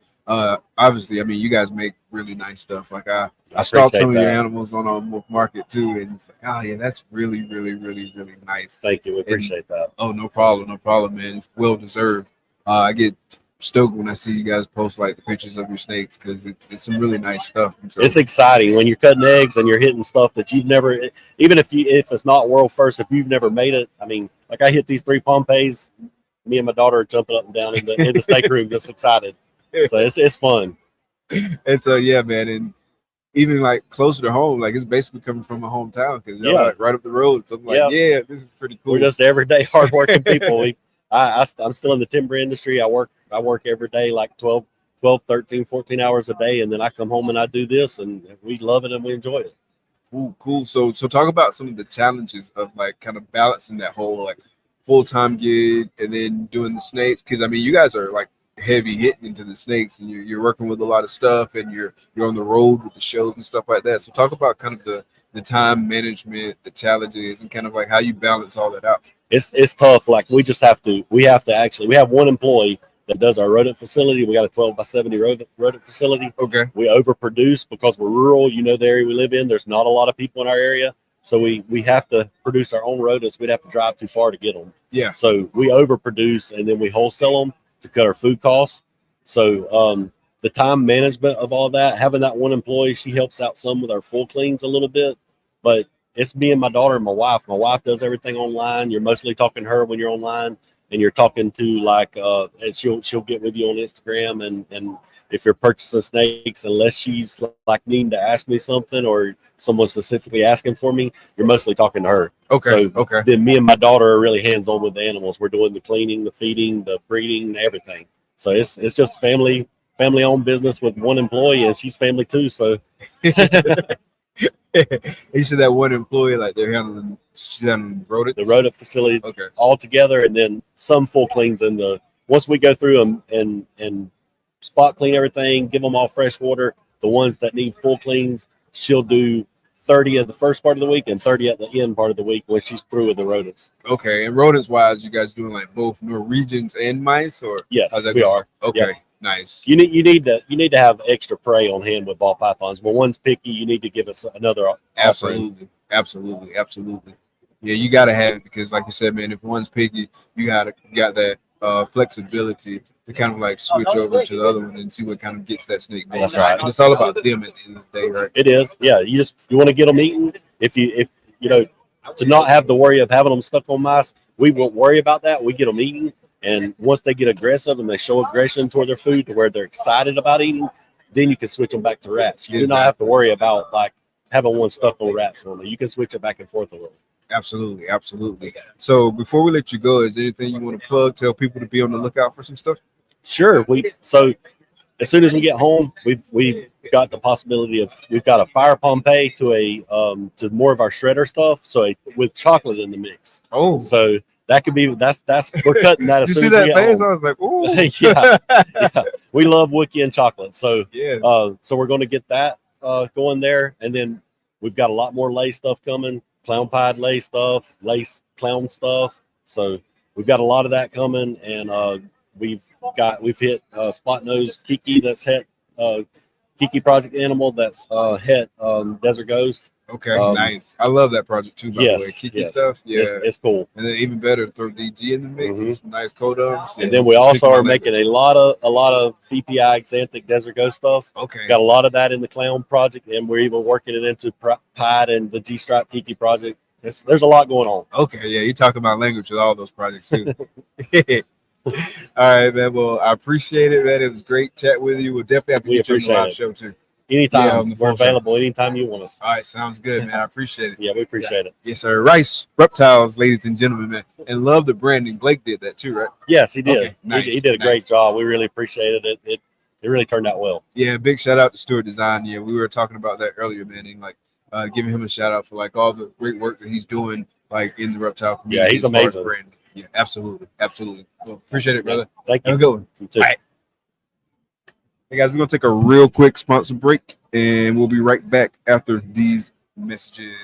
obviously, I mean, you guys make really nice stuff. Like I stalked some of your animals on Wolf Market too, and it's like, oh yeah, that's really, really, really, really nice. Thank you. We appreciate that. Oh, no problem, man. It's well deserved. I get stoked when I see you guys post like the pictures of your snakes because it's some really nice stuff. And so, it's exciting when you're cutting eggs and you're hitting stuff that you've never, even if it's not world first, if you've never made it. I mean, like I hit these 3 Pompeys, me and my daughter are jumping up and down in the snake room, just excited. So it's fun. And so yeah, man, and even like closer to home, like it's basically coming from my hometown because like right up the road. So I'm like, yeah, this is pretty cool. We're just everyday hardworking people. I'm still in the timber industry. I work every day like 12, 13, 14 hours a day, and then I come home and I do this, and we love it and we enjoy it. Cool. So talk about some of the challenges of like kind of balancing that whole like full-time gig and then doing the snakes, because I mean you guys are like heavy hitting into the snakes and you're working with a lot of stuff and you're on the road with the shows and stuff like that. So talk about kind of the time management, the challenges, and kind of like how you balance all that out. It's tough. Like we have one employee that does our rodent facility. We got a 12x70 rodent facility. Okay. We overproduce because we're rural. You know the area we live in. There's not a lot of people in our area. So we have to produce our own rodents. We'd have to drive too far to get them. Yeah. So we overproduce and then we wholesale them to cut our food costs. So the time management of all of that, having that one employee, she helps out some with our full cleans a little bit, but it's me and my daughter and my wife. My wife does everything online. You're mostly talking to her when you're online, and you're talking to like and she'll get with you on Instagram, and if you're purchasing snakes, unless she's like needing to ask me something or someone specifically asking for me, you're mostly talking to her. Okay. So then me and my daughter are really hands-on with the animals. We're doing the cleaning, the feeding, the breeding, everything. So it's just family-owned business with one employee, and she's family too. So you said that one employee, like she's handling rodents? The rodent facility all together, and then some full cleans once we go through them and spot clean everything, give them all fresh water. The ones that need full cleans, she'll do 30 at the first part of the week and 30 at the end part of the week when she's through with the rodents. Okay, and rodents wise, you guys doing like both Norwegians and mice, or yes, we are. Okay, yeah. Nice. You need to have extra prey on hand with ball pythons. When one's picky, you need to give us another. Absolutely. Yeah, you gotta have it because, like you said, man, if one's picky, you got that flexibility to kind of like switch over to the other one and see what kind of gets that snake going. That's right. And it's all about them at the end of the day, right? It is. Yeah, you want to get them eaten. If you know, to not have the worry of having them stuck on mice, we won't worry about that. We get them eaten. And once they get aggressive and they show aggression toward their food to where they're excited about eating, then you can switch them back to rats. You do not have to worry about like having one stuck on rats for me. You can switch it back and forth a little. Absolutely, absolutely. So before we let you go, is there anything you want to plug? Tell people to be on the lookout for some stuff. Sure. So as soon as we get home, we've got the possibility of we've got a fire Pompeii to more of our shredder stuff. So with chocolate in the mix. Oh, so that could be that's we're cutting that. As you soon see as that we get face? home. I was like, oh, yeah. We love Wiki and chocolate. So yes. So we're going to get that going there, and then we've got a lot more lay stuff coming. Clown pied lay stuff, lace clown stuff. So we've got a lot of that coming, and we've hit spot nose Kiki that's hit Kiki Project Animal that's hit Desert Ghost. Okay, nice. I love that project too, by the way. Kiki stuff. Yeah, it's cool. And then even better, throw DG in the mix. Some nice codums. And then we also are making a lot of VPI Xanthic Desert Ghost stuff. Okay. Got a lot of that in the Clown project, and we're even working it into Pied and the G-Stripe Kiki project. There's a lot going on. Okay, yeah, you're talking about language with all those projects too. All right, man. Well, I appreciate it, man. It was great chat with you. We'll definitely have to get you on the live show too. Anytime. We're available anytime you want us. All right, sounds good, man. I appreciate it. Yeah, we appreciate it. Yes, sir. Rice Reptiles, ladies and gentlemen, man. And love the branding. Blake did that too, right? Yes, he did. Okay, nice, he did a great job. We really appreciated it. It really turned out well. Yeah, big shout out to Stewart Design. Yeah, we were talking about that earlier, man. And like giving him a shout out for like all the great work that he's doing like in the reptile community. Yeah, he's amazing. Branding. Yeah, absolutely. Absolutely. Well, appreciate it, brother. Thank you. Have a good one. You too. All right. Hey guys, we're gonna take a real quick sponsor break, and we'll be right back after these messages.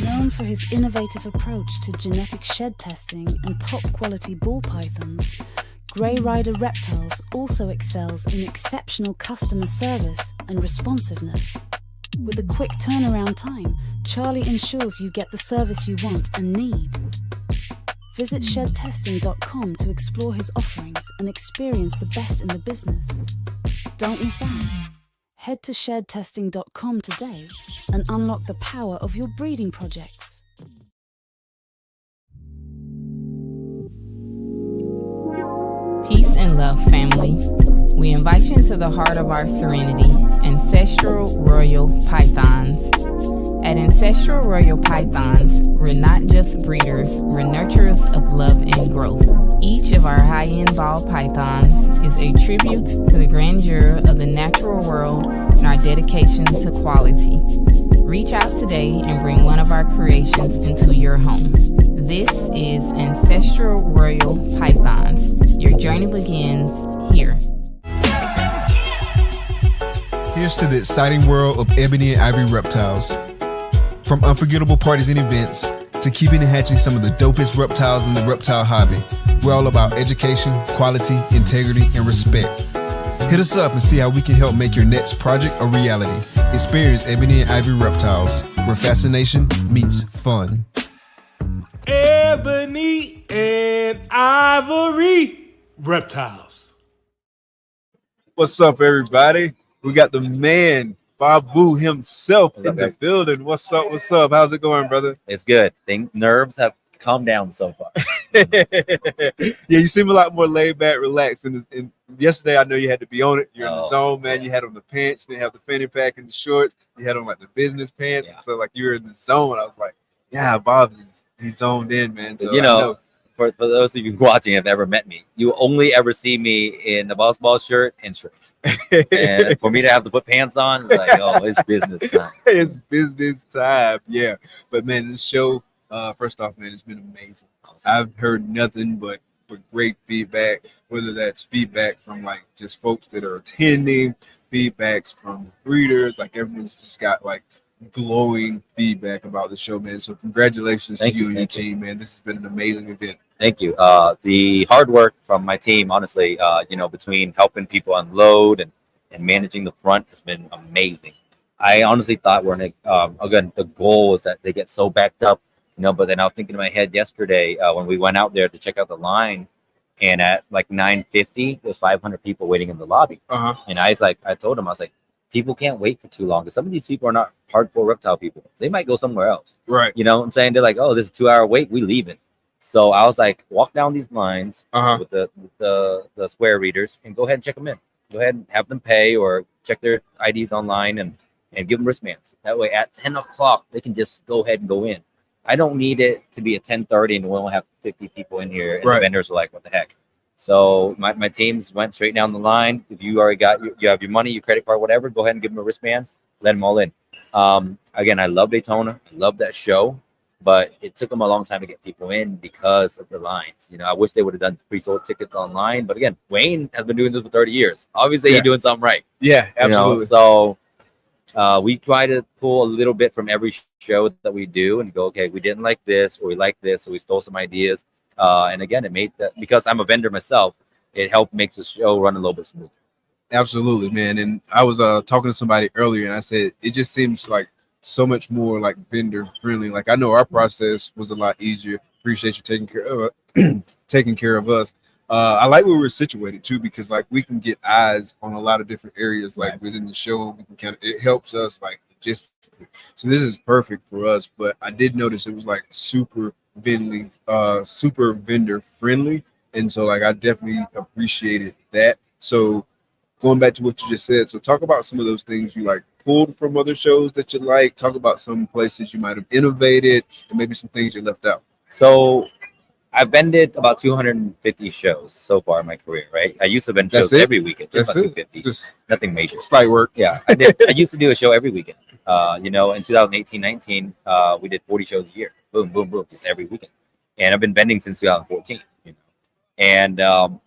Known for his innovative approach to genetic shed testing and top quality ball pythons, Grey Rider Reptiles also excels in exceptional customer service and responsiveness. With a quick turnaround time, Charlie ensures you get the service you want and need. Visit shedtesting.com to explore his offerings and experience the best in the business. Don't miss out. Head to shedtesting.com today and unlock the power of your breeding projects. Peace and love, family. We invite you into the heart of our serenity, Ancestral Royal Pythons. At Ancestral Royal Pythons, we're not just breeders, we're nurturers of love and growth. Each of our high-end ball pythons is a tribute to the grandeur of the natural world and our dedication to quality. Reach out today and bring one of our creations into your home. This is Ancestral Royal Pythons. Your journey begins here. Here's to the exciting world of Ebony and Ivory reptiles. From unforgettable parties and events to keeping and hatching some of the dopest reptiles in the reptile hobby, we're all about education, quality, integrity, and respect. Hit us up and see how we can help make your next project a reality. Experience Ebony and Ivory Reptiles, where fascination meets fun. Ebony and Ivory Reptiles. What's up, everybody? We got the man, Badu himself in the building. What's up? What's up? How's it going, brother? It's good. Nerves have calmed down so far. Yeah, you seem a lot more laid back, relaxed. And yesterday, I know you had to be on it. You're in the zone, man. You had on the pants, then you have the fanny pack and the shorts. You had on like the business pants. Yeah. So like you were in the zone. I was like, yeah, Bob, he's zoned in, man. So you know, for those of you watching have never met me, you only ever see me in the ball shirt and shorts. And for me to have to put pants on, it's like, oh, it's business time. It's business time. Yeah. But man, this show, first off, man, it's been amazing. Awesome. I've heard nothing but great feedback, whether that's feedback from like just folks that are attending, feedbacks from breeders, like everyone's just got like glowing feedback about the show, man. So congratulations to you and your team, man. This has been an amazing event. Thank you. The hard work from my team, honestly, between helping people unload and managing the front has been amazing. I honestly thought again, the goal is that they get so backed up, but then I was thinking in my head yesterday when we went out there to check out the line, and at like 9:50, there was 500 people waiting in the lobby. And I told them, I was like, people can't wait for too long, because some of these people are not hardcore reptile people. They might go somewhere else. Right. You know what I'm saying? They're like, oh, this is a 2-hour wait. We leaving. So I was like, walk down these lines Uh-huh. with the square readers and go ahead and check them in. Go ahead and have them pay or check their IDs online and give them wristbands. That way at 10 o'clock, they can just go ahead and go in. I don't need it to be at 10:30 and we only have 50 people in here. And Right. the vendors are like, what the heck? So my teams went straight down the line. If you already got, you have your money, your credit card, whatever, go ahead and give them a wristband, let them all in. Again, I love Daytona. I love that show, but it took them a long time to get people in because of the lines. You know, I wish they would have done pre-sold tickets online. But again, Wayne has been doing this for 30 years. Obviously, Yeah. he's doing something right. Yeah, You know, absolutely. so we try to pull a little bit from every show that we do and go, okay, we didn't like this or we like this, so we stole some ideas. And again, it made that, because I'm a vendor myself, it helped makes the show run a little bit smoother. Absolutely, man. And I was talking to somebody earlier, and I said it just seems like so much more like vendor friendly. Like, I know our process was a lot easier. Appreciate you taking care of taking care of us. I like where we're situated too, because like we can get eyes on a lot of different areas, like within the show. We can it helps us like just, so this is perfect for us. But I did notice it was like super vendor friendly, and so like I definitely appreciated that. So going back to what you just said, so talk about some of those things you like pulled from other shows that you like. Talk about some places you might have innovated and maybe some things you left out. So I've vended about 250 shows so far in my career, right? I used to vend That's shows it? every weekend, just That's about it? 250, Just nothing major. slight work. Yeah, I did. I used to do a show every weekend. You know, in 2018-19, we did 40 shows a year. Boom, boom, boom, just every weekend. And I've been vending since 2014. You know, and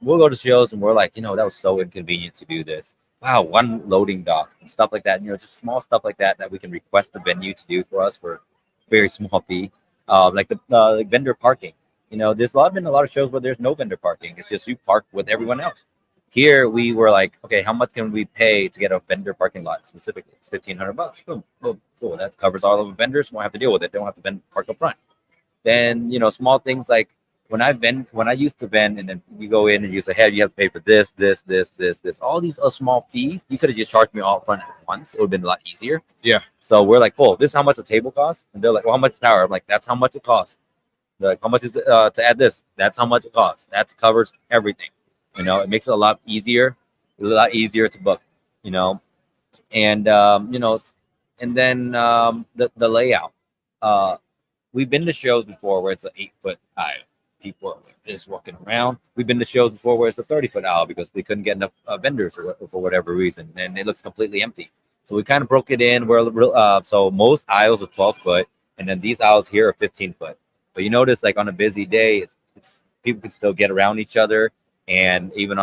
we'll go to shows and we're like, you know, that was so inconvenient to do this. Wow, one loading dock and stuff like that. You know, just small stuff like that that we can request the venue to do for us for a very small fee. Like the like vendor parking. You know, there's been a lot of shows where there's no vendor parking. It's just you park with everyone else. Here we were like, okay, how much can we pay to get a vendor parking lot specifically? It's $1,500. Boom, boom, cool. That covers all of the vendors. Won't have to deal with it. They don't have to park up front. Then, you know, small things like when I used to vend, and then you go in and you say, hey, you have to pay for this, all these small fees. You could have just charged me all up front at once. It would have been a lot easier. Yeah. So we're like, cool, this is how much a table costs. And they're like, well, how much an hour? I'm like, that's how much it costs. They're like, how much is it to add this? That's how much it costs. That covers everything. You know, it makes it a lot easier to book, you know. And you know, and then the layout. We've been to shows before where it's an 8-foot aisle. People are like this walking around. We've been to shows before where it's a 30-foot aisle because they couldn't get enough vendors for whatever reason, and it looks completely empty. So we kind of broke it in. So most aisles are 12-foot, and then these aisles here are 15-foot. But you notice, like on a busy day, it's people can still get around each other, and even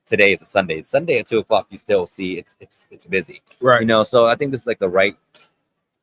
today it's a Sunday. It's Sunday at 2 o'clock, you still see it's busy, Right? You know, so I think this is like the right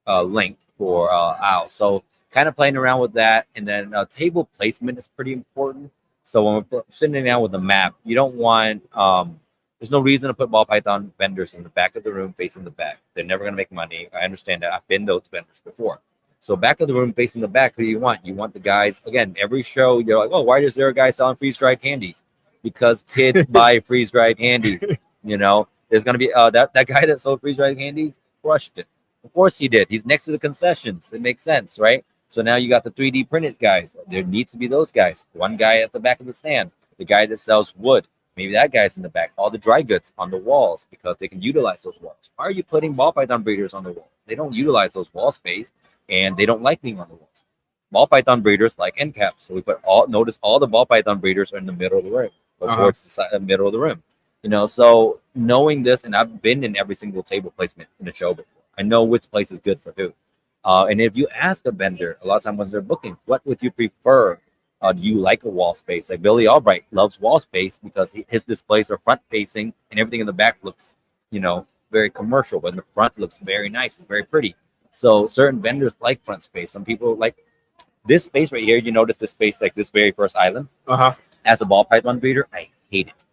length for aisles. So kind of playing around with that, and then table placement is pretty important. So when we're sitting down with the map, you don't want there's no reason to put ball python vendors in the back of the room facing the back. They're never going to make money. I understand that. I've been those vendors before. So back of the room facing the back, who do you want? You want the guys, again, every show, you're like, oh, why is there a guy selling freeze-dried candies? Because kids buy freeze-dried candies. You know, there's going to be that guy that sold freeze-dried candies crushed it. Of course he did. He's next to the concessions. It makes sense, right? So now you got the 3D printed guys. There needs to be those guys. One guy at the back of the stand, the guy that sells wood. Maybe that guy's in the back. All the dry goods on the walls because they can utilize those walls. Why are you putting ball python breeders on the wall? They don't utilize those wall space, and they don't like being on the walls. Ball python breeders like end caps. So we notice all the ball python breeders are in the middle of the room, or towards the middle of the room. You know, so knowing this, and I've been in every single table placement in the show before. I know which place is good for who. And if you ask a vendor, a lot of times when they're booking, what would you prefer? Do you like a wall space? Like Billy Albright loves wall space because his displays are front facing and everything in the back looks, you know, very commercial, but in the front looks very nice. It's very pretty. So certain vendors like front space. Some people like this space right here. You notice this space, like this very first island. As a ball python breeder, I hate it.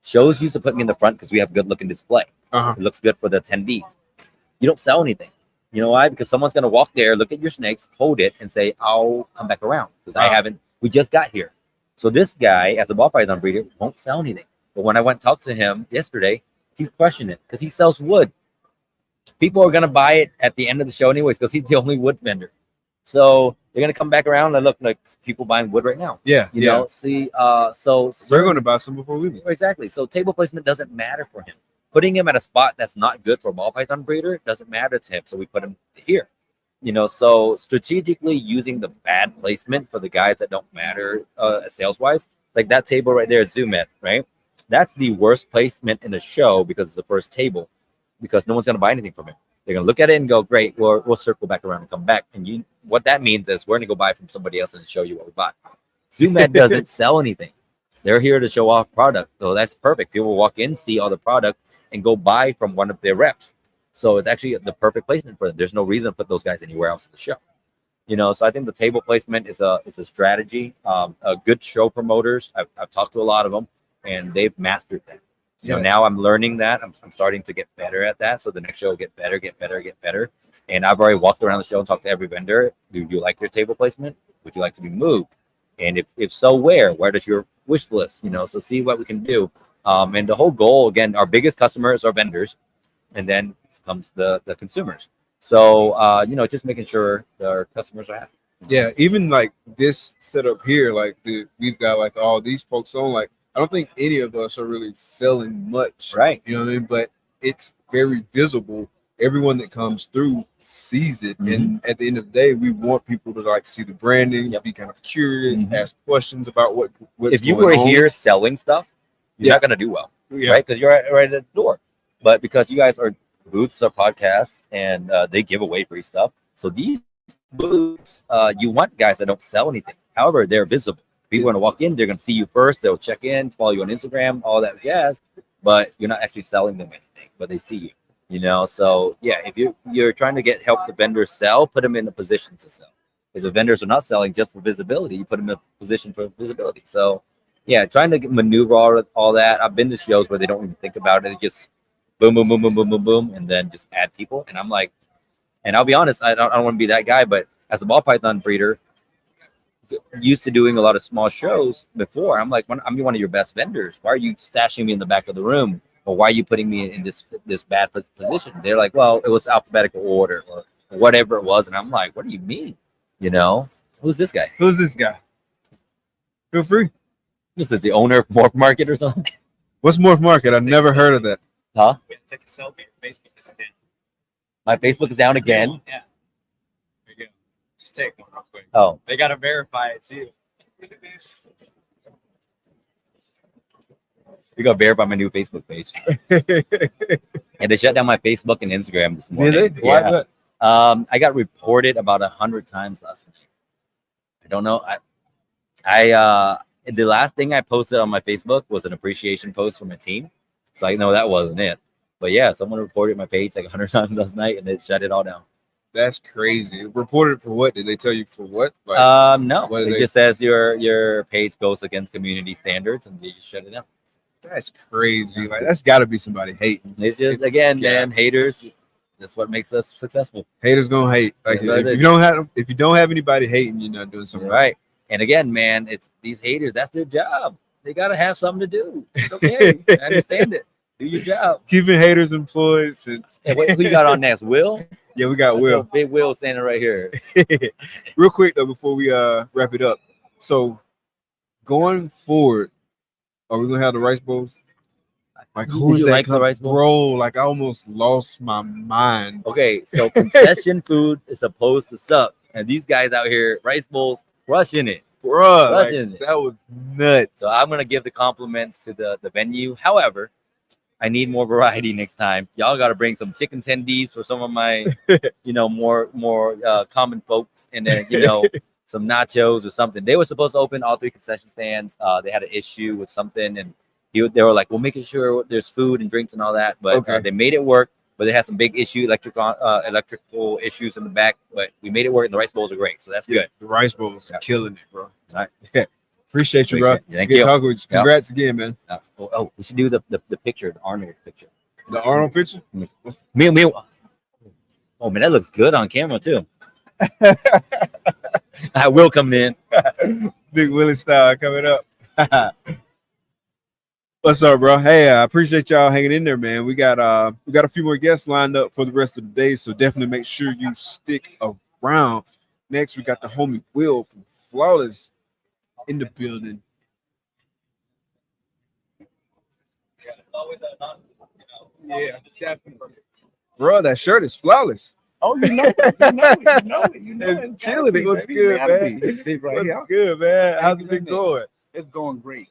Shows used to put me in the front because we have good looking display. It looks good for the attendees. You don't sell anything. You know why? Because someone's going to walk there, look at your snakes, hold it, and say, I'll come back around because we just got here. So this guy, as a ball python breeder, won't sell anything. But when I went and talked to him yesterday, he's crushing it because he sells wood. People are going to buy it at the end of the show anyways because he's the only wood vendor. So they're gonna come back around and look like people buying wood right now. Yeah, You know, see, so we're going to buy some before we leave. exactly. So table placement doesn't matter for him. Putting him at a spot that's not good for a ball python breeder doesn't matter to him. So we put him here. You know, so strategically using the bad placement for the guys that don't matter sales wise, like that table right there, Zoom at, right? That's the worst placement in the show because it's the first table, because no one's gonna buy anything from it. They're gonna look at it and go, great, we'll circle back around and come back. And what that means is we're gonna go buy from somebody else and show you what we bought. ZoomEd doesn't sell anything. They're here to show off product. So that's perfect. People will walk in, see all the product, and go buy from one of their reps. So it's actually the perfect placement for them. There's no reason to put those guys anywhere else in the show. You know, so I think the table placement is a strategy. Good show promoters, I've talked to a lot of them, and they've mastered that. You know, now I'm learning that. I'm starting to get better at that. So the next show will get better, get better, get better. And I've already walked around the show and talked to every vendor. Do you like your table placement? Would you like to be moved? And if so, where? Where does your wish list? You know, so see what we can do. And the whole goal, again, our biggest customers are vendors, and then comes the consumers. So, you know, just making sure our customers are happy. Yeah, even like this setup here, like we've got like all these folks on, like I don't think any of us are really selling much. Right. You know what I mean? But it's very visible. Everyone that comes through sees it. And at the end of the day, we want people to like see the branding, be kind of curious, ask questions about what's if you going were on. here selling stuff, you're not going to do well, right? Because you're right at the door. But because you guys are booths or podcasts and they give away free stuff. So these booths, you want guys that don't sell anything. However, they're visible. People are going to walk in, they're going to see you first. They'll check in, follow you on Instagram, all that jazz. But you're not actually selling them anything, but they see you. You know, so yeah, if you're trying to help the vendors sell, put them in a position to sell. If the vendors are not selling just for visibility, you put them in a position for visibility. So yeah, trying to maneuver all that. I've been to shows where they don't even think about it. They just boom, boom, boom, boom, boom, boom, boom, and then just add people. And I'm like, and I'll be honest, I don't want to be that guy, but as a ball python breeder, used to doing a lot of small shows before, I'm like, I'm one of your best vendors. Why are you stashing me in the back of the room? Or why are you putting me in this bad position? They're like, well, it was alphabetical order or whatever it was. And I'm like, what do you mean? You know, who's this guy? Who's this guy? Feel free. This is the owner of Morph Market or something. What's Morph Market? I've never heard of that. Huh? Take a selfie. Facebook is again. My Facebook is down again. Yeah. There you go. Just take one real quick. Oh. They got to verify it's you. You got to verify my new Facebook page. And they shut down my Facebook and Instagram this morning. Did they? Why is that? I got reported about 100 times last night. I don't know. I the last thing I posted on my Facebook was an appreciation post for my team. So I know that wasn't it. But yeah, someone reported my page like 100 times last night and they shut it all down. That's crazy. Reported for what? Did they tell you for what? Like, no. It just says your page goes against community standards and they just shut it down. That's crazy. Like that's got to be somebody hating. It's just man, haters. That's what makes us successful. Haters gonna hate. Like if you don't have anybody hating, you're not doing something right. And again, man, it's these haters. That's their job. They gotta have something to do. It's okay. I understand it. Do your job. Keeping haters employed since. Hey, who you got on next? Will? Yeah, we got Will. Big Will standing right here. Real quick though, before we wrap it up. So going forward, are we gonna have the rice bowls? Like who's that? Like the rice bowl? Bro, like I almost lost my mind. Okay, so concession food is supposed to suck, and these guys out here, rice bowls, crushing it, bro. Like, that was nuts. So I'm gonna give the compliments to the venue. However, I need more variety next time. Y'all got to bring some chicken tendies for some of my, more common folks, and then some nachos or something. They were supposed to open all 3 concession stands. They had an issue with something, and they were like, "We're making sure there's food and drinks and all that." But they made it work. But they had some big electrical issues in the back. But we made it work, and the rice bowls are great, so that's good. The rice bowls are killing it, bro. All right. Appreciate you, bro. Thank Good you. talking with you. Congrats again, man. We should do the picture, the Arnold picture. The Arnold picture? Me. Oh man, that looks good on camera too. I will come in. Big Willie style coming up. What's up, bro? Hey, I appreciate y'all hanging in there, man. We got a few more guests lined up for the rest of the day, so definitely make sure you stick around. Next, we got the homie Will from Flawless in the building. Yeah, definitely. Bro, that shirt is flawless. Oh, you know it. You know it. You know it. You know it. It's killing it. What's good, man? What's good, man? How's it been going? It's going great.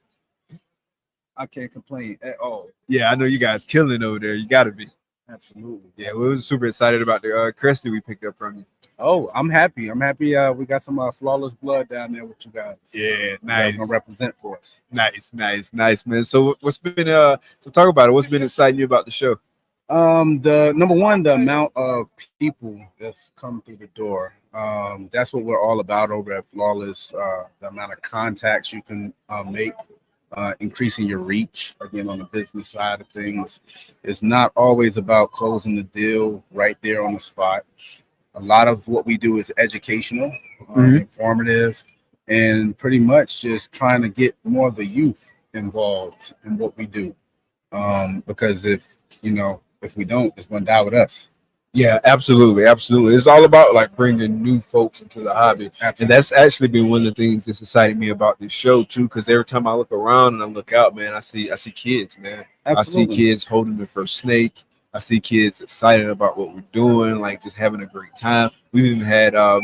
I can't complain at all. Yeah, I know you guys killing over there. You got to be. Absolutely. Yeah, we were super excited about the Cresty we picked up from you. Oh, I'm happy. I'm happy. We got some flawless blood down there with you guys. Yeah, nice. Gonna represent for us. Nice, man. So what's been so talk about it. What's been exciting you about the show? The number one, the amount of people that's come through the door. That's what we're all about over at Flawless. The amount of contacts you can make, increasing your reach. Again, on the business side of things, it's not always about closing the deal right there on the spot. A lot of what we do is educational, informative, and pretty much just trying to get more of the youth involved in what we do. Because if we don't, it's going to die with us. Yeah, absolutely. It's all about like bringing new folks into the hobby. Absolutely. And that's actually been one of the things that's excited me about this show too, because every time I look around and I look out, man, I see kids, man. Absolutely. I see kids holding their first snake. I see kids excited about what we're doing, like just having a great time. We've even had a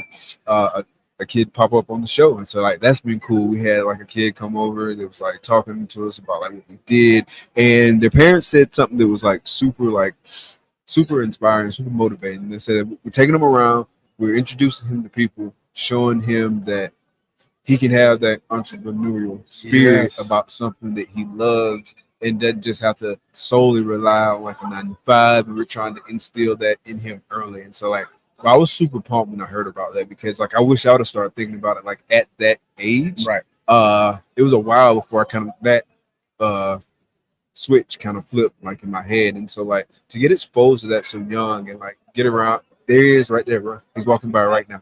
kid pop up on the show, and so like that's been cool. We had like a kid come over that was like talking to us about like what we did, and their parents said something that was like super inspiring, super motivating. They said we're taking him around, we're introducing him to people, showing him that he can have that entrepreneurial spirit about something that he loves, and doesn't just have to solely rely on like a 9 to 5. And we're trying to instill that in him early. And so like I was super pumped when I heard about that, because like I wish I would have started thinking about it like at that age. Right. It was a while before I kind of that switch kind of flipped like in my head. And so like to get exposed to that so young and like get around, there he is right there, bro. He's walking by right now.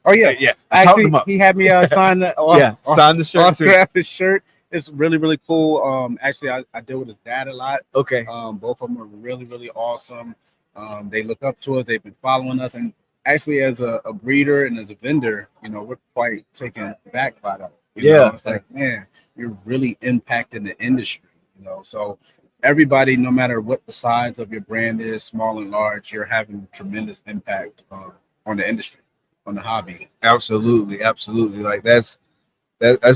Oh yeah, yeah. Actually, he had me sign the sign the shirt. Autograph his shirt. It's really, really cool. Actually, I deal with his dad a lot. Okay. Both of them are really, really awesome. They look up to us. They've been following us, and actually, as a breeder and as a vendor, we're quite taken back by that. It's like, man, you're really impacting the industry. So everybody, no matter what the size of your brand is, small and large, you're having tremendous impact on the industry, on the hobby. Absolutely. Like that's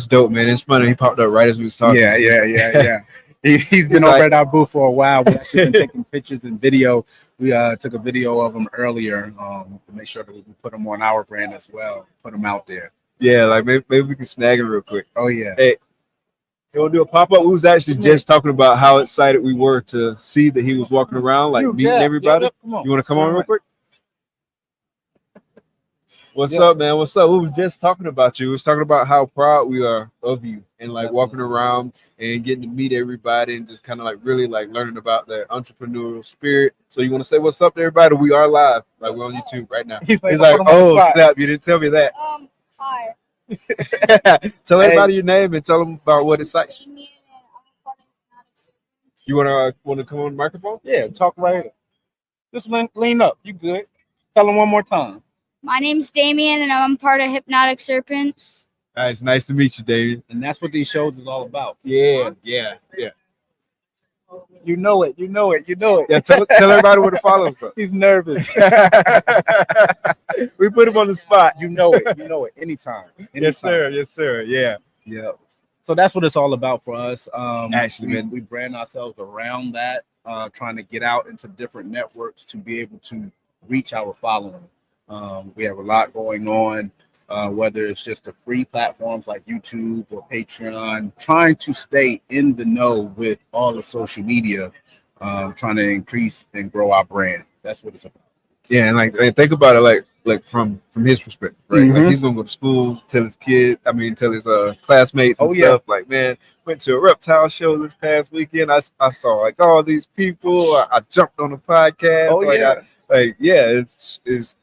dope, man. It's funny. He popped up right as we was talking. Yeah. He's been over at our booth for a while. We've actually been taking pictures and video. We took a video of him earlier to make sure that we can put him on our brand as well, put him out there. Yeah, like maybe we can snag him real quick. Oh, yeah. Hey, you want to do a pop-up? We was actually just talking about how excited we were to see that he was walking around, like meeting everybody. You want to come on real quick? What's up, man? What's up? We was just talking about you. We was talking about how proud we are of you and like walking around and getting to meet everybody and just kind of like really like learning about the entrepreneurial spirit. So you want to say what's up to everybody? We are live. Like we're on YouTube right now. He's like, oh, snap. You didn't tell me that. Hi. Tell everybody your name and tell them about what it's like. You want to come on the microphone? Yeah, talk right here. Just lean up. You good. Tell them one more time. My name's Damien, and I'm part of Hypnotic Serpents. It's nice to meet you, Damien. And that's what these shows is all about. Yeah. You know it. Yeah, tell everybody where to follow us. He's nervous. We put him on the spot. You know it. Anytime. Yes, sir. Yeah. So that's what it's all about for us. Actually, we brand ourselves around that, trying to get out into different networks to be able to reach our following. We have a lot going on, whether it's just the free platforms like YouTube or Patreon, trying to stay in the know with all the social media, trying to increase and grow our brand. That's what it's about. Yeah, and like think about it like from his perspective, right? Like he's gonna go to school, tell his classmates and stuff. Like, man, went to a reptile show this past weekend. I saw like all these people. I jumped on a podcast. It's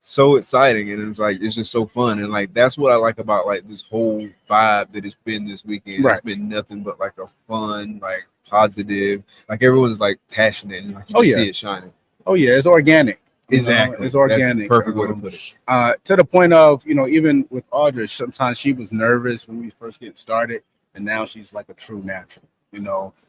so exciting, and it's just so fun, and like that's what I like about like this whole vibe that it's been this weekend. It's been nothing but like a fun, like positive, like everyone's like passionate, and like you just see it shining. Oh yeah, it's organic. Exactly. It's organic. That's the perfect way to put it. To the point of, even with Audra, sometimes she was nervous when we first get started, and now she's like a true natural.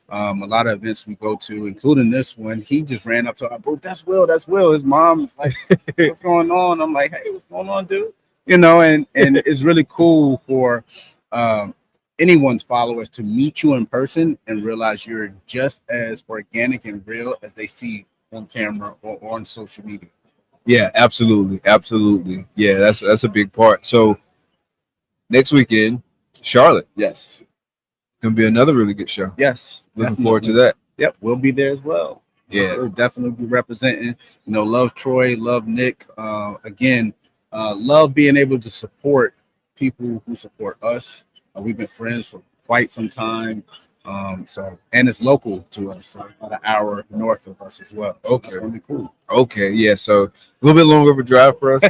A lot of events we go to, including this one, he just ran up to our booth. That's Will. His mom is like, what's going on? I'm like, hey, what's going on, dude? And it's really cool for anyone's followers to meet you in person and realize you're just as organic and real as they see on camera or on social media. Yeah, absolutely. Yeah, that's a big part. So next weekend, Charlotte. Yes. Gonna be another really good show. Yes. Looking forward to that. Yep, we'll be there as well. Yeah. We'll definitely be representing, love Troy, love Nick. Love being able to support people who support us. We've been friends for quite some time. And it's local to us, so about an hour north of us as well. So Okay. It's gonna be cool. Okay, yeah. So a little bit longer of a drive for us.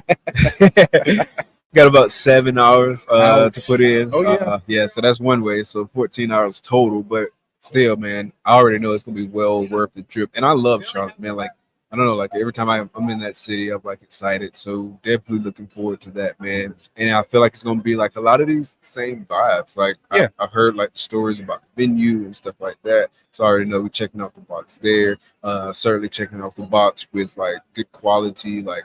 Got about 7 hours to put in. Oh yeah. Yeah, so that's one way. So 14 hours total, but still, man, I already know it's gonna be well worth the trip. And I love Charlotte, man. Like, I don't know, like every time I'm in that city, I'm like excited. So definitely looking forward to that, man. And I feel like it's gonna be like a lot of these same vibes. Like I've heard like the stories about the venue and stuff like that. So I already know we're checking off the box there. Certainly checking off the box with like good quality, like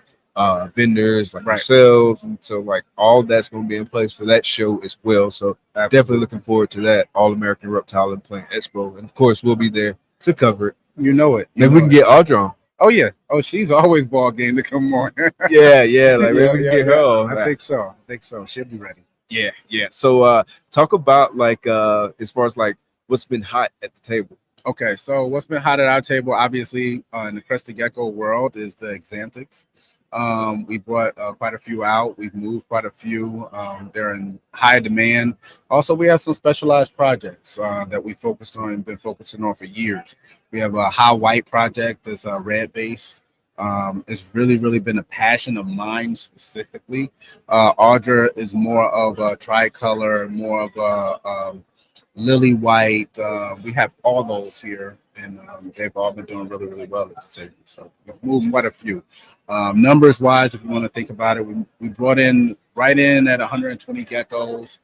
vendors like yourselves. And so like all that's gonna be in place for that show as well. So definitely looking forward to that All American Reptile and Plant Expo. And of course we'll be there to cover it. You know it. Maybe we can get Audra on. Oh yeah. Oh, she's always ball game to come on. Yeah. Like maybe we can get her on. I think so. She'll be ready. Yeah. So talk about like as far as like what's been hot at the table. Okay, so what's been hot at our table, obviously, in the crested gecko world, is the Exantics. We brought quite a few out. We've moved quite a few. They're in high demand. Also, we have some specialized projects that we focused on and been focusing on for years. We have a high white project that's red base. It's really been a passion of mine specifically. Audra is more of a tricolor, more of a lily white. We have all those here, and they've all been doing really well at the table. So we've moved quite a few. Numbers wise, if you want to think about it, we brought in right in at 120 geckos.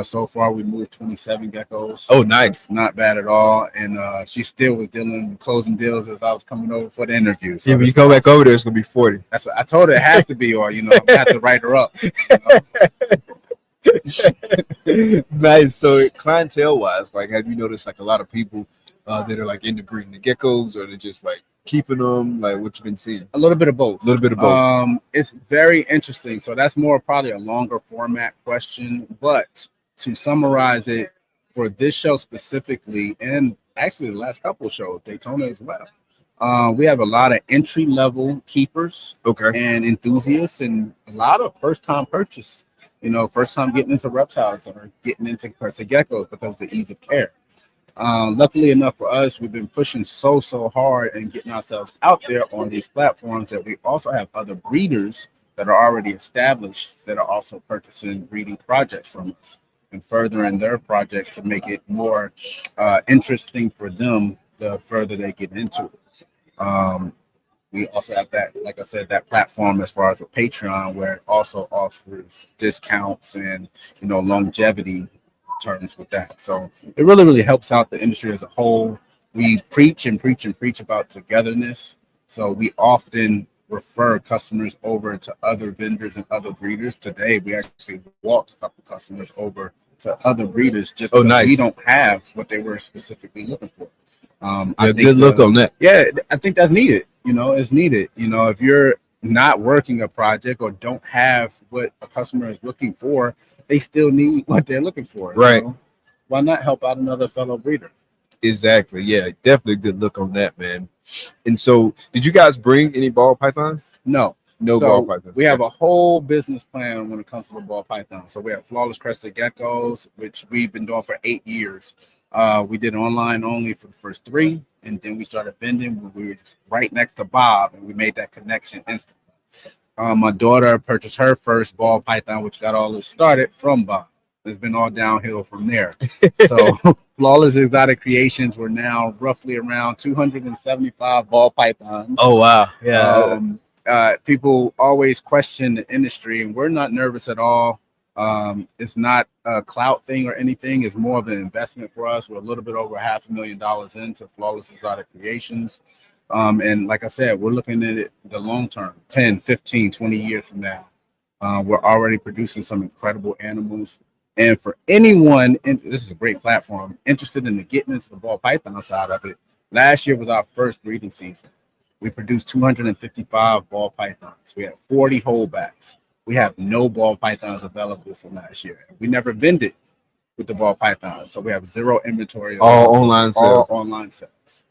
So far we moved 27 geckos. Oh, nice. Not bad at all. And she still was closing deals as I was coming over for the interview. So yeah, when you go back over there, it's gonna be 40. That's what I told her. It has to be, or I have to write her up. Nice. So clientele wise, like have you noticed like a lot of people that are like into breeding the geckos, or they're just like keeping them? Like what you've been seeing? A little bit of both. It's very interesting. So that's more probably a longer format question, but to summarize it for this show specifically, and actually the last couple of shows, Daytona as well, we have a lot of entry level keepers, and enthusiasts, and a lot of first time purchase. First time getting into reptiles or getting into crested geckos because of the ease of care. Luckily enough for us, we've been pushing so hard and getting ourselves out there on these platforms that we also have other breeders that are already established that are also purchasing breeding projects from us and furthering their projects to make it more interesting for them the further they get into it. We also have that, like I said, that platform as far as with Patreon, where it also offers discounts and, longevity terms with that. So it really helps out the industry as a whole. We preach about togetherness. So we often refer customers over to other vendors and other breeders. Today, we actually walked a couple customers over to other breeders just because we don't have what they were specifically looking for. I think good look on that. Yeah, I think that's needed. It's needed. If you're not working a project or don't have what a customer is looking for, they still need what they're looking for. Right. Why not help out another fellow breeder? Exactly. Yeah, definitely good look on that, man. And so, did you guys bring any ball pythons? No So ball pythons. We have a whole business plan when it comes to the ball python. So we have flawless crested geckos, which we've been doing for 8 years. We did online only for the first 3, and then we started vending when we were just right next to Bob, and we made that connection instantly. My daughter purchased her first ball python, which got all this started from Bob. It's been all downhill from there. So Flawless Exotic Creations, we're now roughly around 275 ball pythons. Oh wow! Yeah. people always question the industry, and we're not nervous at all. It's not a clout thing or anything. It's more of an investment for us. We're a little bit over $500,000 into Flawless Exotic Creations. And like I said, we're looking at it the long term, 10, 15, 20 years from now. We're already producing some incredible animals. And for anyone, and this is a great platform, interested in getting into the ball python side of it, last year was our first breeding season. We produced 255 ball pythons. We had 40 holdbacks. We have no ball pythons available from last year. We never vended with the ball python, so we have zero inventory. All online sales. All online sales.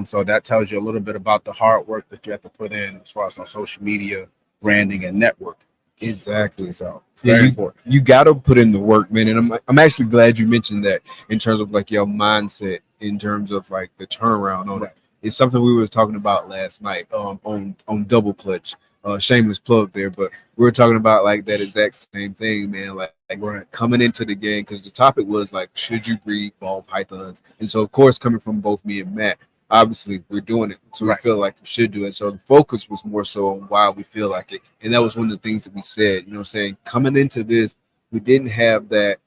So that tells you a little bit about the hard work that you have to put in as far as on social media, branding, and network. Exactly. So yeah, very important. You got to put in the work, man. And I'm actually glad you mentioned that in terms of like your mindset, in terms of like the turnaround on it. It's something we were talking about last night on Double Clutch. Shameless plug there, but we were talking about like that exact same thing, man. Like coming into the game, because the topic was like, should you breed ball pythons? And so, of course, coming from both me and Matt, obviously we're doing it, so we feel like we should do it. So the focus was more so on why we feel like it, and that was one of the things that we said. You know, what I'm saying coming into this, we didn't have that.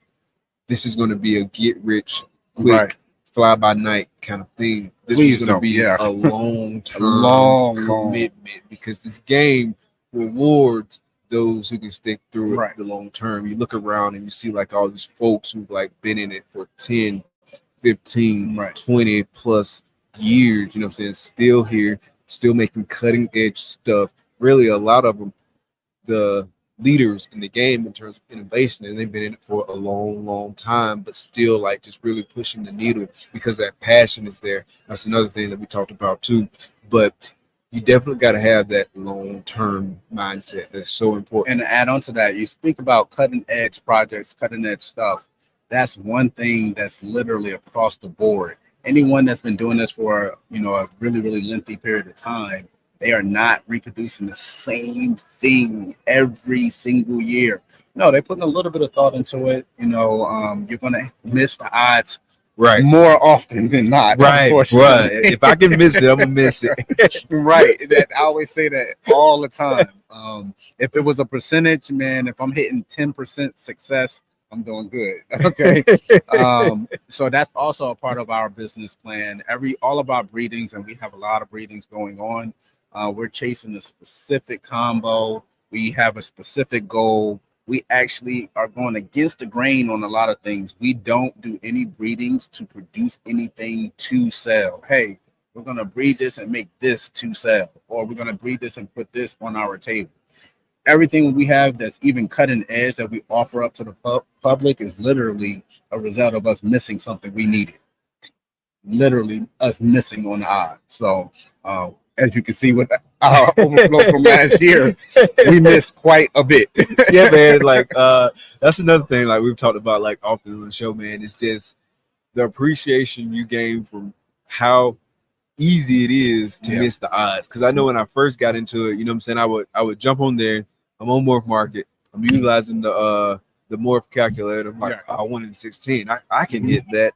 This is going to be a get rich quick, fly by night kind of thing. This is going to be a long term commitment, because this game rewards those who can stick through it the long term. You look around and you see like all these folks who've like been in it for 10, 15, 20 plus years, you know what I'm saying, still here, still making cutting edge stuff. Really, a lot of them, the leaders in the game in terms of innovation, and they've been in it for a long time, but still like just really pushing the needle because that passion is there. That's another thing that we talked about too. But you definitely got to have that long-term mindset. That's so important. And to add on to that, you speak about cutting edge projects, cutting edge stuff. That's one thing that's literally across the board. Anyone that's been doing this for, you know, a really lengthy period of time, they are not reproducing the same thing every single year. No, they're putting a little bit of thought into it. You know, you're going to miss the odds more often than not. Unfortunately. If I can miss it, I'm going to miss it. That I always say that all the time. If it was a percentage, man, if I'm hitting 10% success, I'm doing good. Okay. So that's also a part of our business plan. All of our breedings, and we have a lot of breedings going on. We're chasing a specific combo. We have a specific goal. We actually are going against the grain on a lot of things. We don't do any breedings to produce anything to sell. Hey, we're going to breed this and make this to sell, or we're going to breed this and put this on our table. Everything we have that's even cutting edge that we offer up to the public is literally a result of us missing something we needed. Literally us missing on the odds. So as you can see with our overflow from last year, we missed quite a bit. Yeah, man. Like that's another thing like we've talked about like often on the show, man. It's just the appreciation you gain from how easy it is to miss the odds. Because I know when I first got into it, you know what I'm saying, I would jump on there. I'm on Morph Market. I'm utilizing the Morph calculator. I'm like, I 1 in 16. I can hit that.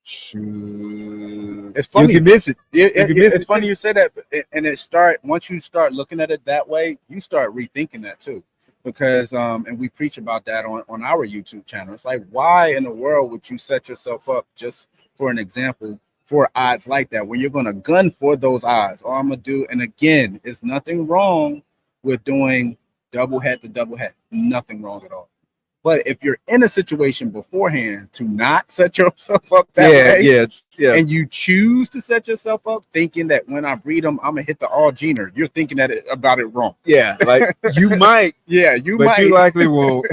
Shoot. It's funny. You can miss it. It's funny you say that, and once you start looking at it that way, you start rethinking that too. Because and we preach about that on our YouTube channel. It's like, why in the world would you set yourself up, just for an example, for odds like that, when you're going to gun for those odds? All I'm going to do, and again, there's nothing wrong with doing double head to double head. Nothing wrong at all. But if you're in a situation beforehand to not set yourself up that way, and you choose to set yourself up thinking that when I breed them, I'm going to hit the all gener, you're thinking about it wrong. Yeah, like you might. You but might. You likely won't.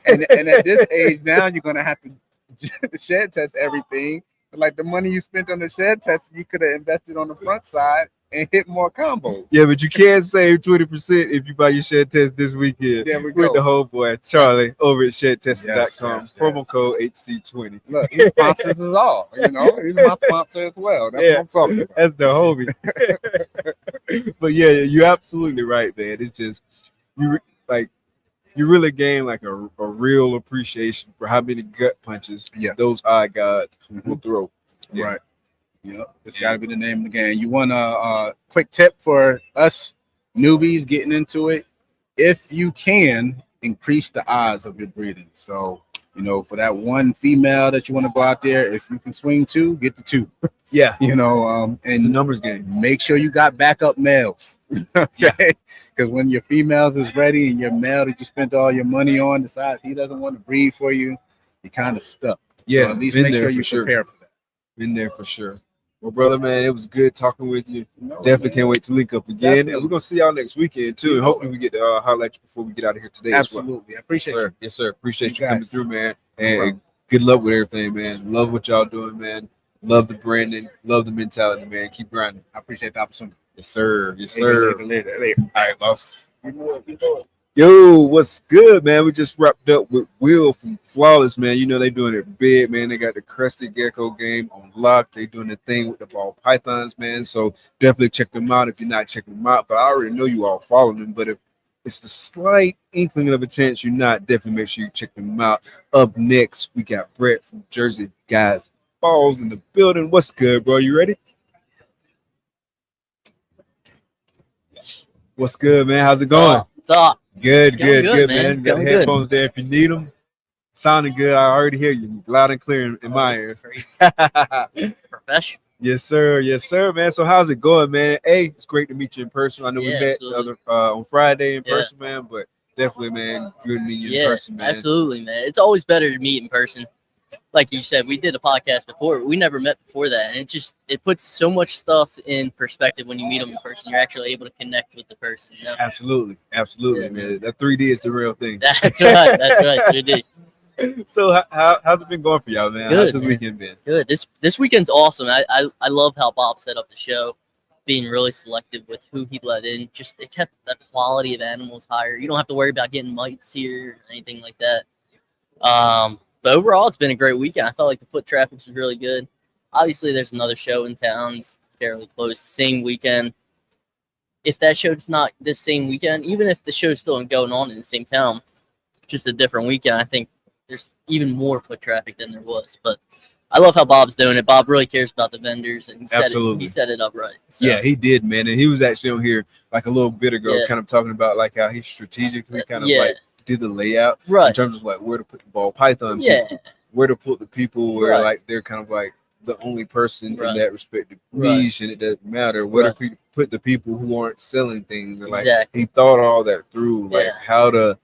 and at this age now, you're going to have to shed test everything. Like the money you spent on the shed test, you could have invested on the front side and hit more combos. Yeah, but you can't save 20% if you buy your shed test this weekend with the homeboy Charlie over at shedtest.com. Promo code HC20. Look, he sponsors us all. You know, he's my sponsor as well. That's what I'm talking about. That's the homie. But yeah, you're absolutely right, man. It's just you really gain like a real appreciation for how many gut punches those odd guys will throw. Right. Yep. It's got to be the name of the game. You want a quick tip for us newbies getting into it, if you can, increase the odds of your breeding. So, you know, for that one female that you want to go out there, if you can swing 2, get the 2. Yeah, you know, and it's a numbers game. Make sure you got backup males. Okay, because when your females is ready and your male that you spent all your money on decides he doesn't want to breed for you, you're kind of stuck. Yeah, so at least make sure you prepare for that. Been there for sure. Well, brother, man, it was good talking with you. Definitely can't wait to link up again. And we're gonna see y'all next weekend too. And hopefully we get to highlight you before we get out of here today. Absolutely, as well. I appreciate it. you. Yes, sir. Appreciate you guys. coming through, man. And good luck with everything, man. Love what y'all doing, man. Love the branding. Love the mentality, man. Keep grinding. I appreciate the opportunity. Yes, sir. Yes, sir. Later. All right, boss. Yo, what's good, man? We just wrapped up with Will from Flawless, man. You know they doing it big, man. They got the Crested Gecko game on lock. They doing the thing with the ball pythons, man. So definitely check them out if you're not checking them out. But I already know you all following them. But if it's the slight inkling of a chance you're not, definitely make sure you check them out. Up next, we got Brett from Jersey. Guys, Balls in the building. What's good, bro? You ready? What's good, man? How's it going? What's up? Good, Going good, man. man. Got the Going headphones there if you need them. Sounding good. I already hear you loud and clear in my ears. Professional. Yes, sir. Yes, sir, man. So how's it going, man? Hey, it's great to meet you in person. I know we met the other on Friday in person, man, but definitely, man, good meeting you in person, man. Absolutely, man. It's always better to meet in person. Like you said, we did a podcast before, but we never met before that. And it puts so much stuff in perspective when you meet them in person. You're actually able to connect with the person, you know? Absolutely, man. That 3D is the real thing. That's right. That's right. 3D. So how's it been going for y'all, man? Good, How's the man. weekend been? Good. This weekend's awesome. I love how Bob set up the show, being really selective with who he let in. Just it kept the quality of animals higher. You don't have to worry about getting mites here or anything like that. But overall, it's been a great weekend. I felt like the foot traffic was really good. Obviously, there's another show in town. It's fairly close, the same weekend. If that show's not this same weekend, even if the show's still going on in the same town, just a different weekend, I think there's even more foot traffic than there was. But I love how Bob's doing it. Bob really cares about the vendors, and he set it up right. So. Yeah, he did, man. And he was actually on here like a little bit ago, kind of talking about like how he strategically kind of like did the layout in terms of like where to put the ball python, people, where to put the people where like they're kind of like the only person in that respective niche, and it doesn't matter where to put the people who aren't selling things. And like he thought all that through, like how to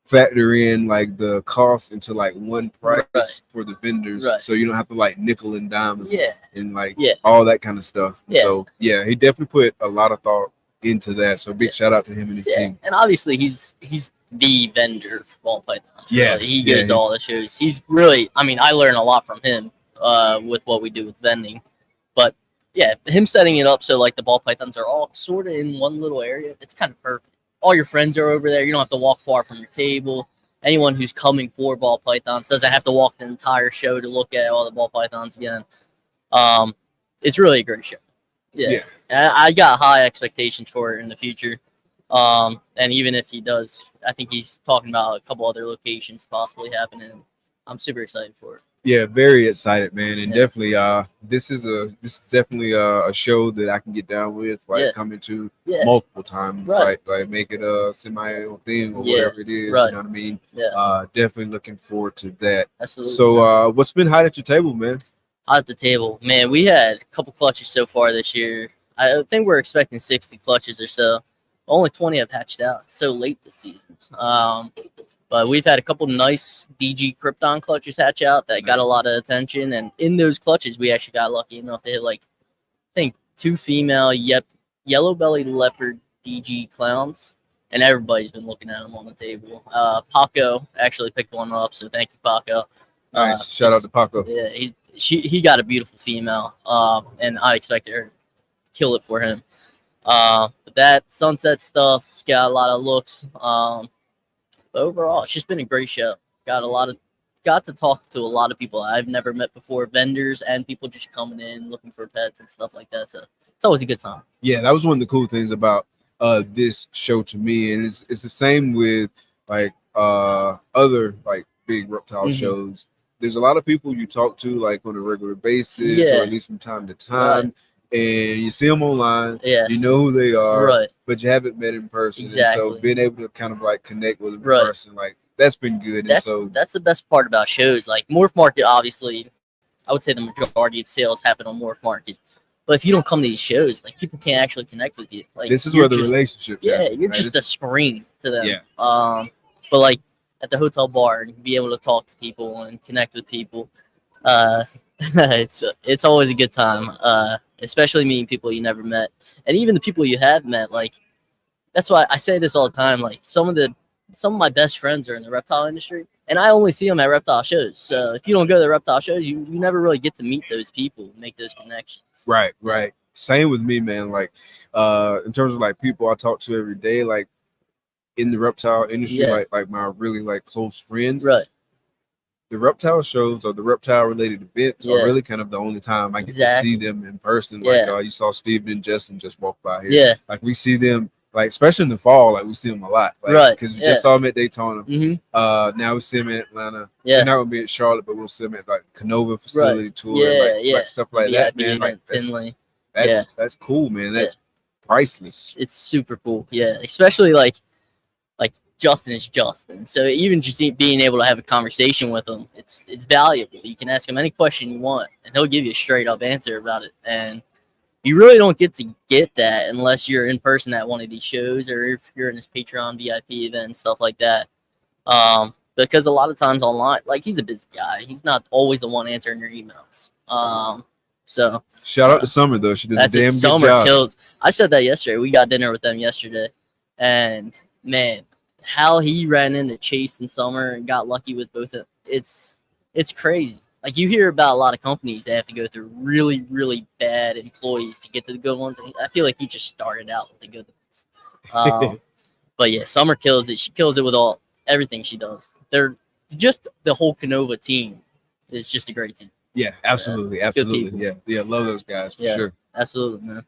factor in like the cost into like one price for the vendors, so you don't have to like nickel and dime and like all that kind of stuff. So yeah, he definitely put a lot of thought into that. So big shout out to him and his team. And obviously he's the vendor for ball pythons. Really. He goes to all the shows. He's really, I mean, I learn a lot from him with what we do with vending. But yeah, him setting it up so like the ball pythons are all sort of in one little area. It's kind of perfect. All your friends are over there. You don't have to walk far from your table. Anyone who's coming for ball pythons doesn't have to walk the entire show to look at all the ball pythons again. It's really a great show. Yeah. I got high expectations for it in the future. And even if he does, I think he's talking about a couple other locations possibly happening. I'm super excited for it. Yeah, very excited, man, and definitely, this is definitely a show that I can get down with, like coming to multiple times, like make it a semi thing or whatever it is. You know what I mean? Definitely looking forward to that. Absolutely. So, what's been hot at your table, man? Hot at the table, man. We had a couple clutches so far this year. I think we're expecting 60 clutches or so. Only 20 have hatched out. It's so late this season. But we've had a couple nice DG Krypton clutches hatch out that got a lot of attention. And in those clutches, we actually got lucky enough to hit, like, I think 2 female yellow belly leopard DG clowns. And everybody's been looking at them on the table. Paco actually picked one up, so thank you, Paco. Nice. Shout out to Paco. Yeah, he got a beautiful female, and I expected her to kill it for him. But that sunset stuff got a lot of looks. But overall, it's just been a great show. Got to talk to a lot of people I've never met before, vendors and people just coming in looking for pets and stuff like that. So it's always a good time. Yeah, that was one of the cool things about this show to me, and it's the same with like other like big reptile shows. There's a lot of people you talk to like on a regular basis, or at least from time to time. and you see them online. Yeah. You know who they are, Right. but you haven't met in person. Exactly. And so being able to kind of like connect with them in Right. person, like that's been good. That's and so that's the best part about shows. Like Morph Market, obviously, I would say the majority of sales happen on Morph Market. But if you don't come to these shows, like people can't actually connect with you. Like this is you're where the just- relationships. Yeah, happen, you're right? just a screen to them. Yeah. But like at the hotel bar, and be able to talk to people and connect with people, it's always a good time. Especially meeting people you never met, and even the people you have met. Like that's why I say this all the time. Like some of my best friends are in the reptile industry, and I only see them at reptile shows. So if you don't go to the reptile shows, you never really get to meet those people, make those connections. Right. Same with me, man. Like, in terms of like people I talk to every day, like in the reptile industry, Yeah. like my really like close friends. Right. The reptile shows or the reptile related events Yeah. are really kind of the only time I get Exactly. to see them in person. Like Yeah. you saw Steven and Justin just walk by here. Yeah. Like we see them, like especially in the fall, like we see them a lot. Like, Right. Because we Yeah. just saw them at Daytona. Mm-hmm. Now we see them in Atlanta. Yeah. They're not gonna be at Charlotte, but we'll see them at like KINOVA facility tour. Yeah, like, yeah. like stuff like that, VIP man. Like event, Finley. that's cool, man. That's priceless. It's super cool. Yeah, especially like Justin is Justin. So even just being able to have a conversation with him, it's valuable. You can ask him any question you want, and he'll give you a straight up answer about it. And you really don't get to get that unless you're in person at one of these shows, or if you're in his Patreon VIP event and stuff like that. Because a lot of times online, like he's a busy guy. He's not always the one answering your emails. So shout out to Summer though. She does a damn good Summer job. kills. I said that yesterday. We got dinner with them yesterday, and man, how he ran into Chase and Summer and got lucky with both of them. It's crazy. Like you hear about a lot of companies that have to go through really, really bad employees to get to the good ones. And I feel like he just started out with the good ones. But yeah, Summer kills it. She kills it with everything she does. They're just the whole KINOVA team is just a great team. Yeah, absolutely, good absolutely. Yeah, love those guys for sure. Absolutely, man.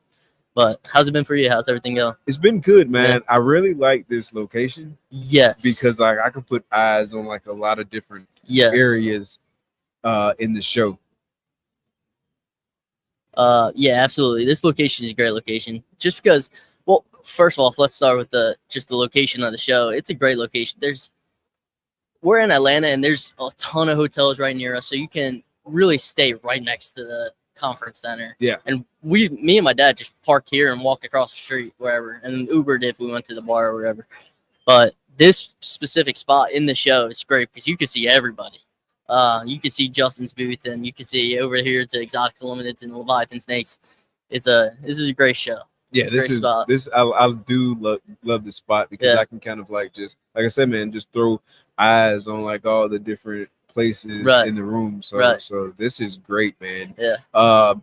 But how's it been for you? How's everything going? It's been good, man. I really like this location. Yes. Because like I can put eyes on like a lot of different areas in the show. Yeah, absolutely. This location is a great location. Just because, well, first of all, let's start with the location of the show. It's a great location. We're in Atlanta, and there's a ton of hotels right near us, so you can really stay right next to the conference center. Yeah. And me and my dad just parked here and walked across the street wherever, and Ubered if we went to the bar or whatever. But this specific spot in the show is great because you can see everybody. You can see Justin's booth, and you can see over here to Exotics Unlimited and Leviathan Snakes. This is a great show. Yeah, I do love this spot because I can kind of like just like I said, man, just throw eyes on like all the different places in the room. So this is great, man. Yeah.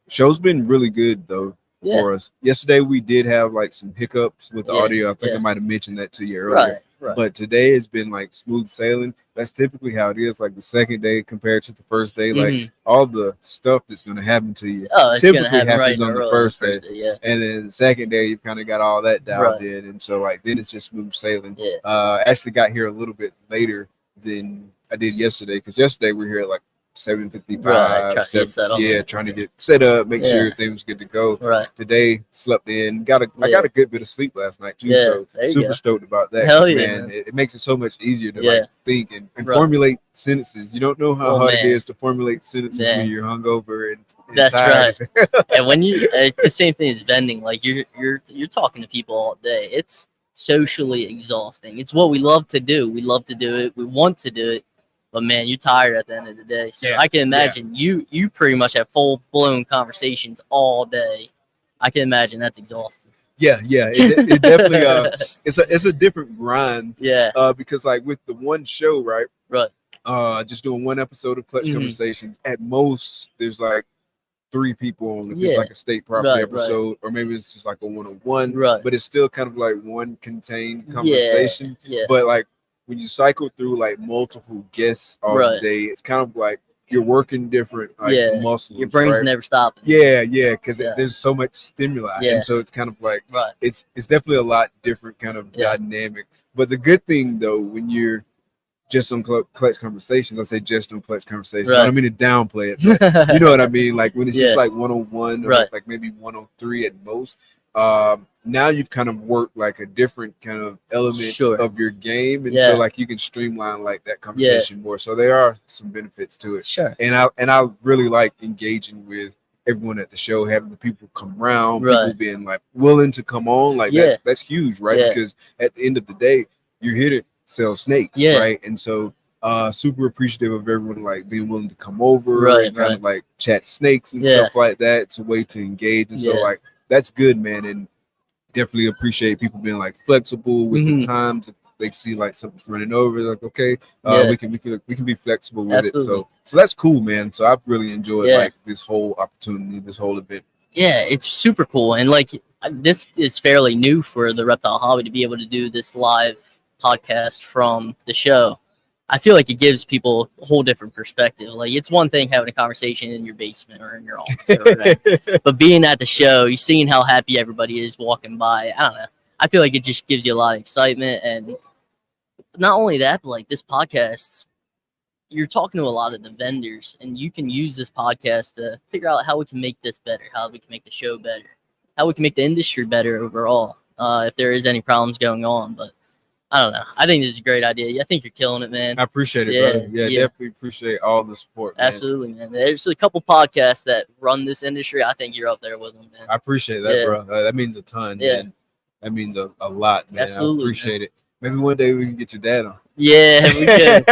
Show's been really good though for us. Yesterday we did have like some hiccups with the audio. I think I might have mentioned that to you earlier. Right. But today has been like smooth sailing. That's typically how it is. Like the second day compared to the first day, like all the stuff that's going to happen to you typically happens on the first day. And then the second day, you've kind of got all that dialed in. And so like then it's just smooth sailing. Actually got here a little bit later than I did yesterday because yesterday we were here at like 7:55. Trying to get set up, make sure everything was good to go. Today slept in, I got a good bit of sleep last night too. So super stoked about that. Hell yeah, man. It makes it so much easier to like think and formulate sentences. You don't know how hard it is to formulate sentences when you're hungover and that's tired. right. And when it's the same thing as vending, like you're talking to people all day. It's socially exhausting. It's what we love to do. We love to do it. We want to do it. But man, you're tired at the end of the day. So I can imagine you pretty much have full blown conversations all day. I can imagine that's exhausting. Yeah. It definitely it's a different grind. Yeah. Because like with the one show, right? Just doing one episode of Clutch Conversations. At most, there's like 3 people on if it's like a state property episode, or maybe it's just like a one-on-one. But it's still kind of like one contained conversation. But like when you cycle through like multiple guests all day, it's kind of like you're working different muscles. Your brain's never stopping. Yeah, because there's so much stimuli, and so it's kind of like it's definitely a lot different kind of dynamic. But the good thing though, when you're just on Clutch Conversations. I say just on Clutch Conversations. Right. I don't mean to downplay it, but you know what I mean? Like when it's just Yeah. like 101 or Right. like maybe 103 at most. Now you've kind of worked like a different kind of element Sure. of your game. And Yeah. so like you can streamline like that conversation more. So there are some benefits to it. Sure. And I really like engaging with everyone at the show, having the people come around, people Right. being like willing to come on. Like Yeah. that's huge, right? Yeah. Because at the end of the day, you're here to sell snakes, Yeah. right? And so super appreciative of everyone like being willing to come over Right, and kind right. of like chat snakes and Yeah. stuff like that. It's a way to engage. And so Yeah. like that's good, man. And definitely appreciate people being like flexible with the Mhm. times. If they see like something's running over, like okay, Yeah. we can be flexible with it. Absolutely. So that's cool, man. So I've really enjoyed Yeah. like this whole opportunity, this whole event. Yeah, it's super cool. And like this is fairly new for the reptile hobby to be able to do this live podcast from the show. I feel like it gives people a whole different perspective. Like it's one thing having a conversation in your basement or in your office, or whatever. But being at the show, you're seeing how happy everybody is walking by. I don't know. I feel like it just gives you a lot of excitement. And not only that, but like this podcast, you're talking to a lot of the vendors, and you can use this podcast to figure out how we can make this better, how we can make the show better, how we can make the industry better overall, if there is any problems going on. But I don't know. I think this is a great idea. I think you're killing it, man. I appreciate it, Yeah, brother. Yeah, yeah. definitely appreciate all the support, man. Absolutely, man. There's a couple podcasts that run this industry. I think you're up there with them, man. I appreciate that, Yeah. bro. That means a ton, Yeah. man. That means a lot, man. Absolutely, I appreciate it. Maybe one day we can get your dad on. Yeah, we could.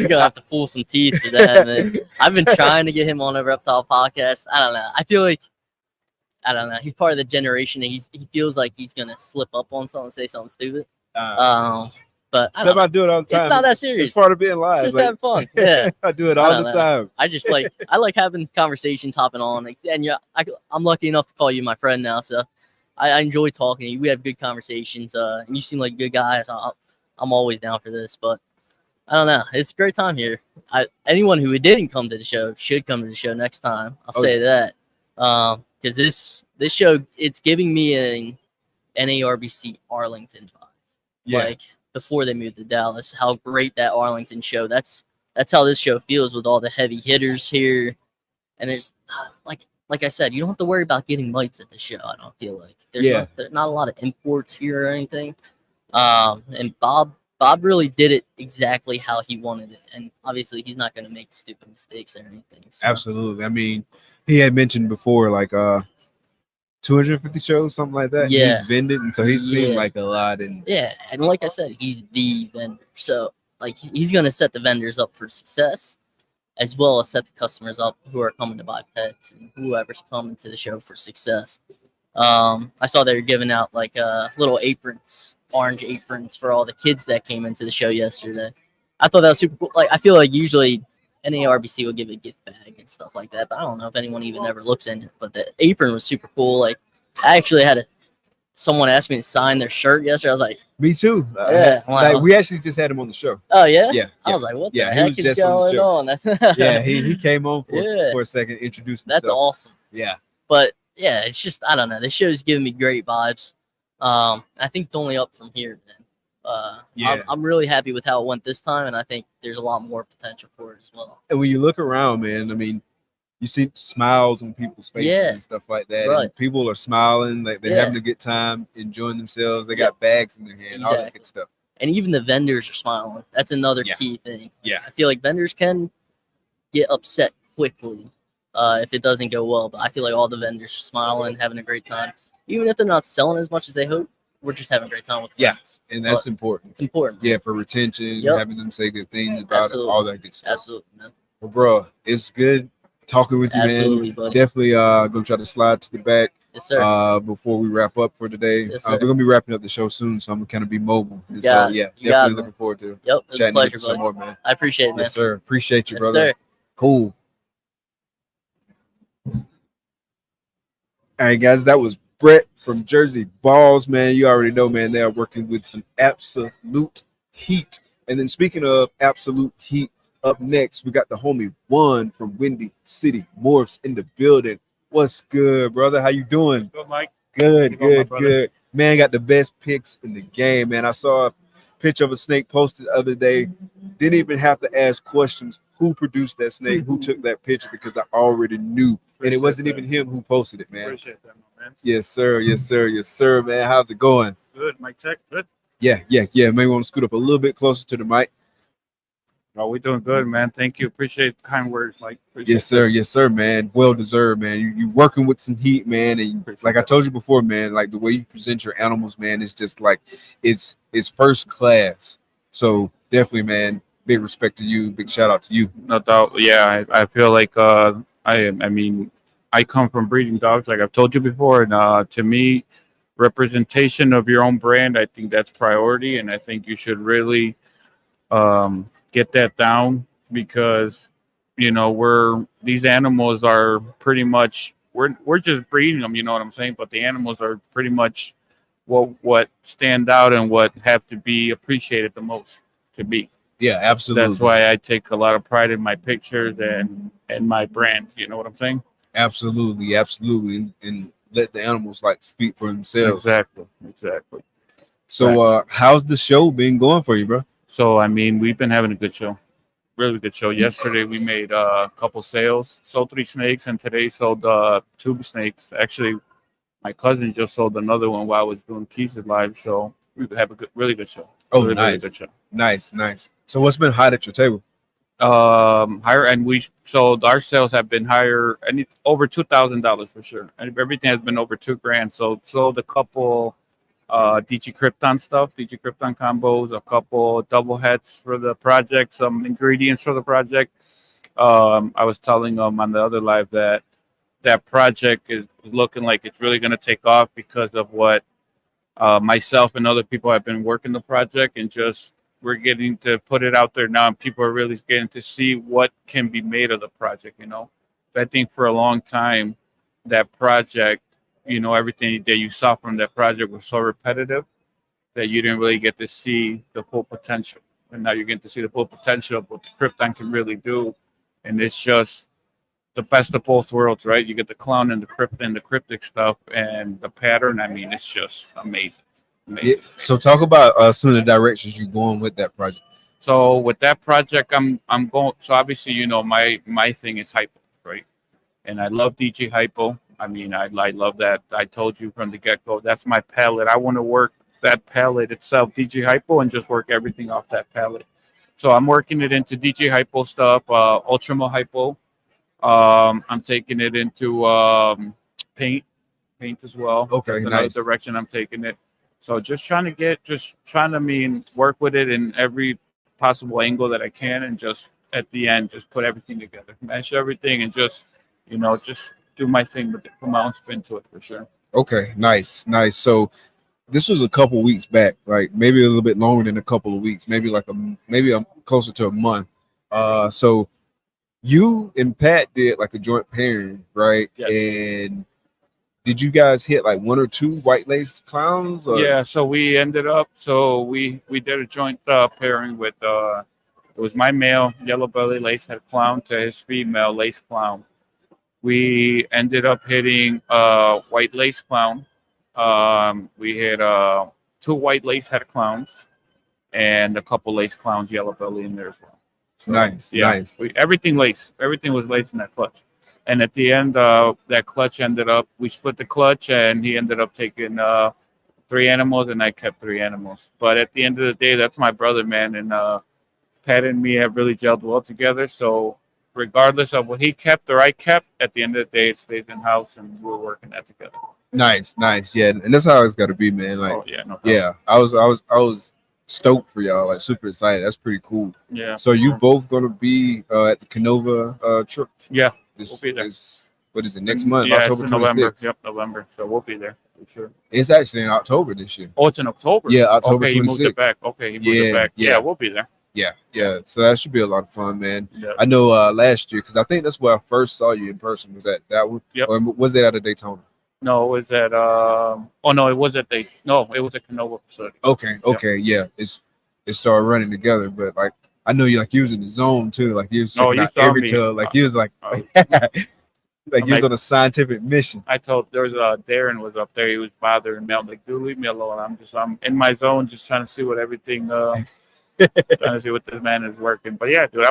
We're gonna have to pull some teeth for that, man. I've been trying to get him on a reptile podcast. I don't know. I feel like I don't know. He's part of the generation that he feels like he's gonna slip up on something, say something stupid. But I don't I do it all the time. It's not that serious. It's part of being live. Just like- have fun. Yeah, I do it I all don't the know. time. I just like having conversations, hopping on, and yeah, I'm lucky enough to call you my friend now, so I enjoy talking to you. We have good conversations, and you seem like a good guy. So I'm always down for this. But I don't know, it's a great time here. Anyone who didn't come to the show should come to the show next time. I'll say that, because this show, it's giving me an NARBC Arlington vibe. Yeah. Like before they moved to Dallas, how great that Arlington show. That's how this show feels with all the heavy hitters here. And there's like I said, you don't have to worry about getting mites at the show. I don't feel like there's not a lot of imports here or anything. And Bob really did it exactly how he wanted it, and obviously he's not going to make stupid mistakes or anything. So. Absolutely. I mean, he had mentioned before, like 250 shows, something like that. Yeah. He's vended, and so he's seen Yeah. like a lot. And Yeah, and like I said, he's the vendor, so like he's going to set the vendors up for success, as well as set the customers up who are coming to buy pets and whoever's coming to the show for success. I saw they were giving out like little aprons, orange aprons for all the kids that came into the show yesterday. I thought that was super cool. Like I feel like usually NARBC will give a gift bag and stuff like that, but I don't know if anyone even ever looks in it. But the apron was super cool. Like I actually had someone asked me to sign their shirt yesterday. I was like, me too. Yeah, wow. Like we actually just had him on the show. oh yeah, Yeah. I was like, what Yeah, the he heck was is just on the going show. on? Yeah, he came on Yeah. for a second, introduced That's himself. awesome. Yeah. But yeah, it's just I don't know. This show's giving me great vibes. I think it's only up from here, man. Yeah. I'm really happy with how it went this time, and I think there's a lot more potential for it as well. And when you look around, man, I mean, you see smiles on people's faces Yeah. and stuff like that. Right. And people are smiling, like they're Yeah. having a good time, enjoying themselves. They Yeah. got bags in their hand, all that Exactly. good stuff. And even the vendors are smiling. That's another Yeah. key thing. Yeah. I feel like vendors can get upset quickly if it doesn't go well, but I feel like all the vendors are smiling, having a great time. Even if they're not selling as much as they hope, we're just having a great time with Yeah. friends. And that's But important. It's important. Yeah, for retention, Yep. having them say good things about Absolutely. it, all that good stuff. Absolutely, man. Well, bro, it's good talking with you, Absolutely, man. buddy. Definitely gonna try to slide to the back Yes, sir. before we wrap up for today. Yes, We're sir. gonna be wrapping up the show soon, so I'm gonna kind of be mobile. And Got so it. yeah, You got definitely it, looking man. forward to Yep, it was a chatting with pleasure, you some buddy. more, man. I appreciate it, man. Yes, sir. Appreciate you, Yes, brother. sir. Cool. All right, guys, that was Brett from Jersey Balls, man. You already know, man. They are working with some absolute heat. And then speaking of absolute heat, up next, we got the homie One from Windy City Morphs in the building. What's good, brother? How you doing? Good, Mike. Good, How you doing, my good, brother? good. Man, got the best picks in the game, man. I saw picture of a snake posted the other day. Didn't even have to ask questions. Who produced that snake? Who took that picture? Because I already knew, and it wasn't even him who posted it, man. Appreciate that, man. Yes, sir. Yes, sir. Yes, sir, man. How's it going? Good, mic check. Good. Yeah. Maybe want to scoot up a little bit closer to the mic. Oh, we're doing good, man. Thank you. Appreciate the kind words, Mike. Yes, sir. Yes, sir, man. Well deserved, man. You working with some heat, man. And like I told you before, man, like the way you present your animals, man, it's just like it's first class. So definitely, man, big respect to you. Big shout out to you. No doubt. Yeah, I feel like I mean, I come from breeding dogs, like I've told you before, and to me, representation of your own brand, I think that's priority, and I think you should really get that down, because you know these animals are pretty much we're just breeding them, you know what I'm saying, but the animals are pretty much what stand out and what have to be appreciated the most to be. Yeah, absolutely. That's why I take a lot of pride in my pictures and my brand, you know what I'm saying? Absolutely, and let the animals like speak for themselves. Exactly. So how's the show been going for you, bro? So I mean, we've been having a good show, really good show. Yesterday we made a couple sales, sold 3 snakes, and today sold 2 snakes. Actually, my cousin just sold another one while I was doing Keys Live. So we have a really good show. Oh, really, nice, really good show. Nice. So what's been hot at your table? Higher, and we sold our sales have been higher, and over $2,000 for sure. And everything has been over $2,000. So sold a couple DG Krypton stuff, DG Krypton combos, a couple double heads for the project, some ingredients for the project. I was telling them on the other live that project is looking like it's really going to take off because of what myself and other people have been working the project, and just we're getting to put it out there now, and people are really getting to see what can be made of the project, you know. So I think for a long time that project, you know, everything that you saw from that project was so repetitive that you didn't really get to see the full potential. And now you're getting to see the full potential of what the Krypton can really do. And it's just the best of both worlds, right? You get the clown and the cryptic stuff and the pattern. I mean, it's just amazing. Yeah. So talk about some of the directions you're going with that project. So with that project, I'm going. So obviously, you know, my thing is hypo, right? And I love DG hypo. I mean, I love that. I told you from the get-go, that's my palette. I want to work that palette itself, DG hypo, and just work everything off that palette. So I'm working it into DG hypo stuff, Ultramo hypo. I'm taking it into paint as well. Okay, that's nice. another direction I'm taking it. So just trying to work with it in every possible angle that I can, and just at the end, just put everything together, mesh everything, and just, you know, just do my thing with it, put my own spin to it for sure. Okay, nice. So this was a couple weeks back, like maybe a little bit longer than a couple of weeks, maybe closer to a month. So you and Pat did like a joint pairing, right? Yes. And did you guys hit like 1 or 2 white lace clowns? Or? Yeah, so we ended up, we did a joint pairing with, it was my male yellow belly lace head clown to his female lace clown. We ended up hitting white lace clown. We hit 2 white lace head clowns and a couple lace clowns, yellow belly in there as well. So, nice. Everything was lace in that clutch. And at the end, that clutch ended up, we split the clutch, and he ended up taking 3 animals, and I kept 3 animals. But at the end of the day, that's my brother, man. And Pat and me have really gelled well together. So regardless of what he kept or I kept, at the end of the day, it stays in house, and we're working that together. Nice. Yeah, and that's how it's got to be, man. Like, no problem. Yeah, I was stoked for y'all, like super excited. That's pretty cool. Yeah. So you both gonna be at the KINOVA trip? Yeah. We'll be there. What is it, next month? Yeah, October it's in November. 26th. Yep, November. So we'll be there for sure. It's actually in October this year. Oh, it's in October? Yeah, October 26th. Okay, he moved it back. Okay, he moved it back. Yeah, we'll be there. Yeah. So that should be a lot of fun, man. Yep. I know last year, because I think that's where I first saw you in person. Was that one? Yep. Or was it out of Daytona? No, it was at it was at KINOVA facility. Okay, yeah. It started running together, but like I know you was in the zone too. Like you was checking out every tub. Like he was like Like he was on a scientific mission. I told there was Darren was up there. He was bothering me. I'm like, dude, leave me alone. I'm in my zone, just trying to see what everything, trying to see what this man is working. But yeah, dude,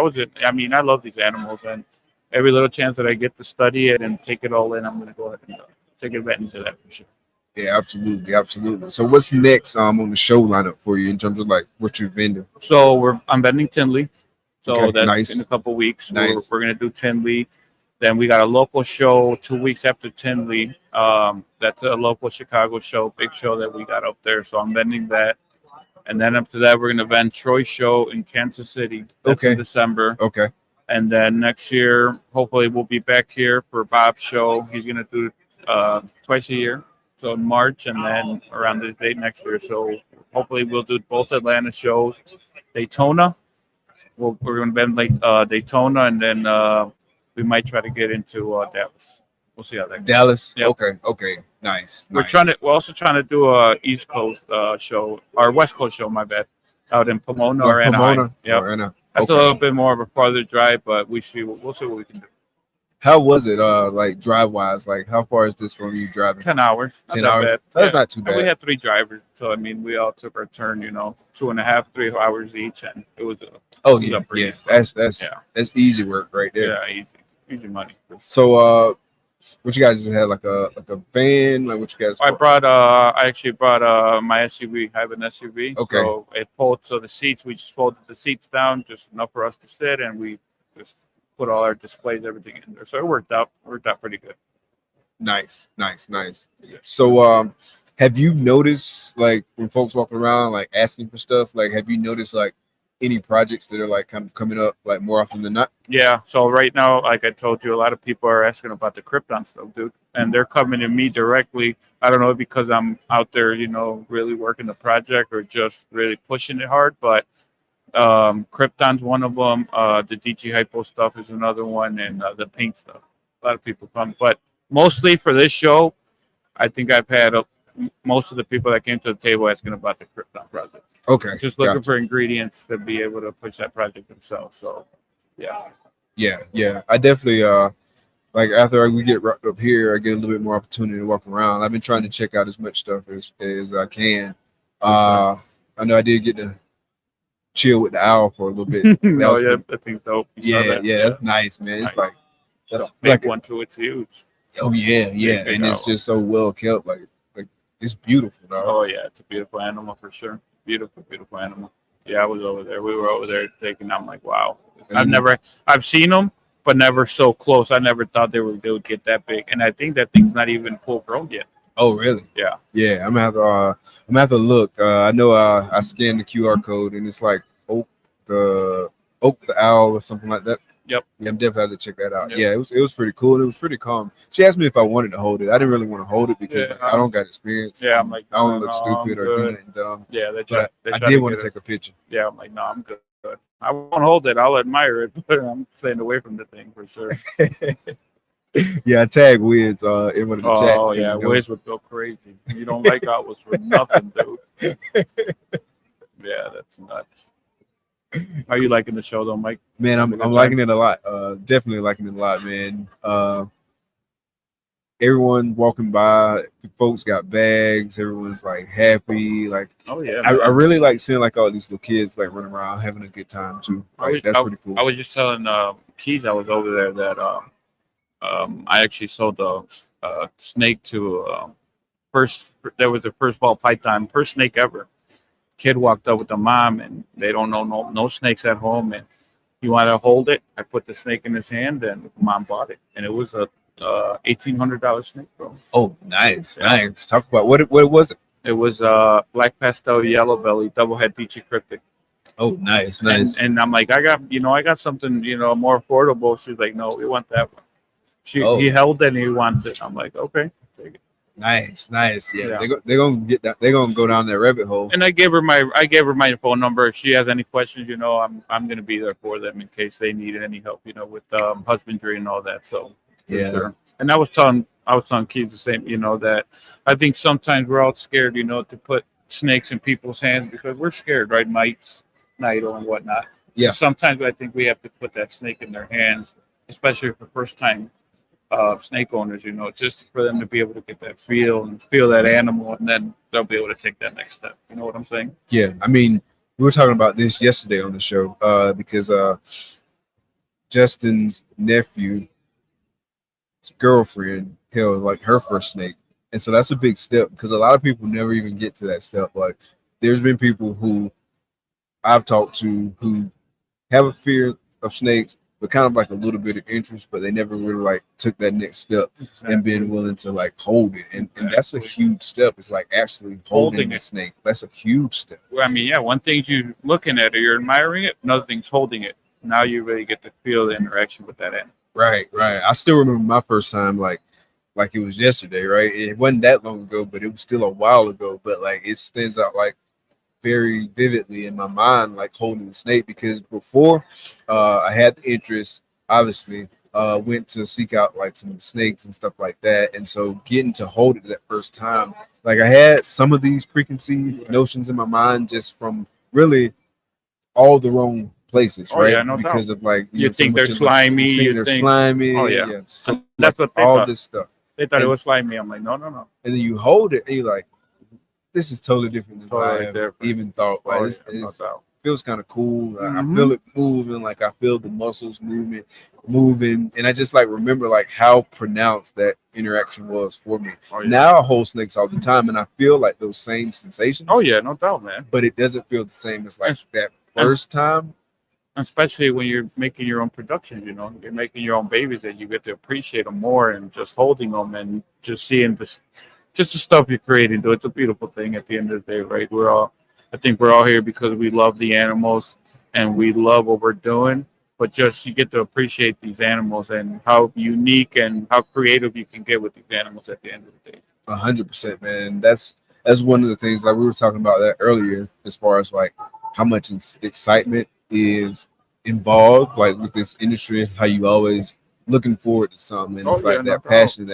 I mean, I love these animals, and every little chance that I get to study it and take it all in, I'm gonna go ahead and take advantage of that for sure. Yeah, absolutely, absolutely. So what's next on the show lineup for you in terms of like what you're vending? So I'm vending Tinley. So Okay, that's nice. in a couple weeks. Nice. We're gonna do Tinley. Then we got a local show 2 weeks after Tinley. That's a local Chicago show, big show that we got up there. So I'm vending that. And then after that, we're gonna vend Troy's show in Kansas City. That's in December. Okay. And then next year, hopefully, we'll be back here for Bob's show. He's gonna do it twice a year. So in March and then around this date next year. So hopefully we'll do both Atlanta shows. Daytona. We're gonna vend like Daytona, and then we might try to get into Dallas. We'll see how that goes. Dallas. Yep. Okay. Nice. We're also trying to do a East Coast show or West Coast show. My bad, out in Pomona or Anaheim. Yeah, that's a little bit more of a farther drive, but we'll see what we can do. How was it? Like drive wise, like how far is this from you driving? 10 hours. 10 hours. Bad. So that's not too And bad. we had 3 drivers, so I mean, we all took our turn. 2.5, 3 hours each, and it was. That's easy work right there. Yeah, easy money. So what you guys just had like a van? Like what you guys? I actually brought my SUV. I have an SUV. Okay. So it folded. So the seats, we just folded the seats down, just enough for us to sit, and we just put all our displays, everything in there. So it worked out pretty good. Nice. So have you noticed like when folks walking around like asking for stuff? Like have you noticed like any projects that are like kind of coming up like more often than not? Yeah. So right now, like I told you, a lot of people are asking about the Krypton stuff, dude, and they're coming to me directly. I don't know because I'm out there, really working the project or just really pushing it hard, but Krypton's one of them. The DG Hypo stuff is another one, and the paint stuff. A lot of people come, but mostly for this show, I think I've had most of the people that came to the table asking about the Krypton project. Okay. Just looking for ingredients to be able to push that project themselves. So, yeah. Yeah. I definitely like after we get wrapped up here, I get a little bit more opportunity to walk around. I've been trying to check out as much stuff as I can. I know I did get to chill with the owl for a little bit. I think dope. Yeah, that's nice, man. It's like that's a big one too. It's huge. Oh yeah, and it's just so well kept. Like it's beautiful, dog. Oh yeah, it's a beautiful animal for sure. Beautiful animal. Yeah, I was over there. We were over there taking. I'm like, wow. I've seen them, but never so close. I never thought they would get that big. And I think that thing's not even full grown yet. Oh really? Yeah. Yeah, I'm gonna have to look. I know I scanned the QR code and it's like Oak the Owl or something like that. Yep. Yeah, I'm definitely have to check that out. Yep. Yeah, it was pretty cool. It was pretty calm. She asked me if I wanted to hold it. I didn't really want to hold it because I don't got experience. Yeah, I'm like, I don't look stupid or do nothing dumb. Yeah, I did want to take a picture. Yeah, I'm like, no, I'm good. I won't hold it. I'll admire it, but I'm staying away from the thing for sure. Yeah, I tagged Wiz in one of the chats. Oh yeah, Wiz would go crazy. You don't like Owls for nothing, dude. Yeah, that's nuts. How are you liking the show though, Mike? Man, I'm liking it a lot. Definitely liking it a lot, man. Everyone walking by, folks got bags. Everyone's like happy. Like, oh yeah, I really like seeing like all these little kids like running around having a good time too. Like, that's pretty cool. I was just telling Keys I was over there that I actually sold the snake to there was the first ball python, first snake ever. Kid walked up with the mom and they don't know no snakes at home, and he wanted to hold it. I put the snake in his hand and mom bought it, and it was a $1,800 snake, bro. Oh, nice. Talk about what was it? It was black pastel yellow belly double head beachy cryptic. Oh, nice. And I'm like, I got something more affordable. She's like, no, we want that one. He held it and he wants it. I'm like, okay, take it. Nice. Yeah. They're gonna get that. They're gonna go down that rabbit hole. And I gave her my phone number. If she has any questions, I'm gonna be there for them in case they need any help, with husbandry and all that. So yeah. Sure. And I was telling Keith the same, that I think sometimes we're all scared, to put snakes in people's hands because we're scared, right? Mites, Nido, and whatnot. Yeah. Sometimes I think we have to put that snake in their hands, especially for first time snake owners, just for them to be able to get that feel and feel that animal, and then they'll be able to take that next step. You know what I'm saying? Yeah, I mean, we were talking about this yesterday on the show because Justin's nephew's girlfriend held like her first snake, and so that's a big step because a lot of people never even get to that step. Like, there's been people who I've talked to who have a fear of snakes, but kind of like a little bit of interest, but they never really like took that next step and been willing to like hold it. And that's a huge step. It's like actually holding the snake. That's a huge step. Well, I mean, yeah, one thing you're looking at or you're admiring it, another thing's holding it. Now you really get to feel the interaction with that animal. Right. I still remember my first time like it was yesterday, right? It wasn't that long ago, but it was still a while ago. But like it stands out like very vividly in my mind, like holding the snake, because before I had the interest, obviously, went to seek out like some snakes and stuff like that. And so getting to hold it that first time, like I had some of these preconceived notions in my mind just from really all the wrong places, right? Yeah, no because doubt. of like you think they're slimy, you think slimy. Oh yeah, So that's what they all thought. this stuff. They thought it was slimy. I'm like, no. And then you hold it and you're like, this is totally different than what I have even thought. Like, it feels kind of cool. I feel it moving, like I feel the muscles moving, and I just like remember like how pronounced that interaction was for me. Now I hold snakes all the time, and I feel like those same sensations. Oh yeah, no doubt, man. But it doesn't feel the same as like that first time. Especially when you're making your own productions, you're making your own babies, that you get to appreciate them more, and just holding them and just seeing this. Just the stuff you're creating, though. It's a beautiful thing at the end of the day, right? I think we're all here because we love the animals and we love what we're doing, but just you get to appreciate these animals and how unique and how creative you can get with these animals at the end of the day. 100%, man. That's one of the things, like we were talking about that earlier, as far as like how much excitement is involved, like with this industry, how you always looking forward to something, and it's like that passion,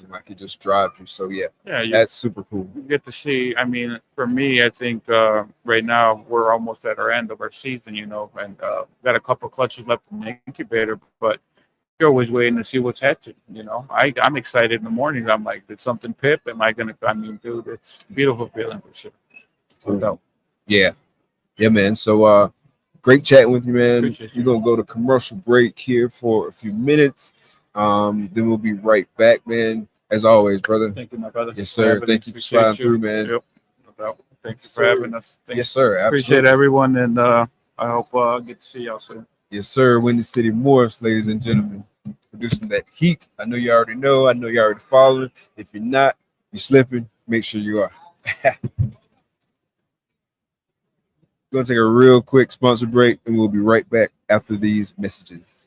like it just drives you. So that's super cool. You get to see. I mean, for me, I think right now we're almost at our end of our season, and got a couple clutches left in the incubator, but you're always waiting to see what's hatching. I'm excited in the mornings. I'm like, did something pip? Am I gonna? I mean, dude, it's a beautiful feeling for sure. Cool. Yeah, man. So great chatting with you, man. We're gonna go to commercial break here for a few minutes. Then we'll be right back, man. As always, brother. Thank you, my brother. Yes, sir. Thank you for sliding through, man. Yep. No doubt. Thank you for having us. Yes, sir. Absolutely. Appreciate everyone, and I hope I get to see y'all soon. Yes, sir. Windy City Morphs, ladies and gentlemen, producing that heat. I know you already know. I know you already following. If you're not, you're slipping. Make sure you are. We're going to take a real quick sponsor break, and we'll be right back after these messages.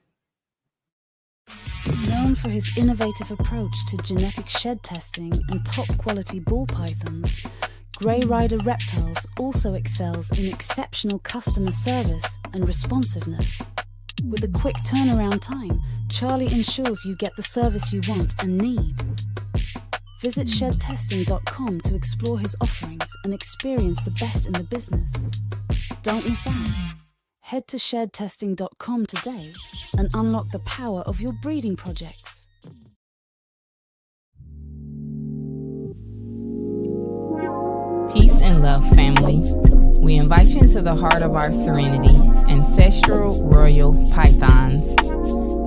Known for his innovative approach to genetic shed testing and top-quality ball pythons, Grey Rider Reptiles also excels in exceptional customer service and responsiveness. With a quick turnaround time, Charlie ensures you get the service you want and need. Visit shedtesting.com to explore his offerings and experience the best in the business. Don't miss out. Head to shedtesting.com today and unlock the power of your breeding projects. Peace and love, family. We invite you into the heart of our serenity, Ancestral Royal Pythons.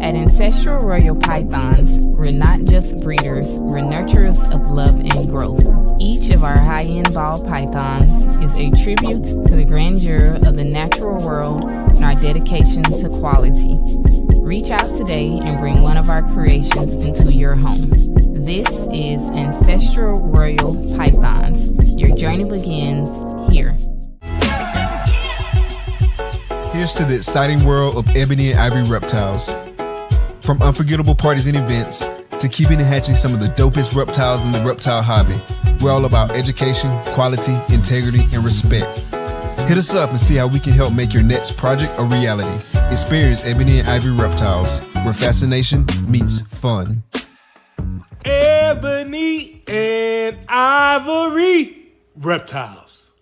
At Ancestral Royal Pythons, we're not just breeders, we're nurturers of love and growth. Each of our high-end ball pythons is a tribute to the grandeur of the natural world and our dedication to quality. Reach out today and bring one of our creations into your home. This is Ancestral Royal Pythons. Your journey begins here. Here's to the exciting world of Ebony and Ivory reptiles. From unforgettable parties and events to keeping and hatching some of the dopest reptiles in the reptile hobby, we're all about education, quality, integrity, and respect. Hit us up and see how we can help make your next project a reality. Experience Ebony and Ivory Reptiles, where fascination meets fun. Ebony and Ivory Reptiles.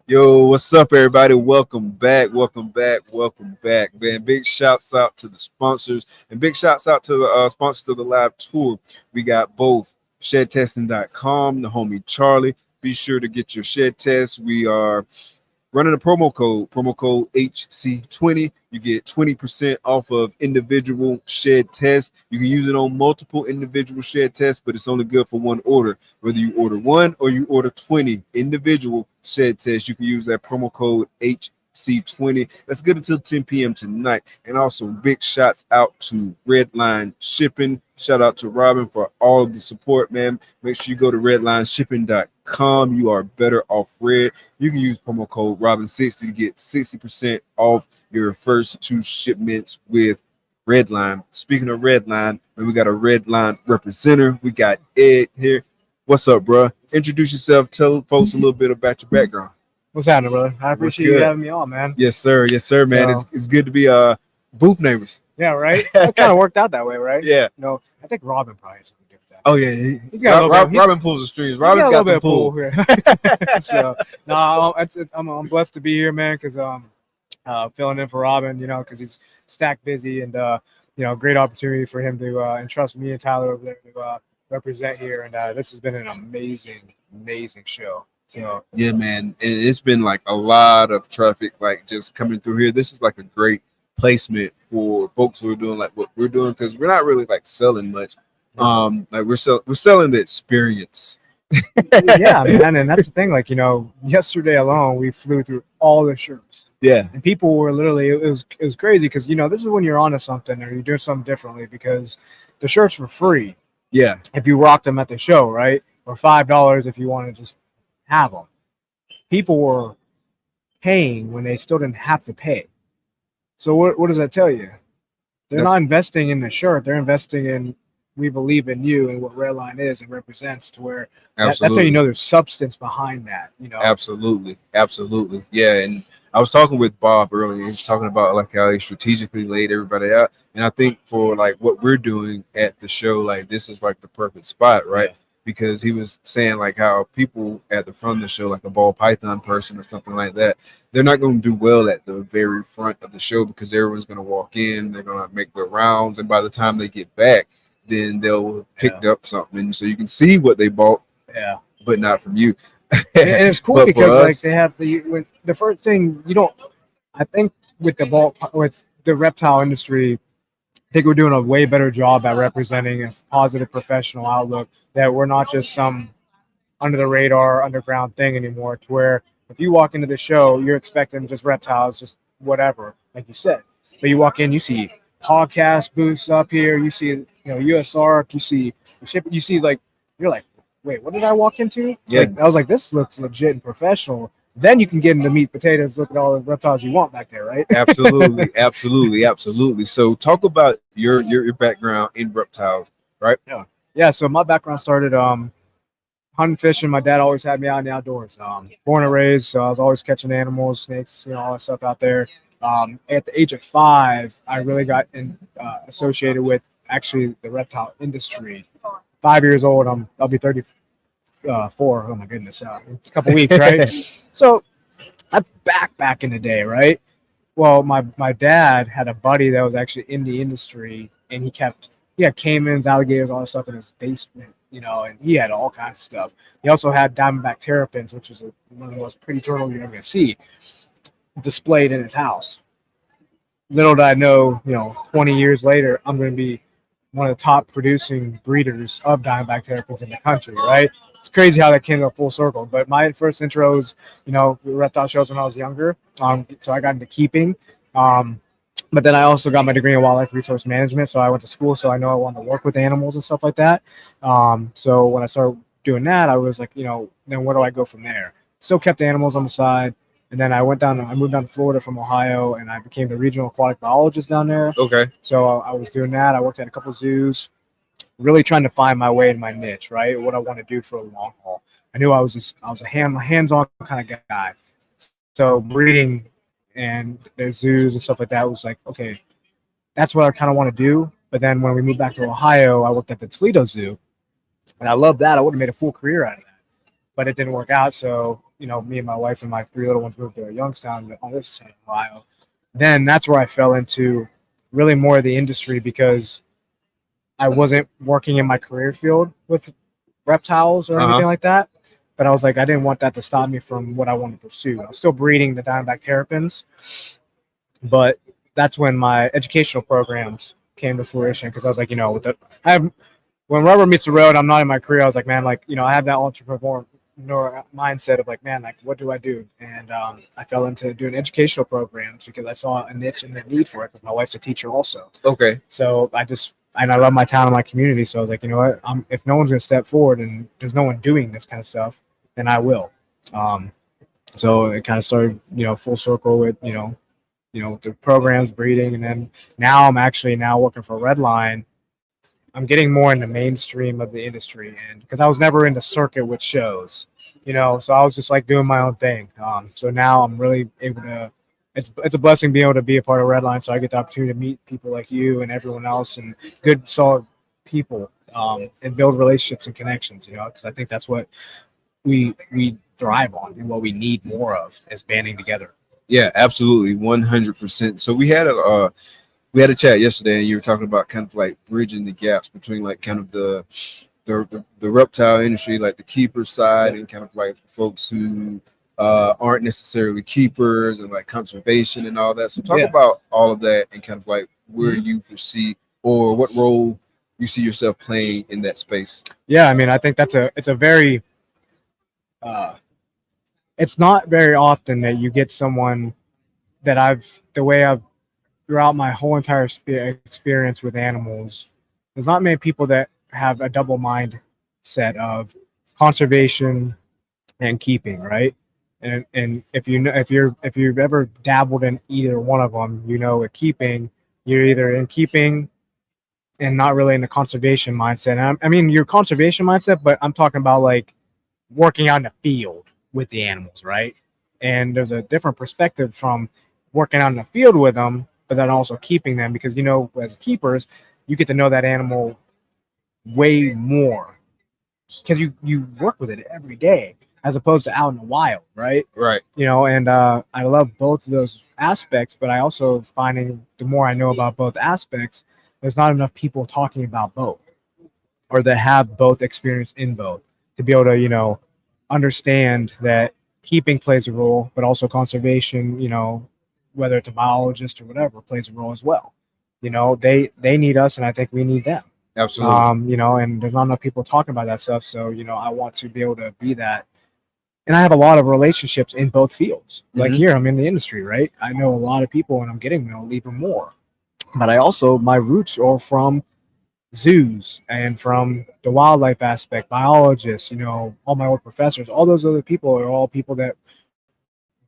Yo, what's up, everybody? Welcome back, man. Big shouts out to the sponsors and big shouts out to the sponsors of the live tour. We got both shedtesting.com, the homie Charlie. Be sure to get your shed test. We are running a promo code HC20. You get 20% off of individual shed tests. You can use it on multiple individual shed tests, but it's only good for one order. Whether you order one or you order 20 individual shed tests, you can use that promo code HC20. That's good until 10 p.m. tonight. And also big shouts out to Redline Shipping. Shout out to Robin for all of the support, man. Make sure you go to redlineshipping.com. You are better off red. You can use promo code Robin60 to get 60% off your first 2 shipments with Redline. Speaking of Redline, we got a Redline representative. We got Ed here. What's up, bro? Introduce yourself. Tell folks a little bit about your background. What's happening, brother? I appreciate you having me on, man. Yes, sir, man. So- It's good to be booth neighbors. Yeah, right. It kind of worked out that way, right? Yeah. No, I think Robin probably has something to do with that. Oh yeah, He's got a little bit- Robin pulls the strings. Robin's got some pull. here. So no, I'm blessed to be here, man, because filling in for Robin, because he's stacked busy, and great opportunity for him to entrust me and Tyler over there to represent here, and this has been an amazing show. So Yeah, man. It's been like a lot of traffic, like just coming through here. This is like a great placement for folks who are doing like what we're doing, because we're not really like selling much. Like we're selling the experience. yeah, man, and that's the thing. Like yesterday alone, we flew through all the shirts. Yeah. And people were literally, it was crazy, because this is when you're onto something or you're doing something differently, because the shirts were free. Yeah. If you rocked them at the show, right? Or $5 if you want to just have them. People were paying when they still didn't have to pay. So what does that tell you? They're not investing in the shirt. They're investing in, we believe in you and what Redline is and represents, to where that's how you know there's substance behind that. Absolutely. Yeah, and I was talking with Bob earlier. He was talking about like how he strategically laid everybody out, and I think for like what we're doing at the show, like this is like the perfect spot, right? Yeah. Because he was saying like how people at the front of the show, like a ball python person or something like that, they're not going to do well at the very front of the show, because everyone's going to walk in, they're going to make their rounds, and by the time they get back, then they'll have picked up something, so you can see what they bought, but not from you. And it's cool because like they have the first thing I think with the reptile industry, I think we're doing a way better job at representing a positive professional outlook, that we're not just some under the radar underground thing anymore, to where if you walk into the show, you're expecting just reptiles, just whatever, like you said. But you walk in, you see podcast booths up here, you see USARK, you see ship, you see like, you're like, wait, what did I walk into? Yeah. Like, I was like, this looks legit and professional. Then you can get into meat potatoes, look at all the reptiles you want back there, right? Absolutely. So talk about your background in reptiles, right? Yeah. So my background started hunting, fishing. My dad always had me out in the outdoors. Born and raised, so I was always catching animals, snakes, all that stuff out there. At the age of 5, I really got associated with actually the reptile industry. 5 years old, I'll be 34. Oh my goodness, in a couple weeks, right? So that's back in the day, right? Well, my dad had a buddy that was actually in the industry, and he had caimans, alligators, all that stuff in his basement, and he had all kinds of stuff. He also had diamondback terrapins, which is one of the most pretty turtles you're ever gonna see, displayed in his house. Little did I know, 20 years later, I'm going to be one of the top producing breeders of diamondback terrapins in the country, right? It's crazy how that came to a full circle. But my first intro was, reptile shows when I was younger. So I got into keeping. But then I also got my degree in wildlife resource management. So I went to school, so I know I wanted to work with animals and stuff like that. So when I started doing that, I was like, then where do I go from there? Still kept animals on the side. And then I moved down to Florida from Ohio, and I became the regional aquatic biologist down there. Okay. So I was doing that. I worked at a couple zoos, really trying to find my way in my niche, right? What I want to do for a long haul. I knew I was a hands-on kind of guy. So breeding and the zoos and stuff like that was like, okay, that's what I kind of want to do. But then when we moved back to Ohio, I worked at the Toledo Zoo, and I loved that. I would have made a full career out of that. but it didn't work out. So, me and my wife and my 3 little ones moved to Youngstown on this side of Ohio. Then that's where I fell into really more of the industry because I wasn't working in my career field with reptiles or anything like that. But I was like, I didn't want that to stop me from what I wanted to pursue. I was still breeding the Diamondback terrapins, but that's when my educational programs came to fruition because I was like, when rubber meets the road, I'm not in my career. I was like, man, like, I have that entrepreneur mindset of like, man, like, what do I do? And I fell into doing educational programs because I saw a niche and a need for it because my wife's a teacher also. Okay. So and I love my town and my community. So I was like, you know what? If no one's going to step forward and there's no one doing this kind of stuff, then I will. So it kind of started, full circle with, the programs, breeding. And then now I'm actually working for Redline. I'm getting more in the mainstream of the industry. And because I was never in the circuit with shows, so I was just like doing my own thing. So now I'm really able to, it's a blessing being able to be a part of Redline. So I get the opportunity to meet people like you and everyone else and good, solid people and build relationships and connections, because I think that's what we thrive on and what we need more of is banding together. Yeah, absolutely. 100%. So we had a chat yesterday and you were talking about kind of like bridging the gaps between like kind of the reptile industry, like the keeper side and kind of like folks who aren't necessarily keepers and like conservation and all that. So talk about all of that and kind of like where you foresee or what role you see yourself playing in that space. Yeah, I mean, I think it's a very it's not very often that you get someone that throughout my whole entire experience with animals, there's not many people that have a double mindset of conservation and keeping, right? And if you've ever dabbled in either one of them, with keeping, you're either in keeping and not really in the conservation mindset. And I mean, your conservation mindset, but I'm talking about like working out in the field with the animals, right? And there's a different perspective from working out in the field with them, but then also keeping them because, as keepers, you get to know that animal way more because you work with it every day as opposed to out in the wild, right? Right. And I love both of those aspects, but I also finding the more I know about both aspects, there's not enough people talking about both or that have both experience in both to be able to, understand that keeping plays a role, but also conservation, whether it's a biologist or whatever, plays a role as well. They need us, and I think we need them. Absolutely. And there's not enough people talking about that stuff. So, I want to be able to be that. And I have a lot of relationships in both fields. Like here, I'm in the industry, right? I know a lot of people, and I'm getting to know even more. But my roots are from zoos and from the wildlife aspect, biologists, all my old professors, all those other people are all people that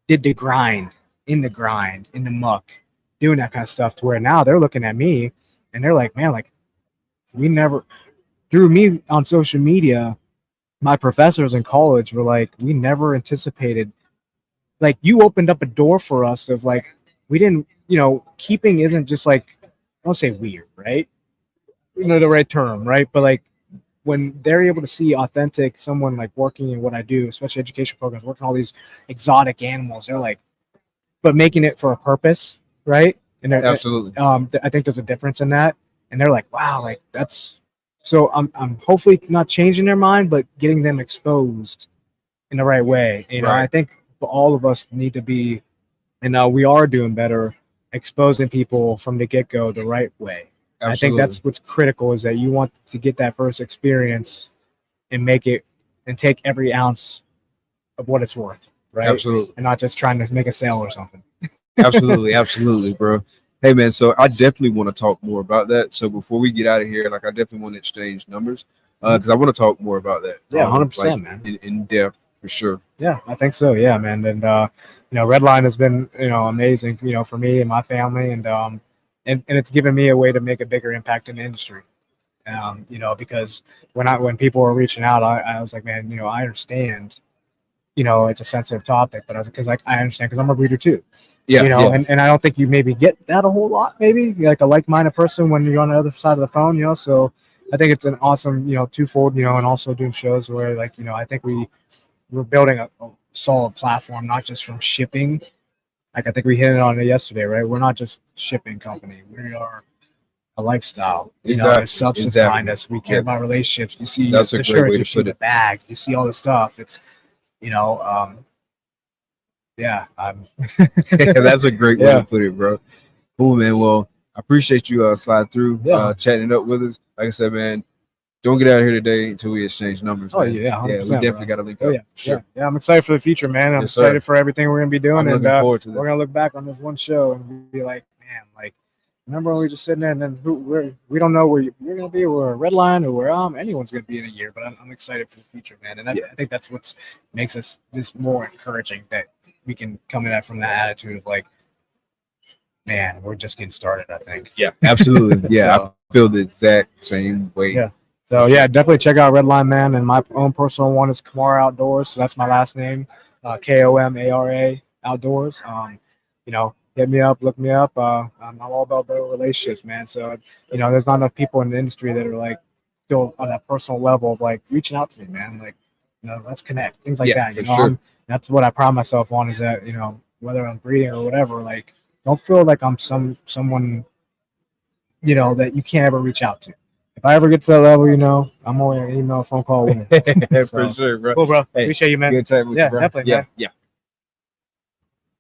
did the grind, in the muck, doing that kind of stuff to where now they're looking at me and they're like, man, like through me on social media, my professors in college were like, we never anticipated, like you opened up a door for us of like, we didn't, keeping isn't just like, I won't say weird, right? The right term, right? But like when they're able to see authentic someone like working in what I do, especially education programs, working all these exotic animals, they're like, but making it for a purpose, right? And absolutely, I think there's a difference in that. And they're like, wow, like that's so. I'm hopefully not changing their mind, but getting them exposed in the right way. I think all of us need to be, and we are doing better, exposing people from the get-go the right way. Absolutely. I think that's what's critical is that you want to get that first experience and make it and take every ounce of what it's worth, right? Absolutely. And not just trying to make a sale or something. Absolutely, bro. Hey, man, so I definitely want to talk more about that. So before we get out of here, like I definitely want to exchange numbers because I want to talk more about that. Yeah, 100%, man. In depth, for sure. Yeah, I think so. Yeah, man. And, Redline has been, amazing, for me and my family. And it's given me a way to make a bigger impact in the industry, because when people were reaching out, I was like, man, I understand, it's a sensitive topic, but I understand because I'm a breeder too, And I don't think you maybe get that a whole lot, maybe like a like-minded person when you're on the other side of the phone, So I think it's an awesome, twofold, and also doing shows where like, I think we we're building a solid platform, not just from shipping. Like I think we hit it on it yesterday, right? We're not just shipping company. We are a lifestyle. You know, there's substance behind us. We care about relationships. You see That's the a great shirts, way you to see put the it. bags, you see all the stuff. It's, you know, yeah, That's a great way Yeah. to put it, bro. Cool, man. Well, I appreciate you slide through, Yeah. chatting it up with us. Like I said, man, don't get out of here today until we exchange numbers. Oh man. yeah, yeah, 100%, we definitely bro. got to link Oh, up. yeah, Sure. yeah. I'm excited for the future, man. I'm Yes, sir. excited for everything we're gonna be doing, I'm and looking forward to we're this. gonna look back on this one show and be like, man, like, remember when we were just sitting there, and then we don't know where you're gonna be, or Redline, or where anyone's gonna be in a year, but I'm excited for the future, man. And I think that's what makes us this more encouraging, that we can come at that from that attitude of like, man, we're just getting started. I think. Yeah, absolutely. Yeah, So- I feel the exact same way. Yeah. So yeah, definitely check out Redline, man. And my own personal one is Kamara Outdoors. So that's my last name, KOMARA Outdoors. You know, hit me up, look me up. I'm all about building relationships, man. So you know, there's not enough people in the industry that are like still on that personal level of like reaching out to me, man. Like, you know, let's connect, things like that. You for know, sure. that's what I pride myself on, is that, you know, whether I'm breeding or whatever, like, don't feel like I'm someone, you know, that you can't ever reach out to. If I ever get to that level, you know, I'm only an email, phone call away. For sure, bro. Cool, bro. Hey, Appreciate you, man. Good time with Yeah, you, bro. definitely, Yeah, man. yeah.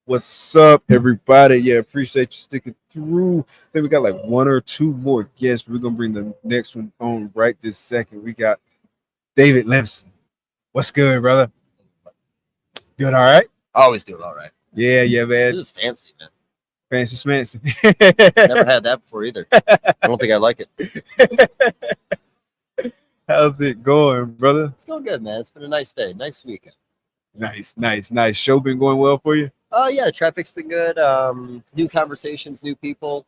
What's up, everybody? Yeah, appreciate you sticking through. I think we got like one or two more guests, but we're gonna bring the next one on right this second. We got David Lemson. What's good, brother? Doing all right? Always doing all right. Yeah, yeah, man. This is fancy, man. Fancy schmancy. Never had that before either. I don't think I like it. How's it going, brother? It's going good, man. It's been a nice day, nice weekend. Nice, nice, nice. Show been going well for you? Yeah, traffic's been good. New conversations, new people.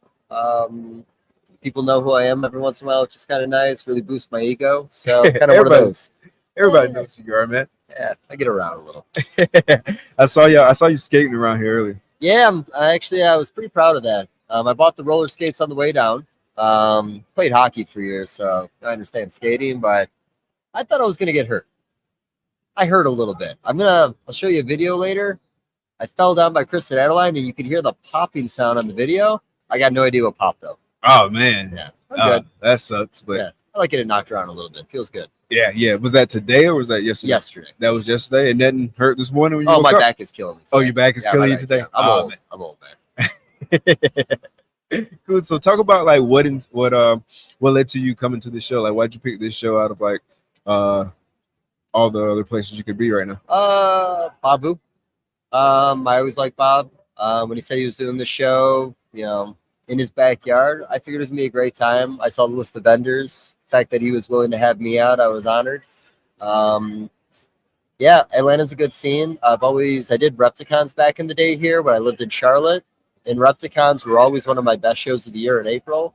People know who I am every once in a while, which is kind of nice. Really boosts my ego. So kind of one of those. Everybody knows who you are, man. Yeah, I get around a little. I saw you skating around here earlier. Yeah, I was pretty proud of that. I bought the roller skates on the way down. Played hockey for years, so I understand skating, but I thought I was gonna get hurt. I hurt a little bit. I'll show you a video later. I fell down by Chris and Adeline, and you could hear the popping sound on the video. I got no idea what popped though. Oh man. Yeah, I'm good. That sucks, but Yeah, I like getting knocked around a little bit. Feels good. yeah, yeah. Was that today or was that yesterday? Yesterday. That was yesterday, and nothing hurt this morning when you Oh, woke my up? back is killing me. Oh, your back is Yeah, killing my you back- today. yeah, I'm Oh, old. man. I'm old, man. Cool. So talk about like what led to you coming to the show. Like, why'd you pick this show out of like all the other places you could be right now? Badu. I always liked Bob. When he said he was doing the show, you know, in his backyard, I figured it was gonna be a great time. I saw the list of vendors. The fact that he was willing to have me out, I was honored. Yeah, Atlanta's a good scene. I did Repticons back in the day here when I lived in Charlotte, and Repticons were always one of my best shows of the year in April.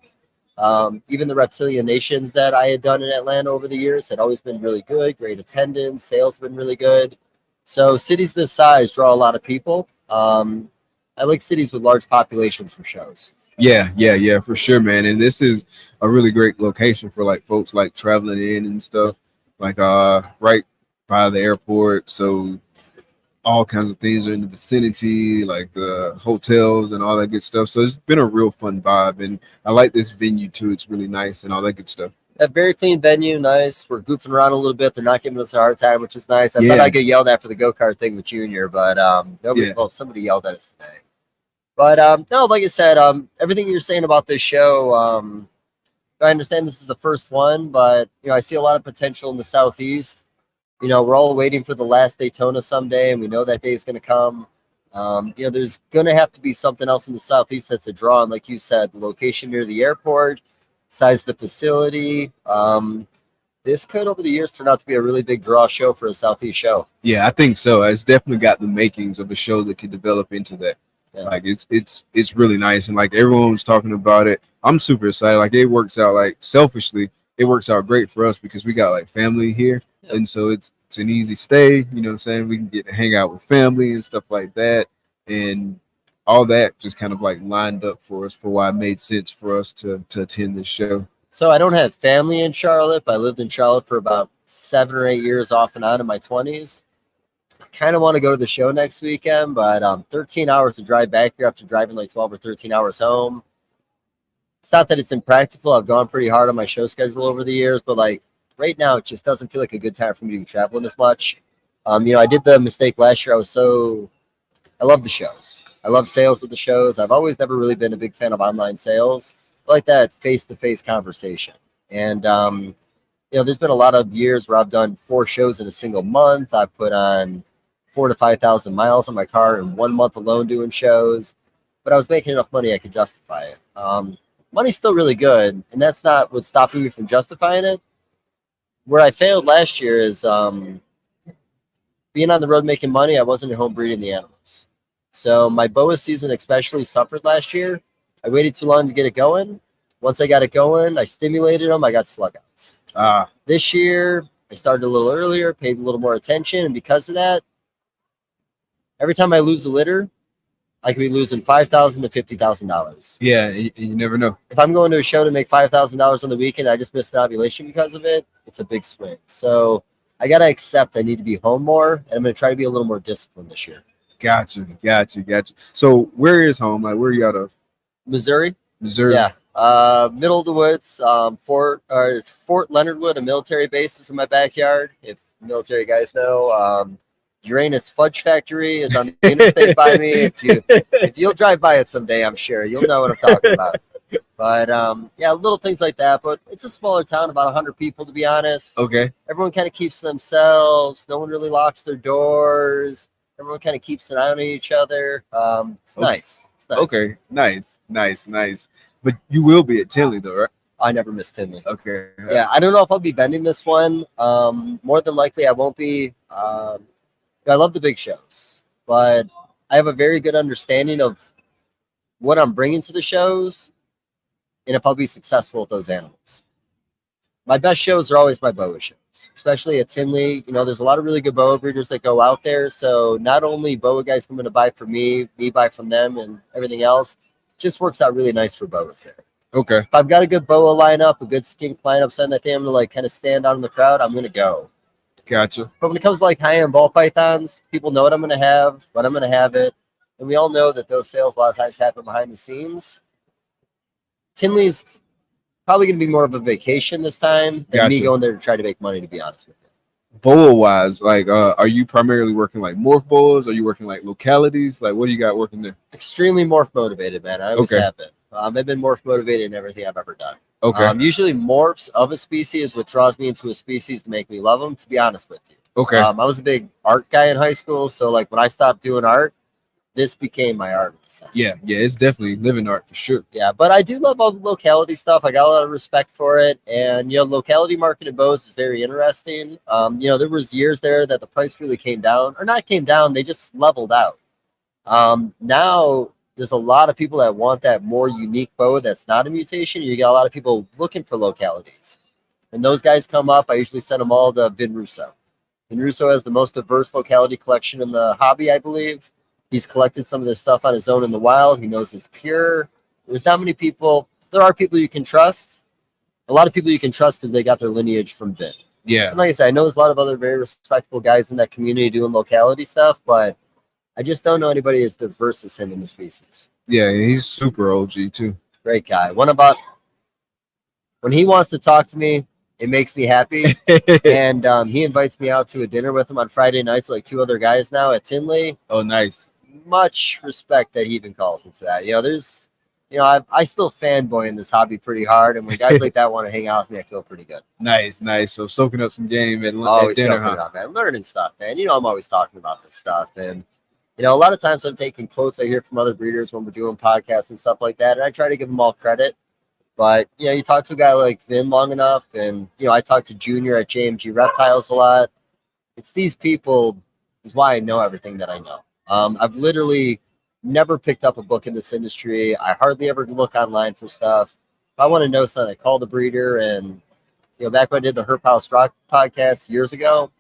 Even the Reptilian Nations that I had done in Atlanta over the years had always been really good, great attendance, sales have been really good. So cities this size draw a lot of people. I like cities with large populations for shows. Yeah, for sure, man. And this is a really great location for like folks like traveling in and stuff, like right by the airport. So all kinds of things are in the vicinity, like the hotels and all that good stuff. So it's been a real fun vibe, and I like this venue too. It's really nice and all that good stuff. A very clean venue, nice. We're goofing around a little bit. They're not giving us a hard time, which is nice. I thought I'd get yelled at for the go-kart thing with Junior, but somebody yelled at us today. But no, like I said, everything you're saying about this show, I understand this is the first one, but you know, I see a lot of potential in the Southeast. You know, we're all waiting for the last Daytona someday, and we know that day is going to come. You know, there's going to have to be something else in the Southeast that's a draw. And like you said, the location near the airport, size of the facility. This could, over the years, turn out to be a really big draw show for a Southeast show. Yeah, I think so. It's definitely got the makings of a show that could develop into that. Yeah. Like it's really nice, and like everyone was talking about it. I'm super excited. Like it works out, like selfishly, it works out great for us because we got like family here, and so it's an easy stay. You know what I'm saying? We can get to hang out with family and stuff like that, and all that just kind of like lined up for us for why it made sense for us to attend this show. So I don't have family in Charlotte, but I lived in Charlotte for about 7 or 8 years off and on in my 20s. kind of want to go to the show next weekend, but 13 hours to drive back here after driving like 12 or 13 hours home. It's not that it's impractical. I've gone pretty hard on my show schedule over the years, but like right now, it just doesn't feel like a good time for me to be traveling as much. I did the mistake last year. I love the shows. I love sales of the shows. I've always never really been a big fan of online sales. I like that face-to-face conversation. And, there's been a lot of years where I've done 4 shows in a single month. I've put on 4,000 to 5,000 miles on my car in 1 month alone doing shows, but I was making enough money I could justify it. Money's still really good, and that's not what's stopping me from justifying it. Where I failed last year is being on the road making money. I wasn't at home breeding the animals. So my boa season especially suffered last year. I waited too long to get it going. Once I got it going, I stimulated them. I got slug outs. This year, I started a little earlier, paid a little more attention, and because of that, every time I lose a litter, I could be losing $5,000 to $50,000. Yeah, you never know. If I'm going to a show to make $5,000 on the weekend, I just missed an ovulation because of it. It's a big swing. So I gotta accept I need to be home more, and I'm gonna try to be a little more disciplined this year. Gotcha. So where is home? Like, where are you out of? Missouri. Yeah. Middle of the woods. Fort Leonard Wood, a military base, is in my backyard. If military guys know. Uranus Fudge Factory is on the interstate by me. If you'll drive by it someday, I'm sure you'll know what I'm talking about. But little things like that. But it's a smaller town, about 100 people, to be honest. Okay. Everyone kind of keeps to themselves. No one really locks their doors. Everyone kind of keeps an eye on each other. It's nice. It's nice. Okay. Nice. But you will be at Tinley, though, right? I never miss Tinley. Okay. Yeah, I don't know if I'll be vending this one. More than likely, I won't be. I love the big shows, but I have a very good understanding of what I'm bringing to the shows and if I'll be successful with those animals. My best shows are always my boa shows, especially at Tinley. There's a lot of really good boa breeders that go out there. So not only boa guys coming to buy from me buy from them and everything else, just works out really nice for boas there. Okay. If I've got a good boa lineup, a good skink lineup, something that I'm going to kind of stand out in the crowd, I'm going to go. Gotcha. But when it comes to high-end ball pythons, people know what I'm going to have, when I'm going to have it. And we all know that those sales a lot of times happen behind the scenes. Tinley's probably going to be more of a vacation this time than me going there to try to make money, to be honest with you. Boa-wise, are you primarily working morph boas? Are you working localities? What do you got working there? Extremely morph motivated, man. I always have been. I've been morph motivated in everything I've ever done. Okay. Usually morphs of a species is what draws me into a species to make me love them, to be honest with you. Okay. I was a big art guy in high school, so when I stopped doing art, this became my art in a sense. Yeah, it's definitely living art for sure. Yeah, but I do love all the locality stuff. I got a lot of respect for it, and locality market in bows is very interesting. There was years there that the price really came down, or not came down, they just leveled out. Now there's a lot of people that want that more unique boa that's not a mutation. You got a lot of people looking for localities. When those guys come up, I usually send them all to Vin Russo. Vin Russo has the most diverse locality collection in the hobby, I believe. He's collected some of this stuff on his own in the wild. He knows it's pure. There's not many people. There are people you can trust. A lot of people you can trust because they got their lineage from Vin. Yeah. And like I said, I know there's a lot of other very respectable guys in that community doing locality stuff, but I just don't know anybody as diverse as him in the species. Yeah, he's super OG too. Great guy. When he wants to talk to me, it makes me happy. And he invites me out to a dinner with him on Friday nights, 2 other guys now at Tinley. Oh, nice. Much respect that he even calls me for that. I still fanboy in this hobby pretty hard, and when guys like that want to hang out with me, I feel pretty good. Nice. So soaking up some game at dinner, huh? Man. Learning stuff, man. I'm always talking about this stuff, and a lot of times I'm taking quotes I hear from other breeders when we're doing podcasts and stuff like that, and I try to give them all credit. But, you talk to a guy like Vin long enough, and, I talk to Junior at JMG Reptiles a lot. It's these people is why I know everything that I know. I've literally never picked up a book in this industry. I hardly ever look online for stuff. If I want to know something, I call the breeder. And, back when I did the Herp House Rock podcast years ago,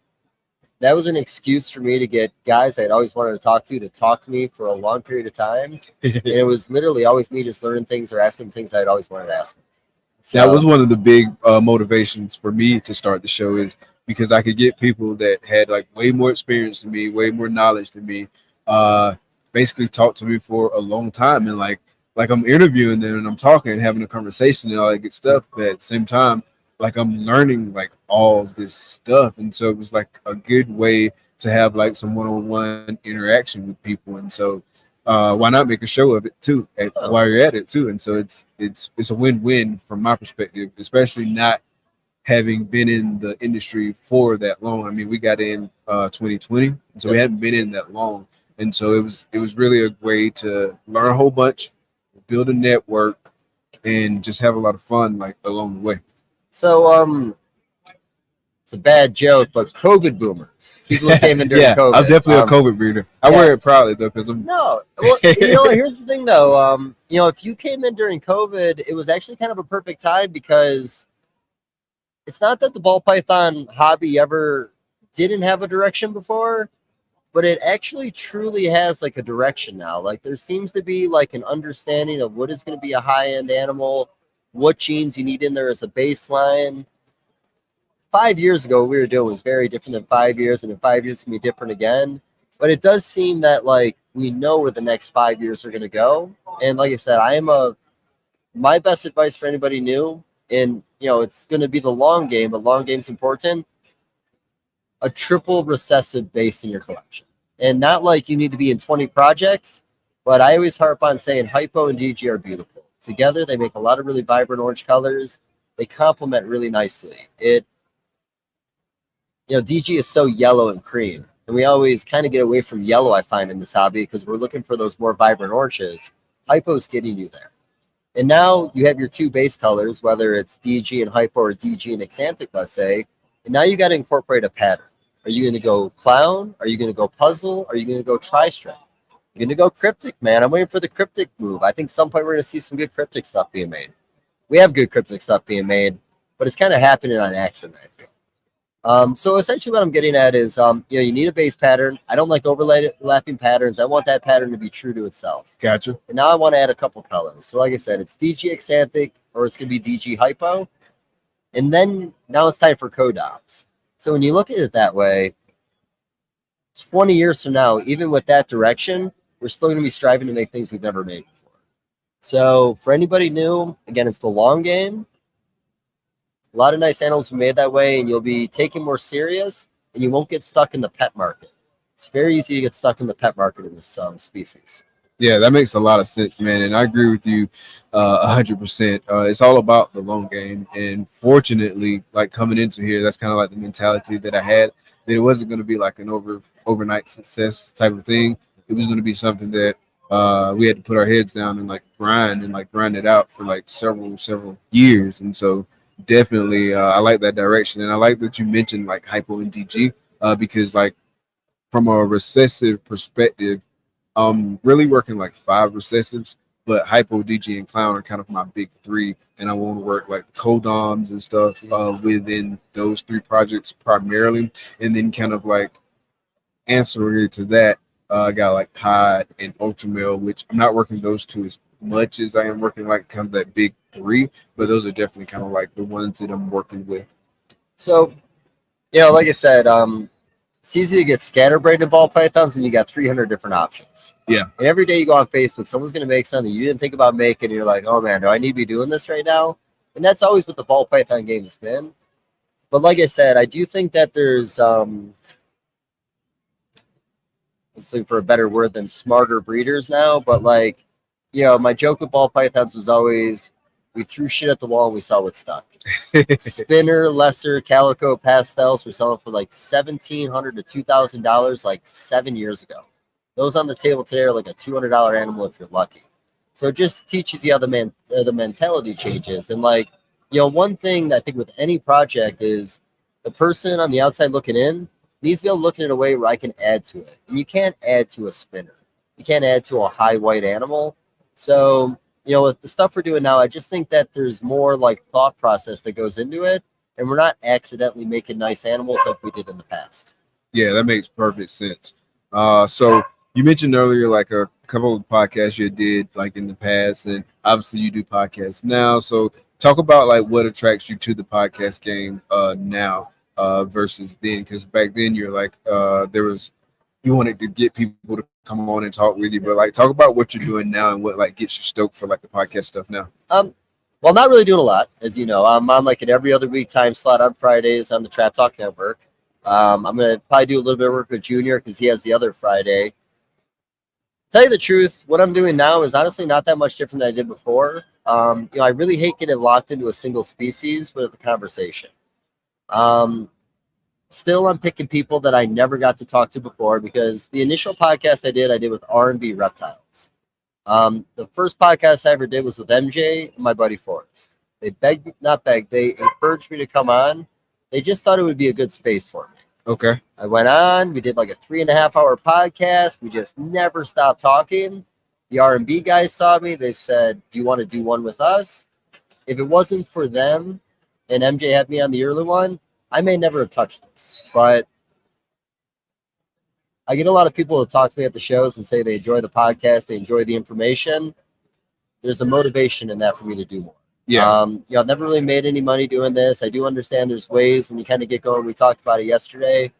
that was an excuse for me to get guys I'd always wanted to talk to me for a long period of time. And it was literally always me just learning things or asking things I'd always wanted to ask them. So, that was one of the big motivations for me to start the show is because I could get people that had like way more experience than me, way more knowledge than me, basically talk to me for a long time, and like I'm interviewing them and I'm talking and having a conversation and all that good stuff, but at the same time, like I'm learning like all this stuff, and so it was like a good way to have like some one-on-one interaction with people, and so why not make a show of it too while you're at it too? And so it's a win-win from my perspective, especially not having been in the industry for that long. I mean, we got in 2020, so we hadn't been in that long, and so it was really a way to learn a whole bunch, build a network, and just have a lot of fun like along the way. So it's a bad joke, but COVID boomers, people who came in during Yeah, COVID. I'm definitely a COVID breeder. I wear it proudly though, because I'm No, well, you know, here's the thing though. You know, if you came in during COVID, it was actually kind of a perfect time, because it's not that the ball python hobby ever didn't have a direction before, but it actually truly has like a direction now. Like there seems to be like an understanding of what is going to be a high-end animal, what genes you need in there as a baseline. 5 years ago, what we were doing was very different than 5 years, and in 5 years can be different again. But it does seem that like we know where the next 5 years are going to go. And like I said, my best advice for anybody new, and you know, it's going to be the long game, but long game's important. A triple recessive base in your collection, and not like you need to be in 20 projects, but I always harp on saying hypo and DG are beautiful together. They make a lot of really vibrant orange colors. They complement really nicely. You know, DG is so yellow and cream, and we always kind of get away from yellow, I find, in this hobby, because we're looking for those more vibrant oranges. Hypo's getting you there. And now you have your two base colors, whether it's DG and hypo or DG and xanthic, let's say, and now you got to incorporate a pattern. Are you going to go clown? Are you going to go puzzle? Are you going to go tri-stripe? You're going to go cryptic, man. I'm waiting for the cryptic move. I think some point we're going to see some good cryptic stuff being made. We have good cryptic stuff being made, but it's kind of happening on accident, I feel. So essentially what I'm getting at is, you know, you need a base pattern. I don't like overlapping patterns. I want that pattern to be true to itself. Gotcha. And now I want to add a couple colors. So like I said, it's DG xanthic, or it's going to be DG hypo. And then now it's time for co-doms. So when you look at it that way, 20 years from now, even with that direction, we're still going to be striving to make things we've never made before. So for anybody new, again, it's the long game. A lot of nice animals are made that way, and you'll be taken more serious, and you won't get stuck in the pet market. It's very easy to get stuck in the pet market in this species. Yeah, that makes a lot of sense, man, and I agree with you 100%. It's all about the long game, and fortunately, like coming into here, that's kind of like the mentality that I had, that it wasn't going to be like an overnight success type of thing. It was going to be something that we had to put our heads down and like grind it out for like several years. And so definitely I like that direction, and I like that you mentioned like hypo and DG because like from a recessive perspective, really working like 5 recessives, but hypo, DG, and clown are kind of my big 3, and I want to work like codoms and stuff within those 3 projects primarily, and then kind of like ancillary to that, I got like Pod and Ultra Male, which I'm not working those 2 as much as I am working like kind of that big 3, but those are definitely kind of like the ones that I'm working with. So, you know, like I said, it's easy to get scatterbrained ball pythons, and you got 300 different options. Yeah. And every day you go on Facebook, someone's going to make something you didn't think about making, and you're like, oh man, do I need to be doing this right now? And that's always what the ball python game has been. But like I said, I do think that there's, let's look for a better word than smarter breeders now, but like, you know, my joke with ball pythons was always, we threw shit at the wall and we saw what stuck. Spinner, lesser, calico, pastels were selling for like $1,700 to $2,000 like 7 years ago. Those on the table today are like a $200 animal if you're lucky. So it just teaches you how the mentality changes. And like, you know, one thing that I think with any project is the person on the outside looking in needs to be able to look at it in a way where I can add to it. And you can't add to a spinner. You can't add to a high white animal. So, you know, with the stuff we're doing now, I just think that there's more like thought process that goes into it, and we're not accidentally making nice animals like we did in the past. Yeah, that makes perfect sense. So you mentioned earlier like a couple of podcasts you did like in the past, and obviously you do podcasts now. So talk about like what attracts you to the podcast game now, versus then? Because back then you're like you wanted to get people to come on and talk with you, but like talk about what you're doing now and what like gets you stoked for like the podcast stuff now. Well, I'm not really doing a lot, as you know. I'm on like an every other week time slot on Fridays on the Trap Talk Network. I'm gonna probably do a little bit of work with Junior because he has the other Friday. Tell you the truth, what I'm doing now is honestly not that much different than I did before. I really hate getting locked into a single species with the conversation. Still, I'm picking people that I never got to talk to before because the initial podcast I did with R&B Reptiles. The first podcast I ever did was with MJ and my buddy Forrest. They they encouraged me to come on. They just thought it would be a good space for me. Okay. I went on, we did like a 3.5-hour podcast. We just never stopped talking. The R&B guys saw me. They said, do you want to do one with us? If it wasn't for them and MJ had me on the early one, I may never have touched this. But I get a lot of people that talk to me at the shows and say they enjoy the podcast, they enjoy the information. There's a motivation in that for me to do more. Yeah. I've never really made any money doing this. I do understand there's ways when you kind of get going. We talked about it yesterday.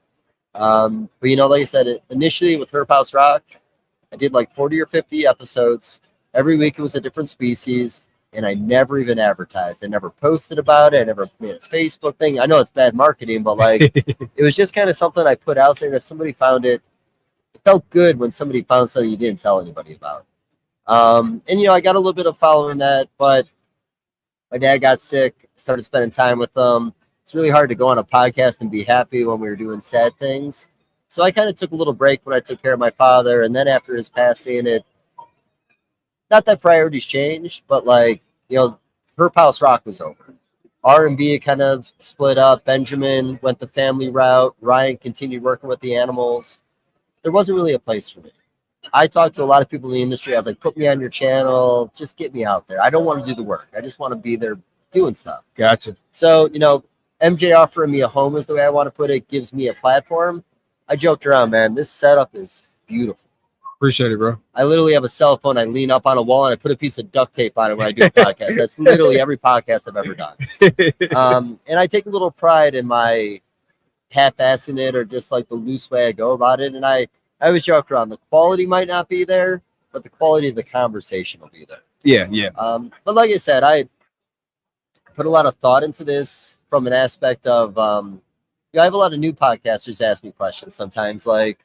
But like I said, initially with Herp House Rock, I did like 40 or 50 episodes. Every week it was a different species, and I never even advertised. I never posted about it. I never made a Facebook thing. I know it's bad marketing, but like it was just kind of something I put out there that somebody found it. It felt good when somebody found something you didn't tell anybody about. I got a little bit of following that, but my dad got sick, started spending time with them. It's really hard to go on a podcast and be happy when we were doing sad things. So I kind of took a little break when I took care of my father. And then after his passing, not that priorities changed, but Herp House Rock was over. R&B kind of split up. Benjamin went the family route. Ryan continued working with the animals. There wasn't really a place for me. I talked to a lot of people in the industry. I was like, put me on your channel. Just get me out there. I don't want to do the work. I just want to be there doing stuff. Gotcha. So, MJ offering me a home is the way I want to put it, gives me a platform. I joked around, man. This setup is beautiful. Appreciate it, bro. I literally have a cell phone. I lean up on a wall and I put a piece of duct tape on it when I do a podcast. That's literally every podcast I've ever done. And I take a little pride in my half-assing it or just like the loose way I go about it. And I always joke around. The quality might not be there, but the quality of the conversation will be there. Yeah. But like I said, I put a lot of thought into this from an aspect of, I have a lot of new podcasters ask me questions sometimes, like,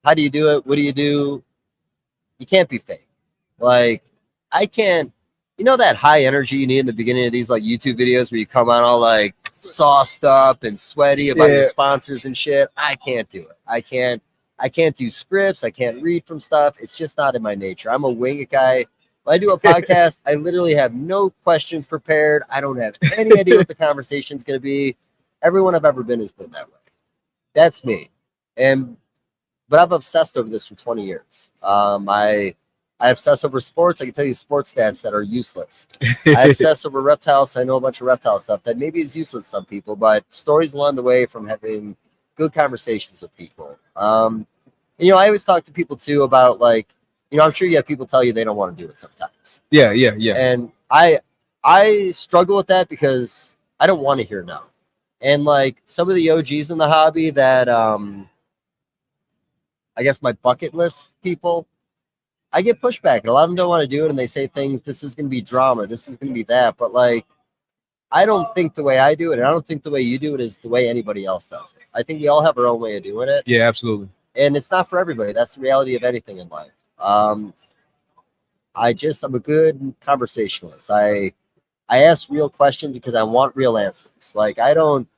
how do you do it? What do you do? You can't be fake. Like, I can't, that high energy you need in the beginning of these like YouTube videos where you come on all like sauced up and sweaty about your sponsors and shit. I can't do it. I can't do scripts. I can't read from stuff. It's just not in my nature. I'm a wing it guy. When I do a podcast, I literally have no questions prepared. I don't have any idea what the conversation's going to be. Everyone I've ever been has been that way. That's me. But I've obsessed over this for 20 years. I obsess over sports. I can tell you sports stats that are useless. I obsess over reptiles. So I know a bunch of reptile stuff that maybe is useless to some people, but stories along the way from having good conversations with people. I always talk to people too about like, I'm sure you have people tell you they don't want to do it sometimes. Yeah. And I struggle with that because I don't want to hear no. And like some of the OGs in the hobby that I guess my bucket list people, I get pushback. A lot of them don't want to do it and they say things, this is going to be drama, this is going to be that. But like, I don't think the way I do it, and I don't think the way you do it is the way anybody else does it. I think we all have our own way of doing it. Yeah, absolutely. And it's not for everybody. That's the reality of anything in life. I'm a good conversationalist. I ask real questions because I want real answers. Like, I don't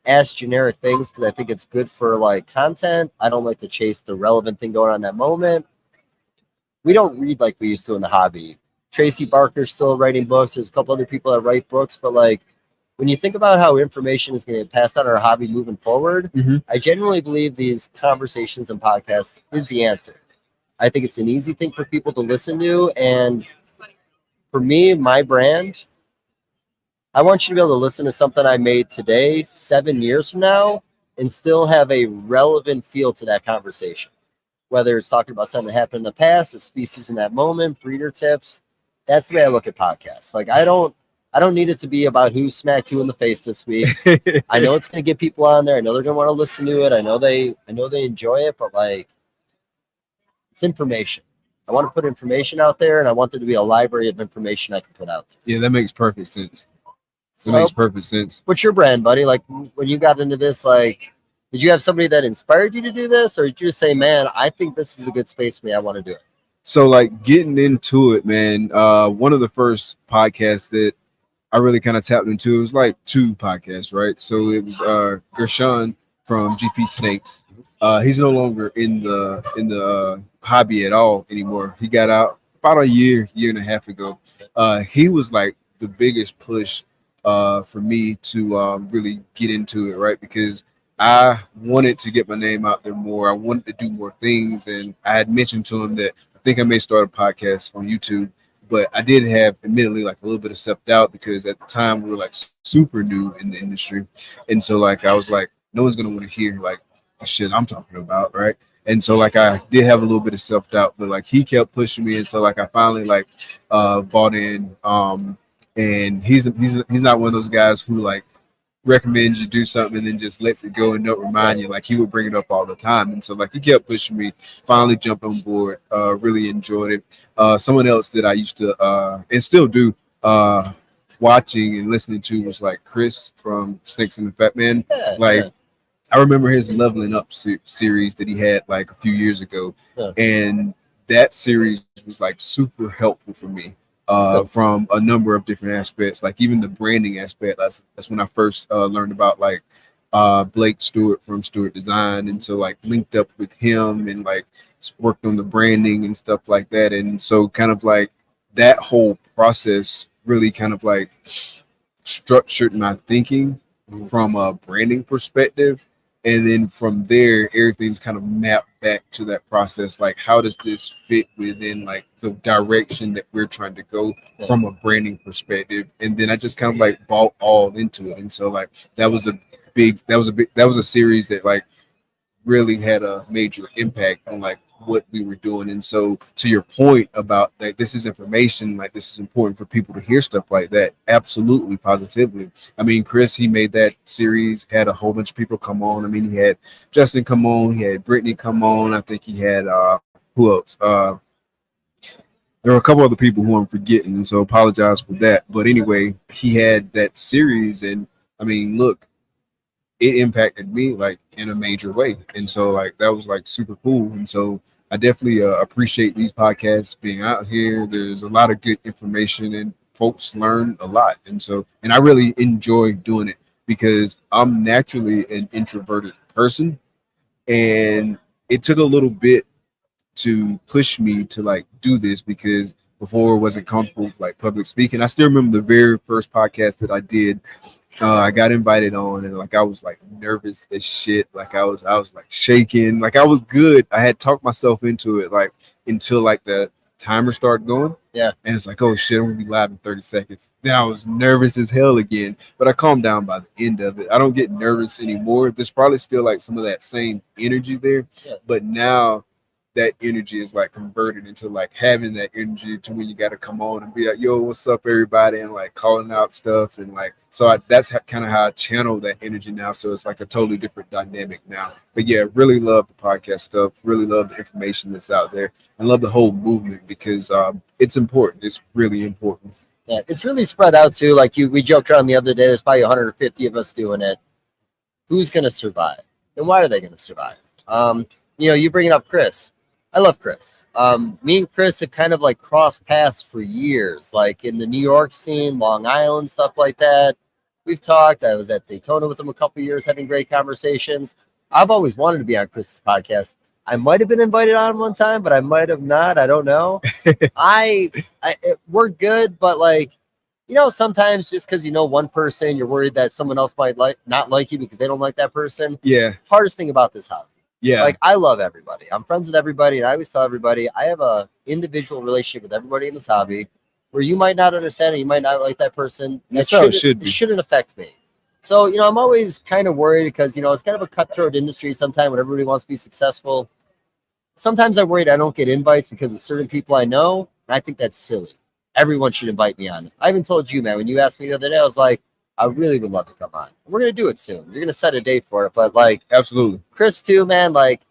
ask generic things because I think it's good for like content. I don't like to chase the relevant thing going on in that moment. We don't read like we used to in the hobby. Tracy Barker's still writing books. There's a couple other people that write books, but like when you think about how information is going to pass on our hobby moving forward, I genuinely believe these conversations and podcasts is the answer. I think it's an easy thing for people to listen to. And for me, my brand, I want you to be able to listen to something I made today, 7 years from now, and still have a relevant feel to that conversation. Whether it's talking about something that happened in the past, a species in that moment, breeder tips. That's the way I look at podcasts. Like, I don't I don't need it to be about who smacked who in the face this week. I know it's going to get people on there. I know they're going to want to listen to it. I know they enjoy it, but like, it's information. I want to put information out there, and I want there to be a library of information I can put out there. Yeah, that makes perfect sense. So, That makes perfect sense. what's your brand, buddy? Like, when you got into this, like, did you have somebody that inspired you to do this, or did you just say, man, I think this is a good space for me, I want to do it? So like getting into it, man, one of the first podcasts that I really kind of tapped into, it was like 2 podcasts, right? So it was Gershon from GP Snakes. He's no longer in the hobby at all anymore. He got out about a year and a half ago. He was like the biggest push for me to really get into it, right? Because I wanted to get my name out there more. I wanted to do more things, and I had mentioned to him that I think I may start a podcast on YouTube. But I did have, admittedly, like a little bit of self-doubt because at the time we were like super new in the industry. And so like I was like, no one's gonna want to hear like the shit I'm talking about, right? And so like I did have a little bit of self-doubt, but like he kept pushing me, and so like I finally like bought in. And he's not one of those guys who like recommends you do something and then just lets it go and don't remind you. Like he would bring it up all the time, and so like he kept pushing me. Finally jumped on board. Really enjoyed it. Someone else that I used to and still do watching and listening to was like Chris from Snakes and the Fat Man. I remember his Leveling Up series that he had like a few years ago, and that series was like super helpful for me. From a number of different aspects, like even the branding aspect. That's when I first learned about like Blake Stewart from Stewart Design, and so like linked up with him and like worked on the branding and stuff like that. And so kind of like that whole process really kind of like structured my thinking from a branding perspective. And then from there, everything's kind of mapped back to that process. Like, how does this fit within like the direction that we're trying to go from a branding perspective? And then I just kind of like bought all into it. And so like that was a series that like really had a major impact on like what we were doing. And so to your point about like this is information, like this is important for people to hear stuff like that. Absolutely, positively. I mean, Chris, he made that series, had a whole bunch of people come on. I mean, he had Justin come on, he had Brittany come on. I think he had who else? There were a couple other people who I'm forgetting, and so apologize for that. But anyway, he had that series, and I mean, look, it impacted me like in a major way. And so like that was like super cool. And so I definitely appreciate these podcasts being out here. There's a lot of good information and folks learn a lot. And so, and I really enjoy doing it because I'm naturally an introverted person, and it took a little bit to push me to like do this because before I wasn't comfortable with like public speaking. I still remember the very first podcast that I did. I got invited on, and like I was like nervous as shit. Like I was like shaking. Like I was good. I had talked myself into it like until like the timer started going. Yeah. And it's like, oh shit, I'm gonna be live in 30 seconds. Then I was nervous as hell again, but I calmed down by the end of it. I don't get nervous anymore. There's probably still like some of that same energy there, but now that energy is like converted into like having that energy to when you got to come on and be like, yo, what's up everybody, and like calling out stuff. And like so that's kind of how I channel that energy now. So it's like a totally different dynamic now. But yeah, really love the podcast stuff, really love the information that's out there, and love the whole movement because it's important. It's really important. Yeah, it's really spread out too. Like we joked around the other day, there's probably 150 of us doing it. Who's gonna survive, and why are they gonna survive? You know, you bringing up Chris. I love Chris. Me and Chris have kind of like crossed paths for years, like in the New York scene, Long Island, stuff like that. We've talked. I was at Daytona with him a couple of years, having great conversations. I've always wanted to be on Chris's podcast. I might have been invited on one time, but I might have not. I don't know. We're good, but like, you know, sometimes just because you know one person, you're worried that someone else might not like you because they don't like that person. Yeah. Hardest thing about this hobby. Yeah. Like I love everybody. I'm friends with everybody, and I always tell everybody I have a individual relationship with everybody in this hobby where you might not understand it, you might not like that person. That's how it should be. It shouldn't affect me. So, you know, I'm always kind of worried because, you know, it's kind of a cutthroat industry sometimes when everybody wants to be successful. Sometimes I'm worried I don't get invites because of certain people I know, and I think that's silly. everyone should invite me on. I even told you, man, when you asked me the other day, I was like, I really would love to come on. We're gonna do it soon. You're gonna set a date for it, but like, absolutely, Chris too, man. Like,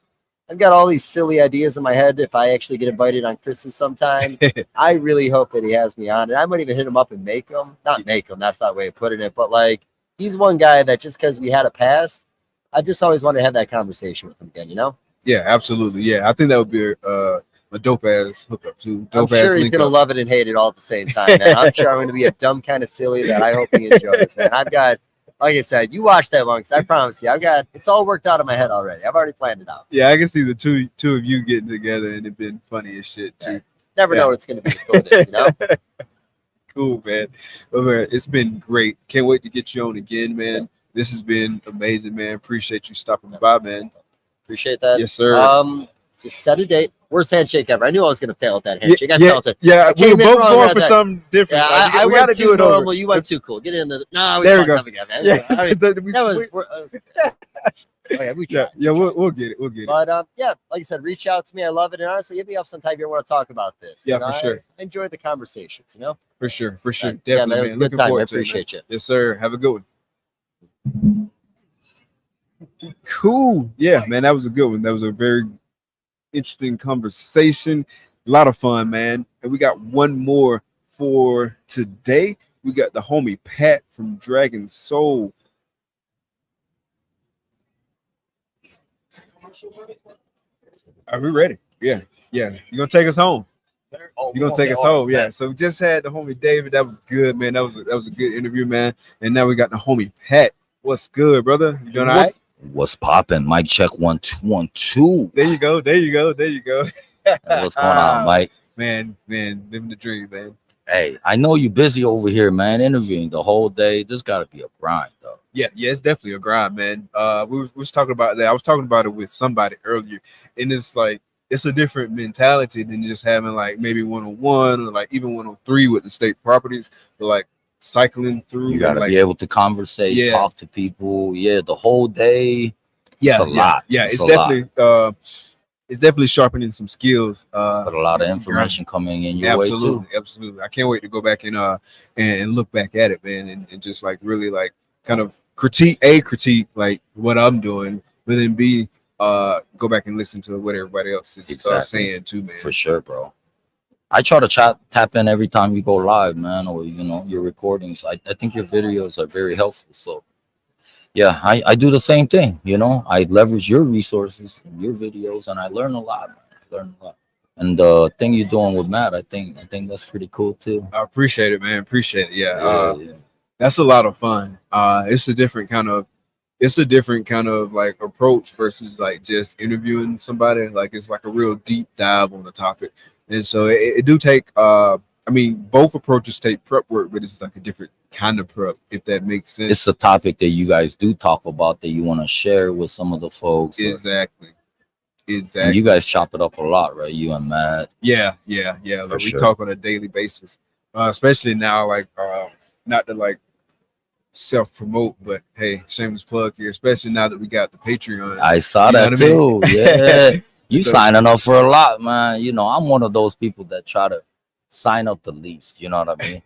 I've got all these silly ideas in my head. If I actually get invited on Chris's sometime, I really hope that he has me on, and I might even hit him up and make him. Not make him. That's not the way of putting it, but like, he's one guy that just because we had a past, I just always wanted to have that conversation with him again. You know? Yeah, absolutely. Yeah, I think that would be a dope ass hookup too. I'm sure he's gonna love it and hate it all at the same time, man. I'm sure I'm gonna be a dumb kind of silly that I hope he enjoys, man. I've got, like I said, you watch that one because I promise you, it's all worked out in my head already. I've already planned it out. Yeah, I can see the two of you getting together and it been funny as shit too. Never know what it's gonna be. You know? Cool, man. Well, man, it's been great. Can't wait to get you on again, man. This has been amazing, man. Appreciate you stopping by, man. Appreciate that. Yes, sir. Just set a date. Worst handshake ever. I knew I was gonna fail at that handshake. I yeah, felt it. Yeah, we were both going for that. something different. Yeah, I we went gotta too do it normal. over. You went too cool. Get in the. No, There we go. Again, man. Yeah. All right. that was okay, we tried. Yeah, we'll get it. We'll get it. But yeah, like I said, reach out to me. I love it, and honestly, hit me up sometime you want to talk about this. Yeah, you know, for sure. I enjoy the conversations. You know. For sure. Definitely, yeah, man. man. It was a Looking good time. I forward to it, appreciate man. you. Yes, sir. Have a good one. Cool. Yeah, man, that was a good one. That was a very interesting conversation. A lot of fun, man. And we got one more for today. We got the homie Pat from Dragon Soul. Are we ready? Yeah. You gonna take us home? You're gonna take us home, yeah. So we just had the homie David. That was good, man. That was a good interview, man. And now we got the homie Pat. What's good, brother? You doing all right? What's poppin'? Mic check 1 2 1 2. There you go. What's going on, Mike? Man, living the dream, man. Hey, I know you busy over here, man, interviewing the whole day. This gotta be a grind, though. Yeah, it's definitely a grind, man. We was talking about that. I was talking about it with somebody earlier, and it's like it's a different mentality than just having like maybe 101 or like even 103 with the state properties, but like cycling through. You gotta like, be able to conversate, talk to people. Yeah, the whole day. Yeah, it's a lot. Yeah, it's definitely it's definitely sharpening some skills. But a lot of information coming in your way too. Absolutely. I can't wait to go back and look back at it, man, and just like really like kind of critique like what I'm doing, but then B go back and listen to what everybody else is saying too, man. For sure, bro. I try to tap in every time you go live, man, or your recordings. I think your videos are very helpful. So yeah, I do the same thing. I leverage your resources and your videos, and I learn a lot, man. And the thing you're doing with Matt, I think that's pretty cool too. I appreciate it, man. Appreciate it. Yeah. That's a lot of fun. It's a different kind of like approach versus like just interviewing somebody. Like it's like a real deep dive on the topic. And so it do take both approaches take prep work, but it's like a different kind of prep, if that makes sense. It's a topic that you guys do talk about that you want to share with some of the folks. Exactly. And you guys chop it up a lot, right? You and Matt. Yeah. Like we talk on a daily basis, especially now. Like, not to like self-promote, but hey, shameless plug here. Especially now that we got the Patreon. I saw that too. Yeah, you signing up for a lot, man. I'm one of those people that try to sign up the least. You know what I mean?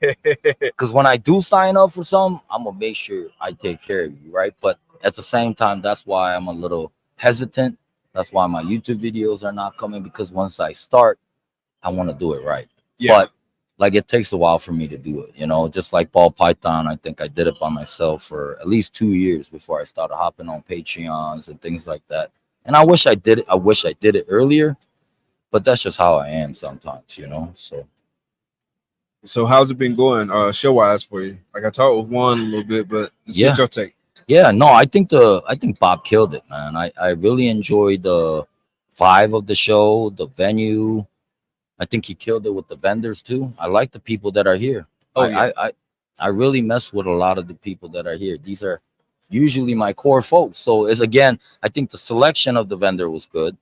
Because when I do sign up for something, I'm gonna make sure I take care of you, right? But at the same time, that's why I'm a little hesitant. That's why my YouTube videos are not coming, because once I start, I want to do it right. Yeah. But like it takes a while for me to do it, just like ball python. I think I did it by myself for at least 2 years before I started hopping on Patreons and things like that. And I wish I did it. I wish I did it earlier, but that's just how I am sometimes, So how's it been going show wise for you? Like I talked with Juan a little bit, but let's get your take. Yeah, no, I think Bob killed it, man. I really enjoyed the vibe of the show, the venue. I think he killed it with the vendors too. I like the people that are here. I really mess with a lot of the people that are here. These are usually my core folks. So I think the selection of the vendor was good.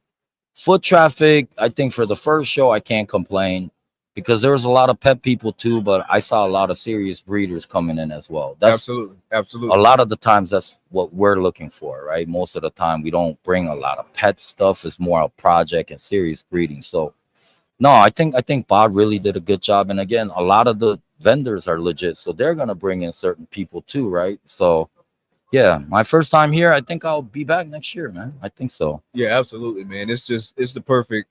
Foot traffic, I think for the first show, I can't complain, because there was a lot of pet people too, but I saw a lot of serious breeders coming in as well. Absolutely. A lot of the times that's what we're looking for, right? Most of the time we don't bring a lot of pet stuff. It's more a project and serious breeding. So No, I think Bob really did a good job. And again, a lot of the vendors are legit, so they're gonna bring in certain people too, right? So yeah, my first time here. I think I'll be back next year, man. I think so. Yeah, absolutely, man. It's the perfect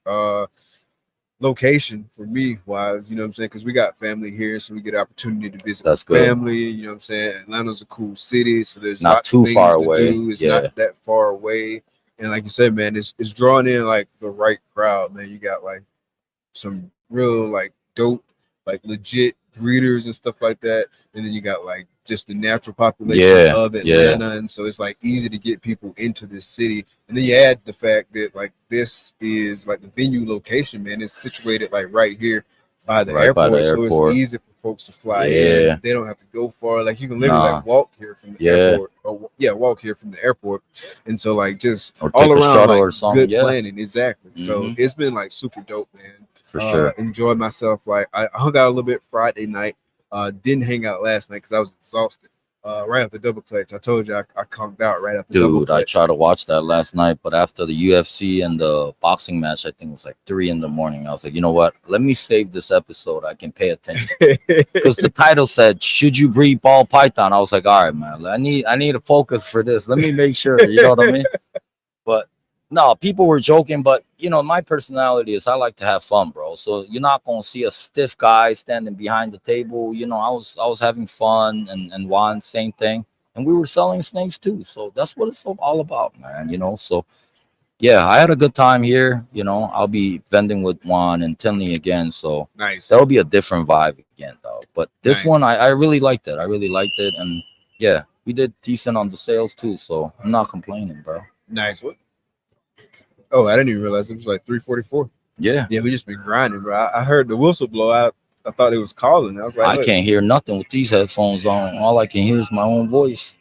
location for me wise, you know what I'm saying? Because we got family here, so we get opportunity to visit That's with good. family, you know what I'm saying? Atlanta's a cool city, so there's Not lots too of things far to away. do. It's Yeah. not that far away. And like you said, man, it's drawing in like the right crowd, man. You got like some real like dope, like legit breeders and stuff like that. And then you got like just the natural population of Atlanta. And so it's like easy to get people into this city. And then you add the fact that like this is like the venue location, man. It's situated like right here by the Right by airport. the So airport. it's easy for folks to fly Yeah. in. They don't have to go far. Like you can literally like walk here from the Yeah. airport. Or, yeah, walk here from the airport. And so like just Or all take a around shuttle like or something. good Yeah. planning. Exactly. So Mhm. it's been like super dope, man. For sure. Enjoyed myself. Like I hung out a little bit Friday night. Didn't hang out last night because I was exhausted. Right after double clutch, I told you I conked out right after double Dude, I clutch. tried to watch that last night, but after the UFC and the boxing match, I think it was like 3 in the morning. I was like, you know what? Let me save this episode. I can pay attention. Because the title said, "Should you breed ball python?" I was like, all right, man. I need a focus for this. Let me make sure. You know what I mean? But no, people were joking, but you know, my personality is I like to have fun, bro. So you're not gonna see a stiff guy standing behind the table. You know, I was having fun, and Juan, same thing. And we were selling snakes too. So that's what it's all about, man. You know, so yeah, I had a good time here. You know, I'll be vending with Juan and Tinley again. So nice. That'll be a different vibe again, though. But this Nice. one, I really liked it. I really liked it. And yeah, we did decent on the sales too. So I'm not complaining, bro. Nice. What? Oh, I didn't even realize it was like 3:44. Yeah. Yeah, we just been grinding, bro. I heard the whistle blow out. I thought it was calling. I was like, I look. can't hear nothing with these headphones on. All I can hear is my own voice.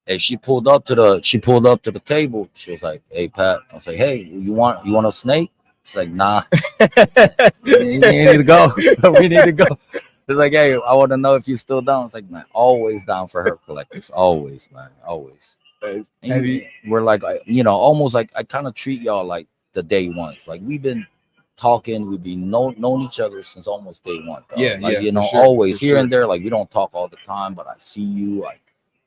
Hey, she pulled up to the table. She was like, "Hey, Pat." I was like, "Hey, you want a snake?" She's like, "Nah." We need to go. We need to go. It's like, "Hey, I want to know if you're still down." It's like, "Man, always down for Herp Collectors. Always, man, always." We're like, you know, almost like I kind of treat y'all like the day ones. Like we've been talking, we've been known each other since almost day one. Dog. Yeah, like yeah, you for know, sure, always for here and sure. there. Like we don't talk all the time, but I see you.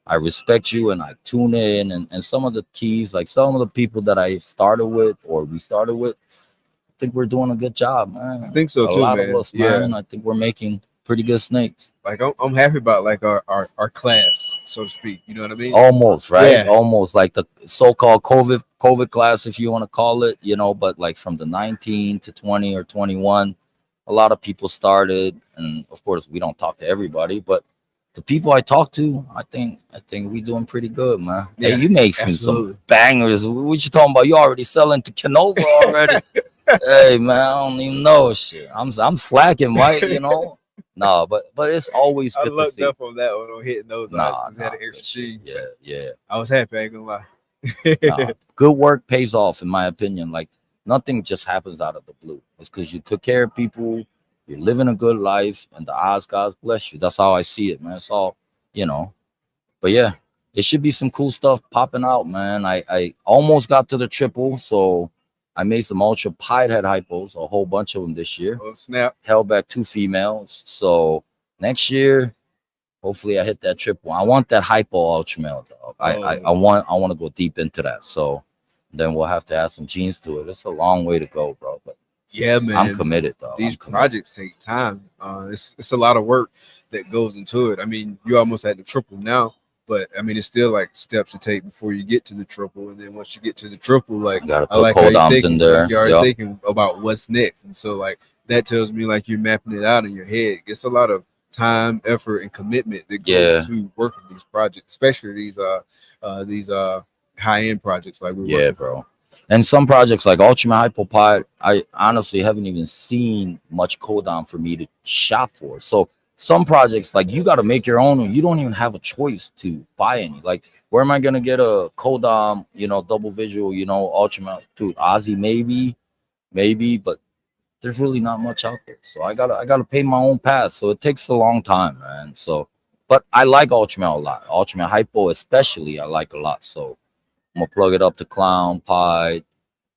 I respect you and I tune in, and some of the keys, like some of the people that I started with or we started with, I think we're doing a good job, man. I think so a too, lot man. of us, Yeah. man. I think we're making pretty good snakes. Like I'm happy about like our class, so to speak. You know what I mean? Almost, right? Yeah. Almost like the so-called COVID class, if you want to call it, you know, but like from the 19 to 20 or 21, a lot of people started, and of course we don't talk to everybody, but the people I talk to, I think we doing pretty good, man. Yeah, Hey, you make absolutely. some bangers. What you talking about? You already selling to KINOVA already? Hey, man, I don't even know shit. I'm slacking, Mike. You know. No, but it's always I good to lucked see. up on that one on hitting those eyes because I had an extra G. Yeah. I was happy. I ain't gonna lie. Nah, good work pays off, in my opinion. Like nothing just happens out of the blue. It's because you took care of people, you're living a good life, and the odds God bless you. That's how I see it, man. It's all, you know. But yeah, it should be some cool stuff popping out, man. I almost got to the triple, so I made some ultra pied head hypos, a whole bunch of them this year. Oh snap! Held back 2 females, so next year, hopefully I hit that triple. I want that hypo ultra male, dog. I want to go deep into that. So then we'll have to add some genes to it. It's a long way to go, bro. But Yeah, man. I'm committed, though. These projects take time. It's a lot of work that goes into it. I mean, you almost at the triple now, but I mean, it's still like steps to take before you get to the triple. And then once you get to the triple, like gotta I put like how cold you're arms thinking. in there. Like you're already Yup. thinking about what's next, and so like that tells me like you're mapping it out in your head. It's a lot of time, effort, and commitment that goes Yeah. to working these projects, especially these high end projects like we're Yeah, working. bro. And some projects like Ultimate Hypopod, I honestly haven't even seen much cooldown for me to shop for. So some projects, like you got to make your own, and you don't even have a choice to buy any. Like, where am I gonna get a coldom, you know, double visual, you know, Ultimate, dude, Ozzy maybe, but there's really not much out there. So I gotta pay my own pass. So it takes a long time, man. So, but I like Ultimate a lot. Ultimate Hypo especially, I like a lot. So I'm gonna plug it up to Clown, Pied,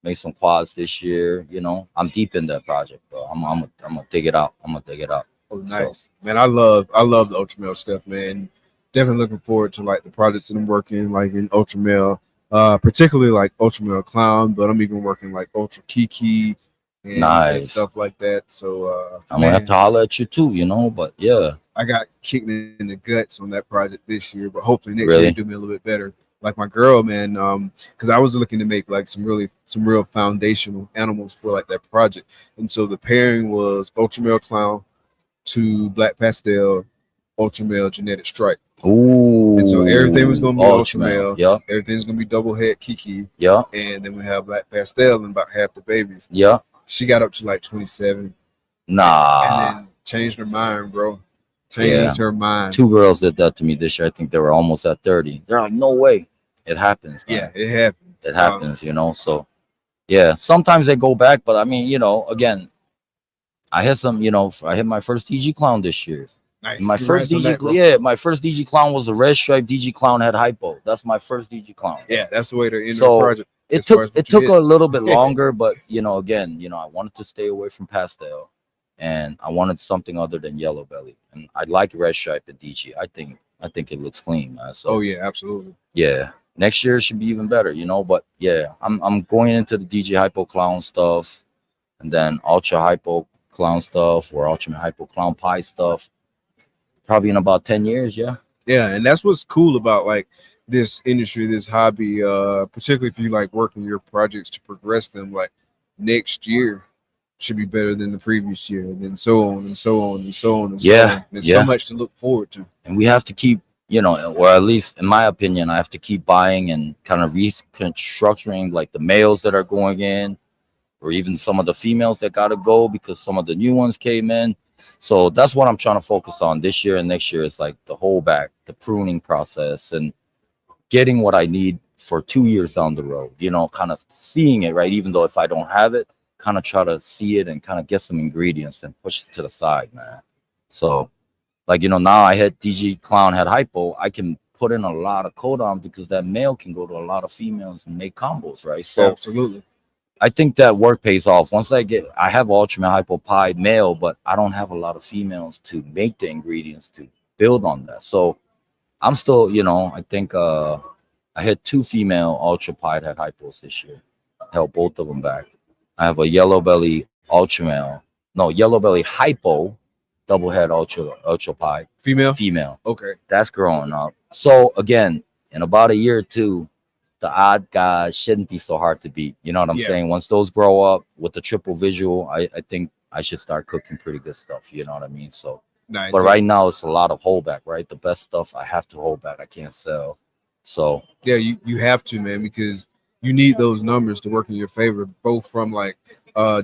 Made some quads this year. You know, I'm deep in that project, bro. I'm gonna dig it out. I'm gonna dig it out. Oh, nice, man. I love the ultra male stuff, man. Definitely looking forward to like the projects that I'm working like in ultra male, particularly like ultra male clown, but I'm even working like ultra kiki and Nice. stuff like that. So I'm gonna have to holler at you too, you know. But yeah, I got kicked in the guts on that project this year, but hopefully next Really? year do me a little bit better. Like my girl, man, because I was looking to make like some real foundational animals for like that project, and so the pairing was ultra male clown to black pastel, ultra male genetic stripe. Ooh. And so everything was gonna be ultra male. Yeah. Everything's gonna be double head kiki. Yeah. And then we have black pastel and about half the babies. Yeah. She got up to like 27. Nah. And then changed her mind, bro. Changed her mind. 2 girls did that to me this year. I think they were almost at 30. They're like, no way. It happens. Man. Yeah, it happens. It happens, you know. So yeah, sometimes they go back, but I mean, you know, again, I had some, you know, I had my first DG clown this year. Nice. My first DG, my first DG clown was a red stripe DG clown had hypo. That's my first DG clown. Yeah, that's the way to end So the project. it took a little bit longer, but you know, again, you know, I wanted to stay away from pastel, and I wanted something other than yellow belly, and I like red stripe and DG. I think it looks clean, man. So oh yeah, absolutely. yeah, next year should be even better, you know. But yeah, I'm going into the DG hypo clown stuff, and then ultra hypo clown stuff or ultimate hypo clown pie stuff. Probably in about 10 years, yeah. Yeah, and that's what's cool about like this industry, this hobby, particularly if you like working your projects to progress them. Like next year should be better than the previous year, and then so on and so on and so on and so on. There's so much to look forward to, and we have to keep, you know, or at least in my opinion, I have to keep buying and kind of reconstructing like the males that are going in, or even some of the females that gotta go because some of the new ones came in. So that's what I'm trying to focus on this year and next year. Is like the holdback, the pruning process, and getting what I need for 2 years down the road, you know, kind of seeing it, right? Even though if I don't have it, kind of try to see it and kind of get some ingredients and push it to the side, man. So like, you know, now I had DG clown had hypo, I can put in a lot of codon because that male can go to a lot of females and make combos, right? So absolutely. I think that work pays off. Once I have ultimate hypo pie male, but I don't have a lot of females to make the ingredients to build on that. So I'm still, you know, I think I had 2 female ultra pie had hypos this year. Held both of them back. I have a yellow belly yellow belly hypo double head ultra pie. Female. Okay. That's growing up. So again, in about a year or 2, the odd guys shouldn't be so hard to beat. You know what I'm saying? Once those grow up with the triple visual, I think I should start cooking pretty good stuff. You know what I mean? So, nice. But right now it's a lot of holdback, right? The best stuff I have to hold back. I can't sell. So yeah, you have to, man, because you need those numbers to work in your favor, both from like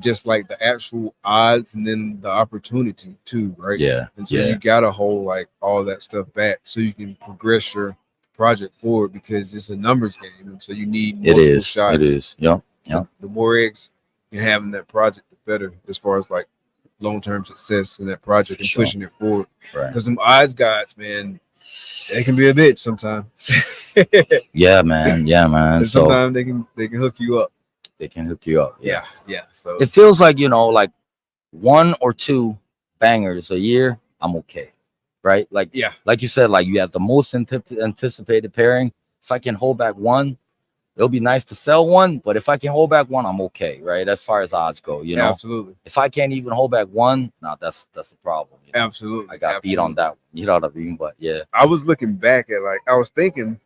just like the actual odds and then the opportunity too, right? Yeah. And so you gotta hold like all that stuff back so you can progress your project forward, because it's a numbers game, and so you need multiple shots. It is. Yeah. The more eggs you have in that project, the better, as far as like long-term success in that project and pushing it forward. Right. Because them odds guys, man, they can be a bitch sometimes. Yeah, man. And So sometimes they can hook you up. they can hook you up. Yeah. So It feels like, you know, like 1 or 2 bangers a year, I'm okay. Right? Like, like you said, like you have the most anticipated pairing. If I can hold back 1, it'll be nice to sell 1, but if I can hold back 1, I'm okay, right? As far as odds go, you know. Absolutely. If I can't even hold back 1, that's a problem. You know? Absolutely. I got beat on that one. You know what I mean? But yeah. I was looking back at like, I was thinking,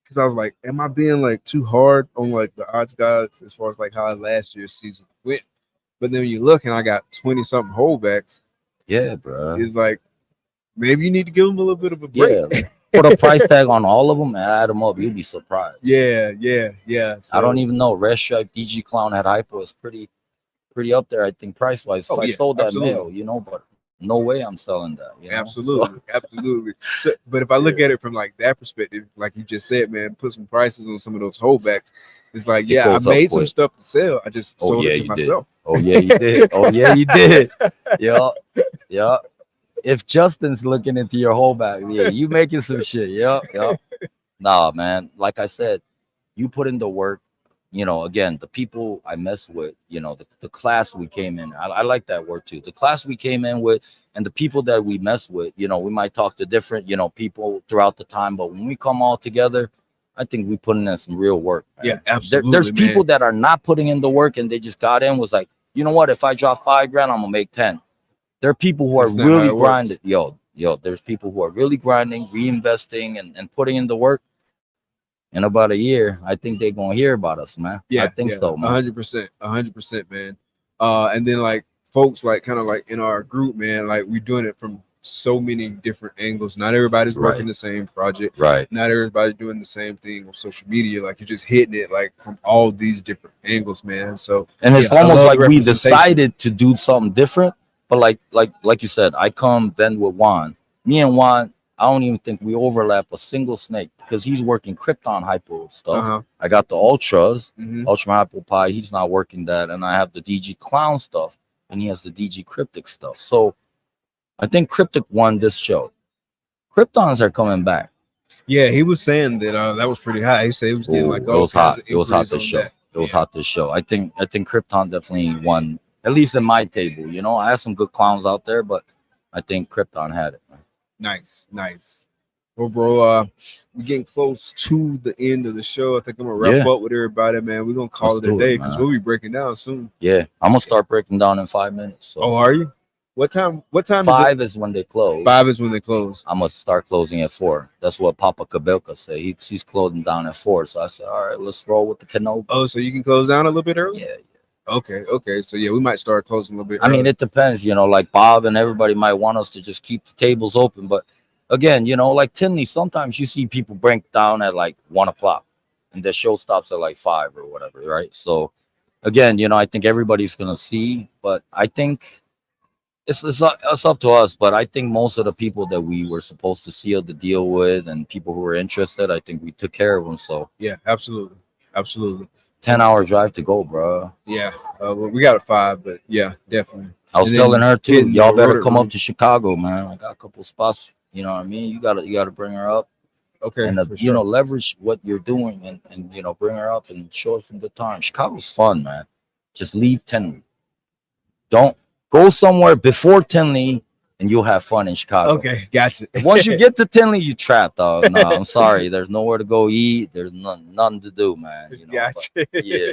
because I was like, am I being like too hard on like the odds guys as far as like how last year's season went? But then when you look and I got 20 something holdbacks. Yeah, bro. It's like, maybe you need to give them a little bit of a break. Yeah. Put a price tag on all of them and add them up. You'll be surprised. Yeah. I don't even know. Red Stripe DG Clown at hypo is pretty up there, I think, price wise. I sold that male, you know, but no way I'm selling that. You know? Absolutely. So, but if I look at it from like that perspective, like you just said, man, put some prices on some of those holdbacks. It's like, yeah, I made some stuff to sell. I just sold it to myself. Oh yeah, you did. Oh yeah, you did. Yeah. If Justin's looking into your holdback, yeah, you making some shit. Yep. Nah, man. Like I said, you put in the work. you know, again, the people I mess with, you know, the class we came in, I like that word too. The class we came in with and the people that we mess with, you know, we might talk to different, you know, people throughout the time, but when we come all together, I think we putting in some real work. Man. Yeah, absolutely. There's people that are not putting in the work and they just got in, was like, you know what, if I drop $5 grand, I'm gonna make 10. There are people who are really grinding. Yo, there's people who are really grinding, reinvesting, and putting in the work. In about a year, I think they're gonna hear about us, man. Yeah, I think so, man. 100%, man. And then like folks, like kind of like in our group, man, like we're doing it from so many different angles. Not everybody's working the same project. Right. Not everybody's doing the same thing on social media. Like you're just hitting it like from all these different angles, man. So and it's almost like we decided to do something different. But like you said, I come then with Juan. Me and Juan, I don't even think we overlap a single snake because he's working Krypton hypo stuff. I got the ultras, Ultra Hypo Pi. He's not working that, and I have the DG Clown stuff, and he has the DG Cryptic stuff. So I think Cryptic won this show. Kryptons are coming back. Yeah, he was saying that that was pretty high. He said he was getting like it was hot. It was hot this show. It was hot this show. I think Krypton definitely won, at least in my table. You know, I had some good clowns out there, but I think Krypton had it. Man. Nice. Well, bro, we're getting close to the end of the show. I think I'm gonna wrap up with everybody, man. We're gonna call it a day because we'll be breaking down soon. Yeah, I'm gonna start breaking down in 5 minutes. So. Oh, are you? What time? 5 is when they close. 5 is when they close. I'm gonna start closing at 4. That's what Papa Kabelka said. He's closing down at 4. So I said, all right, let's roll with the KINOVA. Oh, so you can close down a little bit early? Yeah. Okay. So yeah, we might start closing a little bit. I mean, it depends, you know, like Bob and everybody might want us to just keep the tables open. But again, you know, like Tinley, sometimes you see people break down at like 1 o'clock and the show stops at like 5 or whatever, right? So again, you know, I think everybody's gonna see, but I think it's up to us. But I think most of the people that we were supposed to seal the deal with and people who were interested, I think we took care of them. So yeah, absolutely. 10-hour drive to go, bro. Yeah, we got a 5, but yeah, definitely. I was telling her too, y'all better come up to Chicago, man. I got a couple spots. You know what I mean? You gotta bring her up. Okay. And you know, leverage what you're doing and you know, bring her up and show us some good time. Chicago's fun, man. Just leave Tinley. Don't go somewhere before Tinley and you'll have fun in Chicago. Okay, gotcha. Once you get to Tinley, you trapped, dog. No, I'm sorry. There's nowhere to go eat. There's nothing to do, man. You know, gotcha. But, yeah.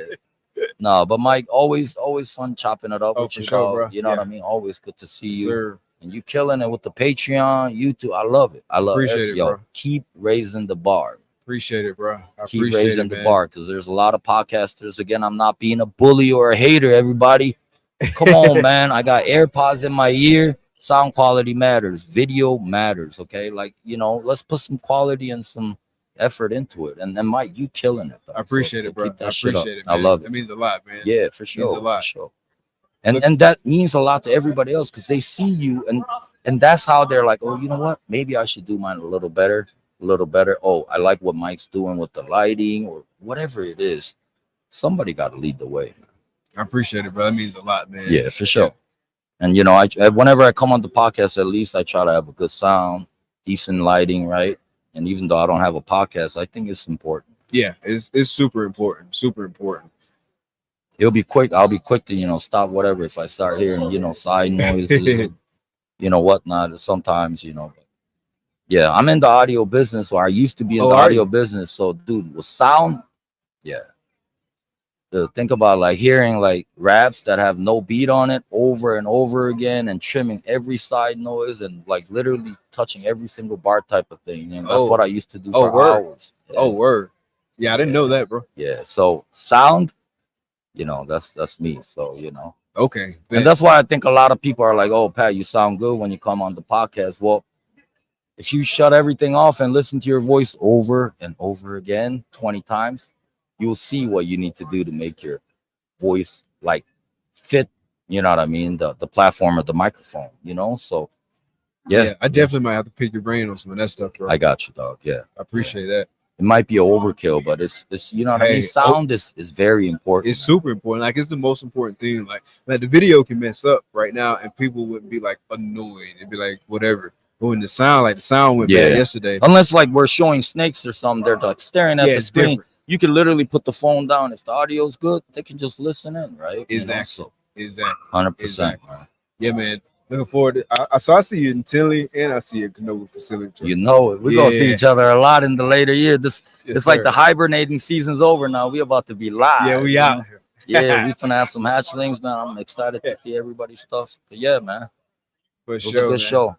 No, but Mike, always fun chopping it up with you, dog. Bro. You know what I mean? Always good to see you. Sir. And you killing it with the Patreon, YouTube. I love it. Appreciate it, bro. Keep raising the bar. Appreciate it, bro. Keep raising the bar because there's a lot of podcasters. Again, I'm not being a bully or a hater, everybody. Come on, man. I got AirPods in my ear. Sound quality matters. Video matters, okay? Like, you know, let's put some quality and some effort into it. And then, Mike, you killing it. Though. I appreciate it, bro. Keep that I shit appreciate up. it, man. I love it. It means a lot, man. Yeah, for sure. It means a lot. For sure. And that means a lot to everybody else because they see you and that's how they're like, oh, you know what? Maybe I should do mine a little better. Oh, I like what Mike's doing with the lighting or whatever it is. Somebody got to lead the way. Man. I appreciate it, bro. That means a lot, man. Yeah, for sure. Yeah. And, you know, whenever I come on the podcast, at least I try to have a good sound, decent lighting, right? And even though I don't have a podcast, I think it's important. Yeah, it's super important. Super important. It'll be quick. I'll be quick to, you know, stop whatever if I start hearing, you know, side noises, you know, whatnot. Sometimes, you know. Yeah, I'm in the audio business, or I used to be in the audio business. So, dude, with sound, yeah. Think about like hearing like raps that have no beat on it over and over again and trimming every side noise and like literally touching every single bar type of thing. And that's what I used to do for hours. Yeah. Oh, word. Yeah, I didn't know that, bro. Yeah. So sound, you know, that's me. So, you know. Okay. And that's why I think a lot of people are like, oh, Pat, you sound good when you come on the podcast. Well, if you shut everything off and listen to your voice over and over again 20 times, you'll see what you need to do to make your voice like fit, you know what I mean, the platform or the microphone, you know. So yeah, I definitely might have to pick your brain on some of that stuff, bro. I got you, dog. Yeah, I appreciate that. It might be an overkill, but it's you know what I mean. Sound is very important. It's super important. Like it's the most important thing. Like the video can mess up right now, and people wouldn't be like annoyed. It'd be like whatever. But when the sound went bad yesterday. Unless like we're showing snakes or something, they're like staring at the screen. Different. you can literally put the phone down. If the audio's good, they can just listen in, right? Exactly. Exactly. 100%. Yeah, man. Looking forward to I see you in Tinley and I see you at KINOVA facility. You know it. We're gonna see each other a lot in the later year. It's like the hibernating season's over now. We about to be live. Yeah, we out here. Yeah, we finna have some hatchlings, man. I'm excited to see everybody's stuff. But yeah, man. For it was sure, a good man. show.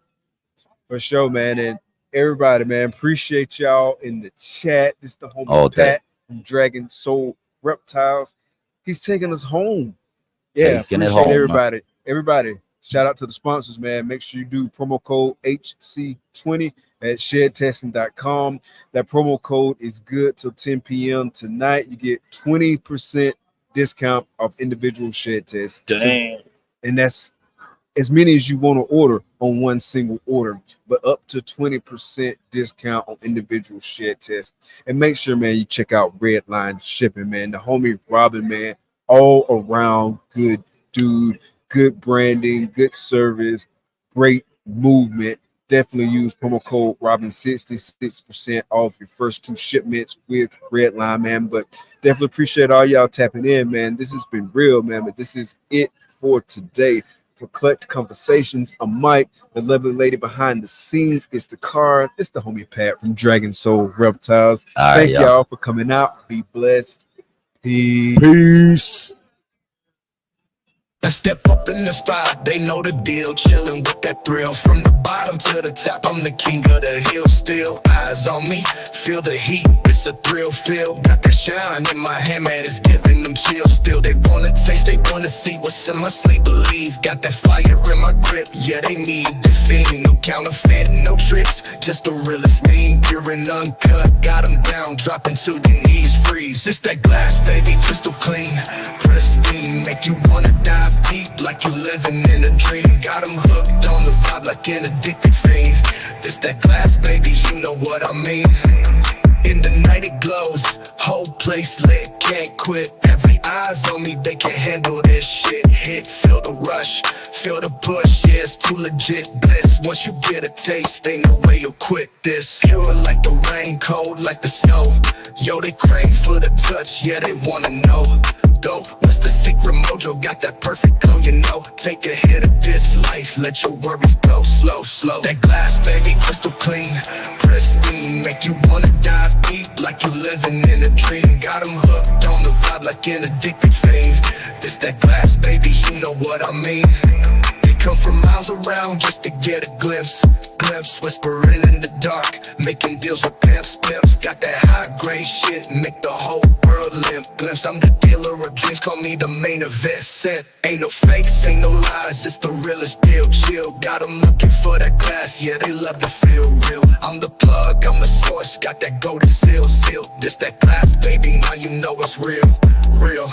For sure, man. And everybody, man, appreciate y'all in the chat. This is the homie All day. Pat from Dragon Soul Reptiles. He's taking us home. Yeah, Taking it appreciate home, everybody. Everybody, shout out to the sponsors, man. Make sure you do promo code HC20 at shedtesting.com. That promo code is good till 10 p.m. tonight. You get 20% discount off individual shed tests. Damn. And that's as many as you want to order on one single order, but up to 20% discount on individual shed tests. And make sure, man, you check out Redline Shipping, man. The homie Robin, man, all around good dude, good branding, good service, great movement. Definitely use promo code Robin 66% off your first 2 shipments with Redline, man. But definitely appreciate all y'all tapping in, man. This has been real, man. But this is it for today. For Collect Conversations, I'm Mike, the lovely lady behind the scenes. It's the card. It's the homie Pat from Dragon Soul Reptiles. Thank y'all for coming out. Be blessed. Peace. Let's step up in the spot, they know the deal. Chillin' with that thrill. From the bottom to the top, I'm the king of the hill still. Eyes on me, feel the heat, it's a thrill feel. Got that shine in my hand, man, it's giving them chills still. They wanna taste, they wanna see what's in my sleep. Believe, got that fire in my grip, yeah, they need defend. No counterfeit, no tricks, just the realest thing. Pure and uncut, got them down, dropping to your knees, freeze. It's that glass, baby, crystal clean, pristine. Make you wanna dive deep like you living in a dream. Got them hooked on the vibe like an addicted fiend. This that glass, baby, you know what I mean. In the night it glows, whole place lit, can't quit. Every eyes on me, they can handle this shit. Hit, feel the rush, feel the push, yeah, it's too legit bliss. Once you get a taste, ain't no way you'll quit this. Pure like the rain, cold like the snow. Yo, they crave for the touch, yeah, they wanna know. Dope, what's the secret mojo? Got that perfect glow, you know. Take a hit of this life, let your worries go slow, slow. That glass, baby, crystal clean, pristine. Make you wanna dive deep like you living in a dream. Got them hooked on the vibe like an addicted fiend. This that glass, baby, you know what I mean. They come from miles around just to get a glimpse. Whispering in the dark, making deals with pimps. Got that high grade shit, make the whole world limp. Glimpse, I'm the dealer of dreams, call me the main event set. Ain't no fakes, ain't no lies, it's the realest deal. Chill, got them looking for that glass, yeah, they love to feel real. I'm the plug, I'm the source, got that golden seal. This that glass, baby, now you know it's real.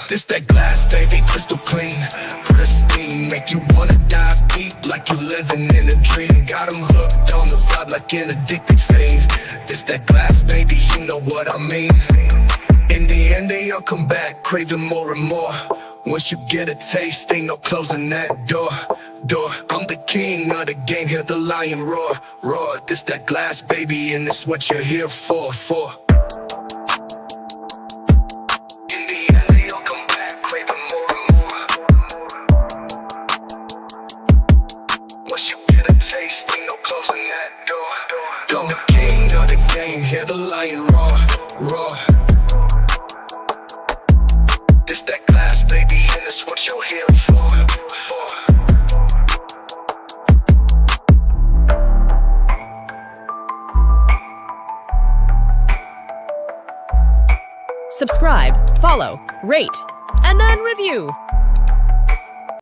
This that glass, baby, crystal clean, pristine. Make you wanna dive deep like you living in a dream. Got them hooked on the vibe like an addicted fiend. This that glass, baby, you know what I mean. In the end, they all come back, craving more and more. Once you get a taste, ain't no closing that door. I'm the king of the game, hear the lion roar. This that glass, baby, and it's what you're here for. I'm the king of the game, hear the lion roar. This that glass, baby, and it's what you're here for. Subscribe, follow, rate, and then review.